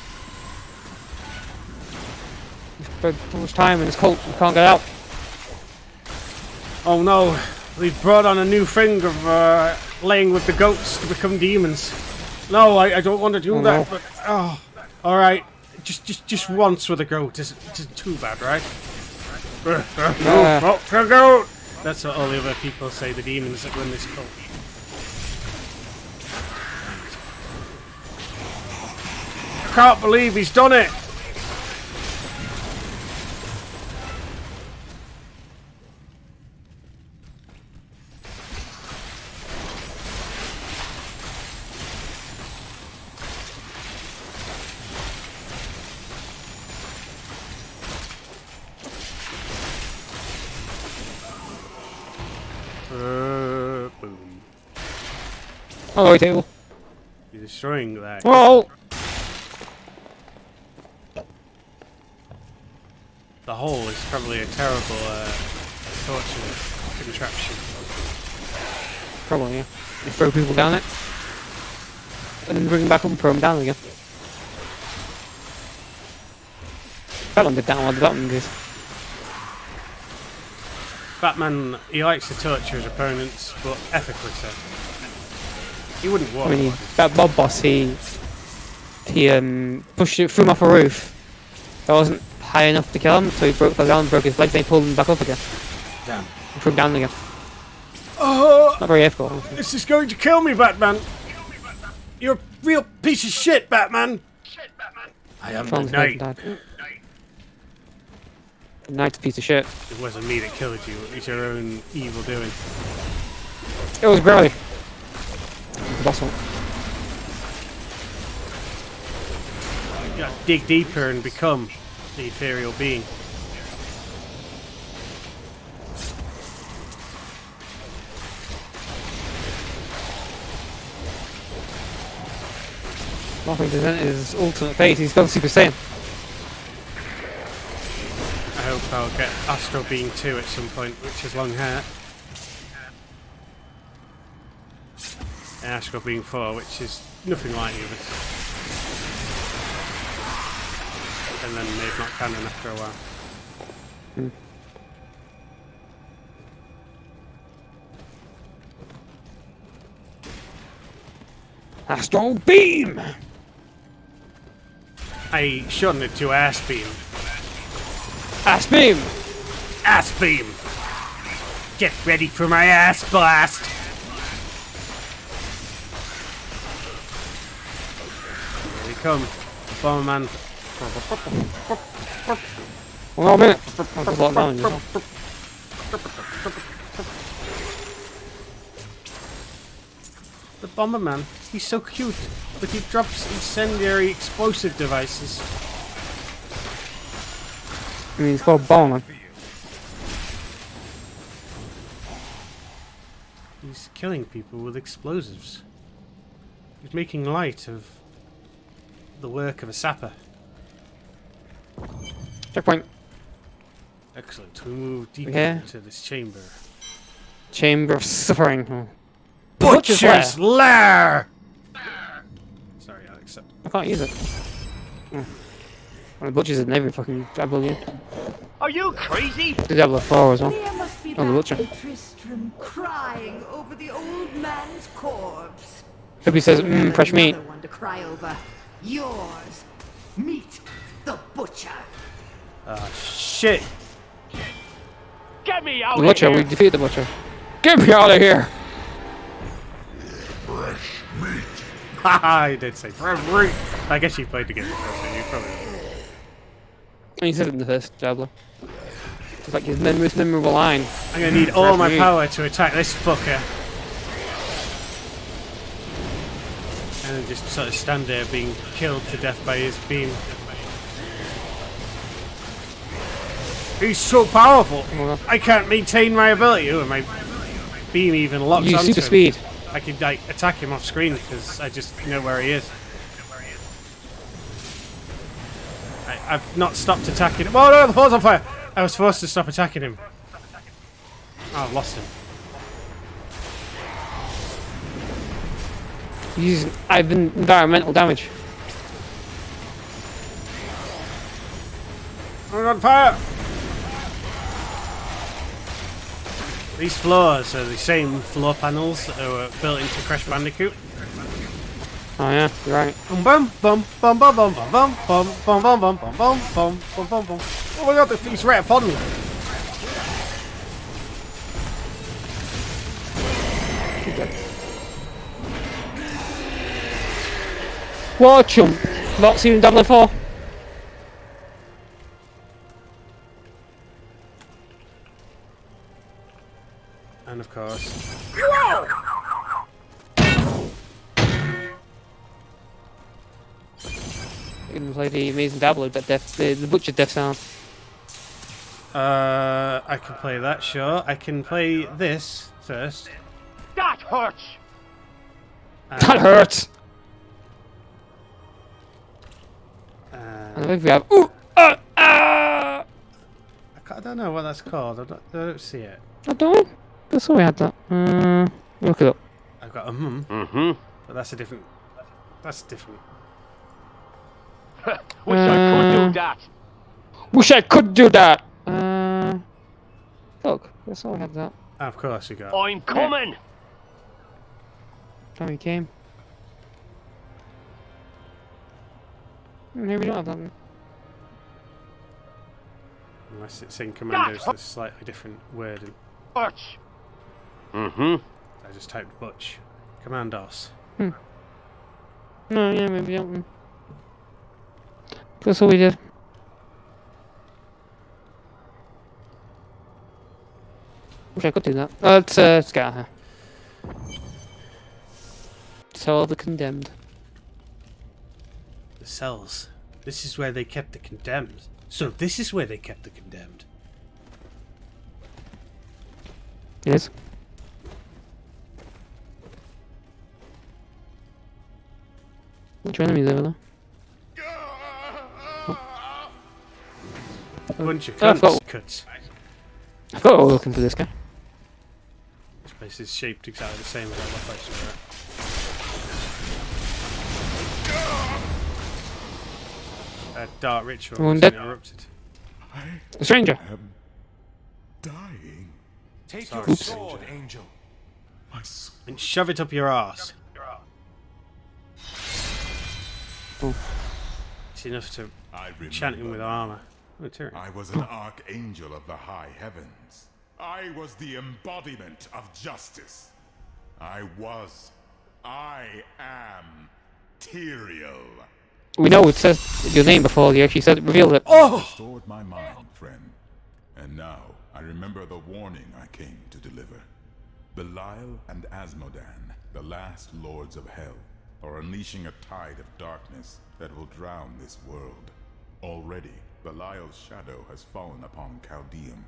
We spent too much time in this cult, we can't get out.
Oh no, we've brought on a new thing of laying with the goats to become demons. No, I don't want to do that,
no.
but oh, alright. just once with a goat isn't too bad, right? No, goat! That's what all the other people say, the demons that run this cult. I can't believe he's done it! Boom.
Oh, table.
You're destroying that.
Whoa!
The hole is probably a terrible torture contraption.
Probably, yeah. You throw people down it, and then bring them back up and throw them down again. That one did that one, that one did.
Batman, he likes to torture his opponents, but ethically so. He wouldn't want.
I mean, that mob boss, he pushed it, threw him off a roof. That wasn't high enough to kill him, so he broke down, broke his legs, then he pulled him back up again.
Damn.
And threw him down again.
Oh!
Not very ethical.
This is going to kill me, Batman. You're a real piece of shit, Batman. I am the knight.
The knight's a piece of shit.
It wasn't me that killed you. It was your own evil doing.
It was barely. The boss one.
You gotta dig deeper and become the ethereal being.
Nothing to present his ultimate fate. He's gone Super Saiyan.
I hope I'll get Astral Being 2 at some point, which is long hair. And Astral Being 4, which is nothing like the others. And then made not canon after a while.
Astral Beam!
I shortened it to Ass Beam.
Ass Beam!
Ass Beam! Get ready for my ass blast! Here we come. Bomberman.
Well, no, a minute. That's a lot of damage.
The Bomberman, he's so cute, but he drops incendiary explosive devices.
I mean, it's called Bomberman.
He's killing people with explosives. He's making light of the work of a sapper.
Checkpoint.
Excellent. We move deeper
Yeah.
into this chamber.
Chamber of Suffering. Oh.
Butcher's Lair! Sorry, Alex.
I can't use it. Well, the Butcher's in every fucking Diablo game.
Are you crazy?
The Diablo 4 as well.
There must be
Oh, the Butcher.
Tristram crying over the old man's corpse.
Hope he says, fresh meat.
Another one to cry over. Yours. Meet the Butcher.
Ah, shit!
Get me out
The Butcher,
of
we
here!
defeated the Butcher. Get me out of here!
Haha, he did say fresh meat! I guess you played the game before, so you probably know.
And he said it in the first Diablo. It's like his most memorable line.
I'm gonna need all my power to attack this fucker. And then just sort of stand there being killed to death by his beam. He's so powerful! I can't maintain my ability. Oh, my beam even locks
Use
onto
super
him.
speed.
I can like attack him off screen because I just know where he is. I've not stopped attacking him. Oh no, the floor's on fire! I was forced to stop attacking him. Oh, I've lost him.
He's environmental damage.
I'm on fire! These floors are the same floor panels that were built into Crash Bandicoot.
Oh yeah, you're right.
Bum bum bum bum bum bum bum bum bum bum bum bum bum bum bum bum bum. Oh my god, the thing's right upon me.
Watch him. Not seen Diablo 4.
And of course.
You can play the amazing Diablo, but the butcher death sound.
I can play that, sure. I can play this first.
That hurts!
That hurts! I don't know if we have. Ooh!
I don't know what that's called. I don't see it.
I don't. I saw we had that. Look it up.
I've got a but that's a different. That's different.
Wish I could do that.
Wish I could do that. Look, I saw we had that.
Of course you got.
I'm coming.
Time he came. Maybe we don't have that.
Unless it's in Commandos, that's a slightly different wording.
Butch.
I just typed Butch. Commandos.
No, yeah, maybe don't. That's all we did. Wish I could do that. Let's get out of here. Cell of the Condemned.
The cells. This is where they kept the condemned. So this is where they kept the condemned.
Yes. Which enemies over there?
A bunch of
I've got
cuts.
we're looking for this guy.
This place is shaped exactly the same as other places. Dark ritual was interrupted.
A stranger.
Dying.
Take
Sorry,
your
stranger.
sword, Angel.
And shove it up your arse. It's enough to chant him with armor.
I was an archangel of the high heavens. I was the embodiment of justice. I am Tyrael.
We know it says your name before you actually said it, revealed it.
Oh! Restored my mind, friend. And now I remember the warning I came to deliver. Belial and Asmodan, the last lords of hell, are unleashing a tide of darkness that will drown this world. Already, Belial's shadow has fallen upon Chaldeum.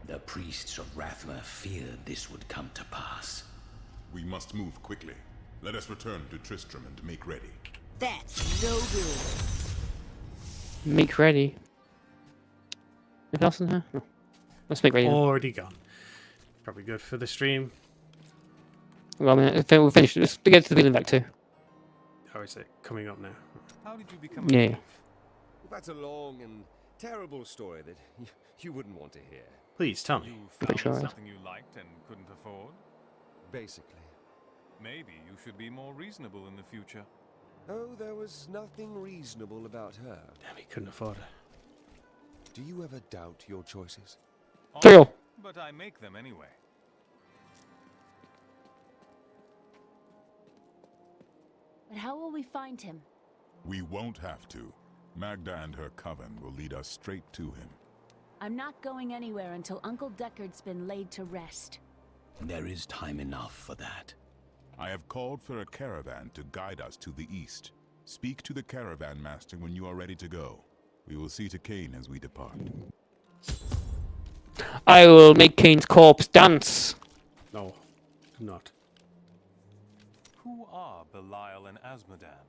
The priests of Rathma feared this would come to pass.
We must move quickly. Let us return to Tristram and make ready.
That's no good.
Make ready. Anything else in here? No. Let's make ready.
Already gone. Probably good for the stream.
Well, I mean, we'll finish. Let's get to the building back too.
Or is it coming up now?
How did you become
Yeah.
a
That's a long and terrible story that you wouldn't want to hear.
Please tell me.
You
Pretty
found
sure.
something you liked and couldn't afford?
Basically.
Maybe you should be more reasonable in the future.
Oh, there was nothing reasonable about her.
Damn, he couldn't afford it.
Do you ever doubt your choices?
Tyrael.
But I make them anyway.
But how will we find him?
We won't have to. Magda and her coven will lead us straight to him.
I'm not going anywhere until Uncle Deckard's been laid to rest.
There is time enough for that.
I have called for a caravan to guide us to the east. Speak to the caravan master when you are ready to go. We will see to Cain as we depart.
I will make Cain's corpse dance.
No, do not.
Who are Belial and Asmodan?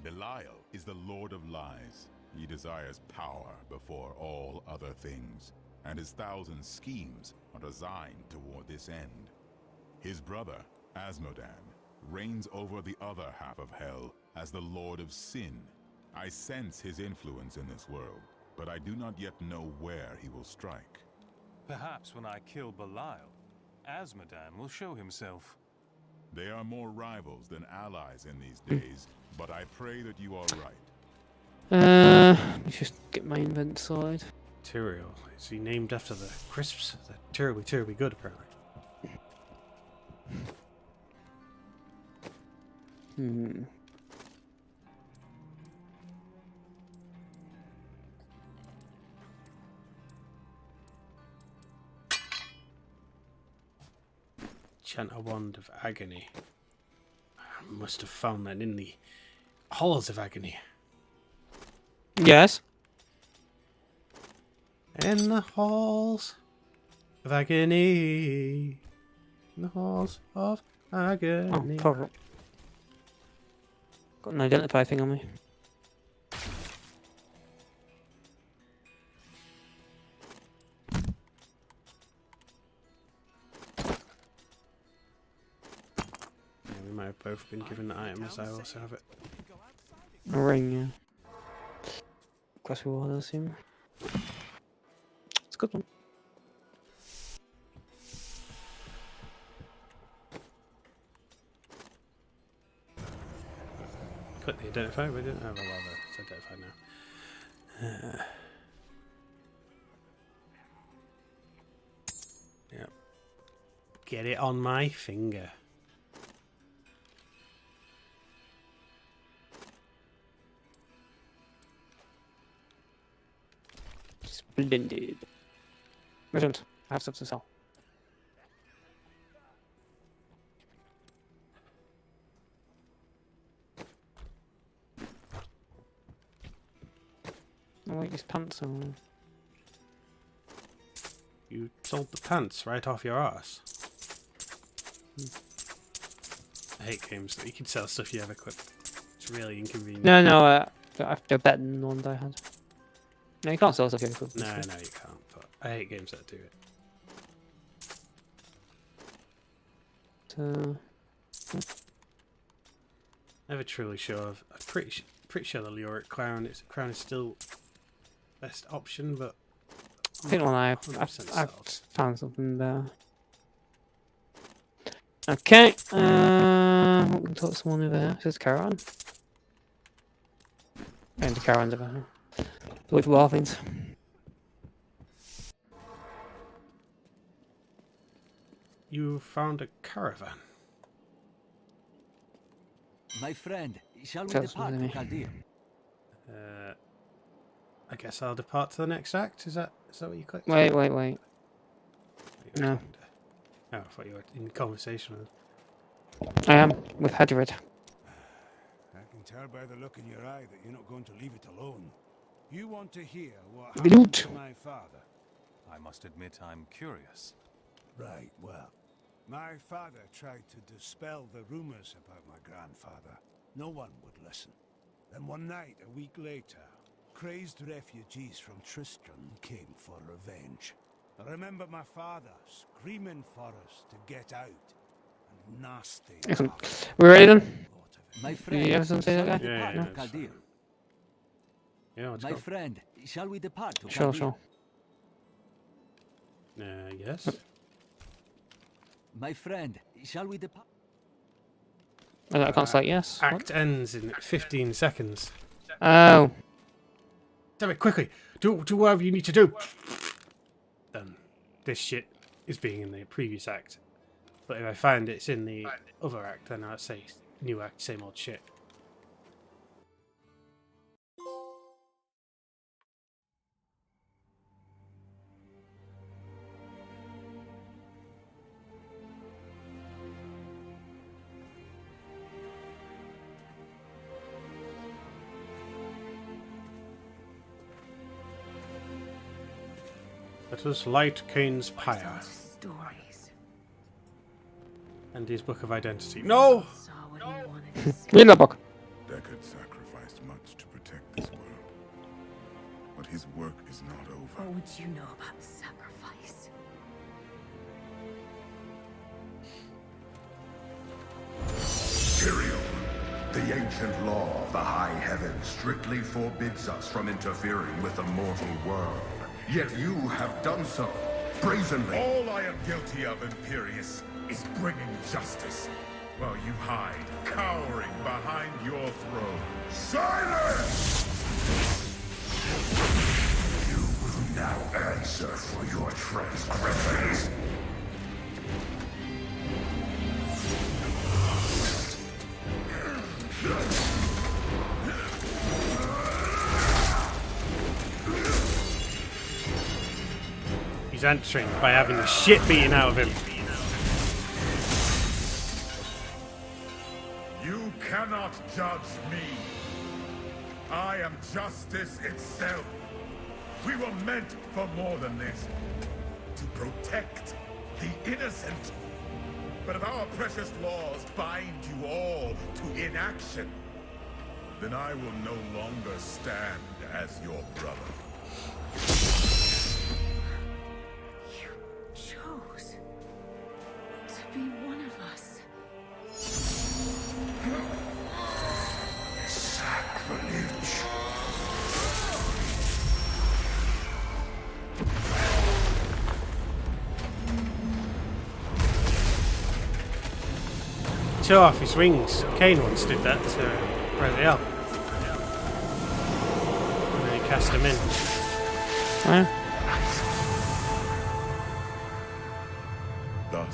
Belial is the Lord of Lies. He desires power before all other things, and his thousand schemes are designed toward this end. His brother, Asmodan, reigns over the other half of hell as the Lord of Sin. I sense his influence in this world, but I do not yet know where he will strike.
Perhaps when I kill Belial, Asmodan will show himself.
They are more rivals than allies in these days, but I pray that you are right.
Let's just get my invent sorted.
Material. Is he named after the crisps? They're terribly, terribly good, apparently.
Hmm.
Chant a wand of agony. I must have found that in the halls of agony.
Yes.
In the halls of agony. In the halls of agony.
Oh, cover. Got an identify thing on me.
Yeah, we might have both been given the item as I also have it.
A ring, yeah. Class reward, I assume. It's a good one.
Click the identify, we didn't have a lot of it's identified now. Yep. Get it on my finger.
Splendid. Merchant, I have stuff to sell. I like these pants on.
You sold the pants right off your ass. I hate games that you can sell stuff you ever clip. It's really inconvenient.
No, they're better than the ones I had. No, you can't sell stuff you ever clip.
No, you can't. But I hate games that do it. Never truly sure. I'm pretty sure the Leoric crown is still best option, but
I think when I
100%
found something there. Okay, we can talk to someone over here. This is Karen. And the Karen's over here. Wait for things.
You found a caravan.
My friend, shall we
That's
depart to
me.
Chaldea?
I guess I'll depart to the next act. Is that what you clicked?
Wait. No.
Oh, I thought you were in conversation with.
I am with Hadrid.
I can tell by the look in your eye that you're not going to leave it alone. You want to hear what
Loot.
happened to my father.
I must admit I'm curious.
Right, well, my father tried to dispel the rumors about my grandfather. No one would listen. Then one night, a week later, crazed refugees from Tristram came for revenge. I remember my father screaming for us to get out. And nasty.
Excellent. We ready then?
My friend,
You have something to say, that guy?
Yeah,
No?
that's
Chaldea.
Yeah, let's
My
go.
friend, shall we depart to
Sure,
Chaldea?
sure. Yes.
My friend, shall we depart?
I can't say yes.
Act ends in 15 seconds.
Oh.
Damn it, quickly! Do whatever you need to do! Done. This shit is being in the previous act. But if I find it's in the other act, then I'll say new act, same old shit. Let us light Cain's pyre.
Stories.
And his book of identity. No!
Saw what he wanted to see.
Read that book.
Deckard sacrificed much to protect this world. But his work is not over.
What would you know about sacrifice?
Tyrael, the ancient law of the high heavens strictly forbids us from interfering with the mortal world. Yet you have done so, brazenly.
All I am guilty of, Imperius, is bringing justice. while you hide, cowering behind your throne. Silence!
You will now answer for your transgressions.
He's answering by having the shit beaten out of him.
You cannot judge me. I am justice itself. We were meant for more than this. To protect the innocent. But if our precious laws bind you all to inaction, then I will no longer stand as your brother.
You chose to be one of us.
Sacrilege.
Tore off his wings. Cain once did that to Raziel. And then he cast him in.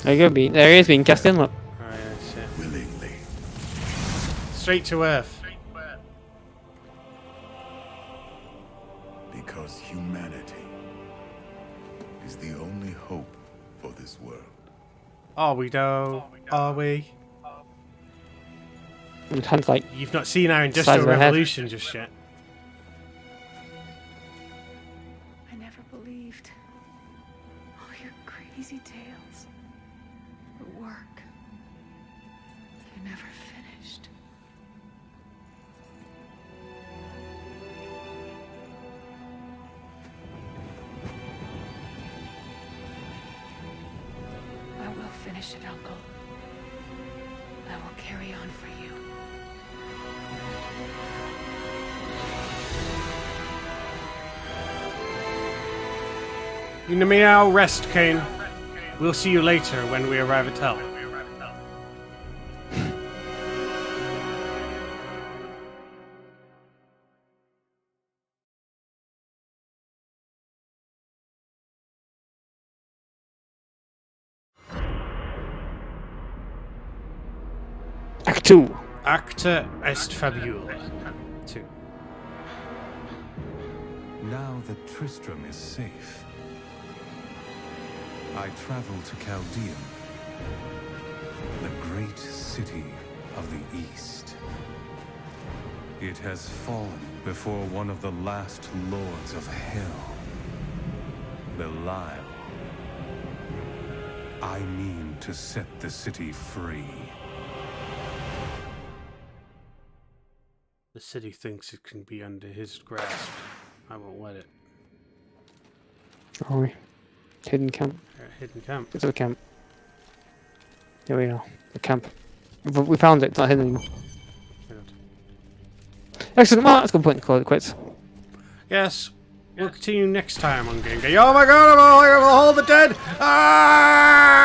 There you go, there he is being cast in, look.
Oh, yeah, shit.
Willingly.
Straight to Earth.
Because humanity is the only hope for this world.
Are we though? Are we?
It sounds like
You've not seen our
size
Industrial
of a head.
Revolution just yet.
I never believed all your crazy tales. The work. You never finished. I will finish it, Uncle. I will carry on for you.
You may now rest, Cain. We'll see you later when we arrive at Hell.
Act 2.
Acta est fabula. 2.
Now that Tristram is safe, I travel to Chaldeum, the great city of the East. It has fallen before one of the last lords of Hell, Belial. I mean to set the city free.
The city thinks it can be under his grasp. I won't let it.
Are we? Hidden camp.
Hidden camp.
It's a camp. Here we are. The camp. We found it. It's not hidden anymore. Excellent. Well, that's a good point to call it quits.
Yes. We'll continue next time on Game-Geki. Oh my god, I'm all the dead! Ah!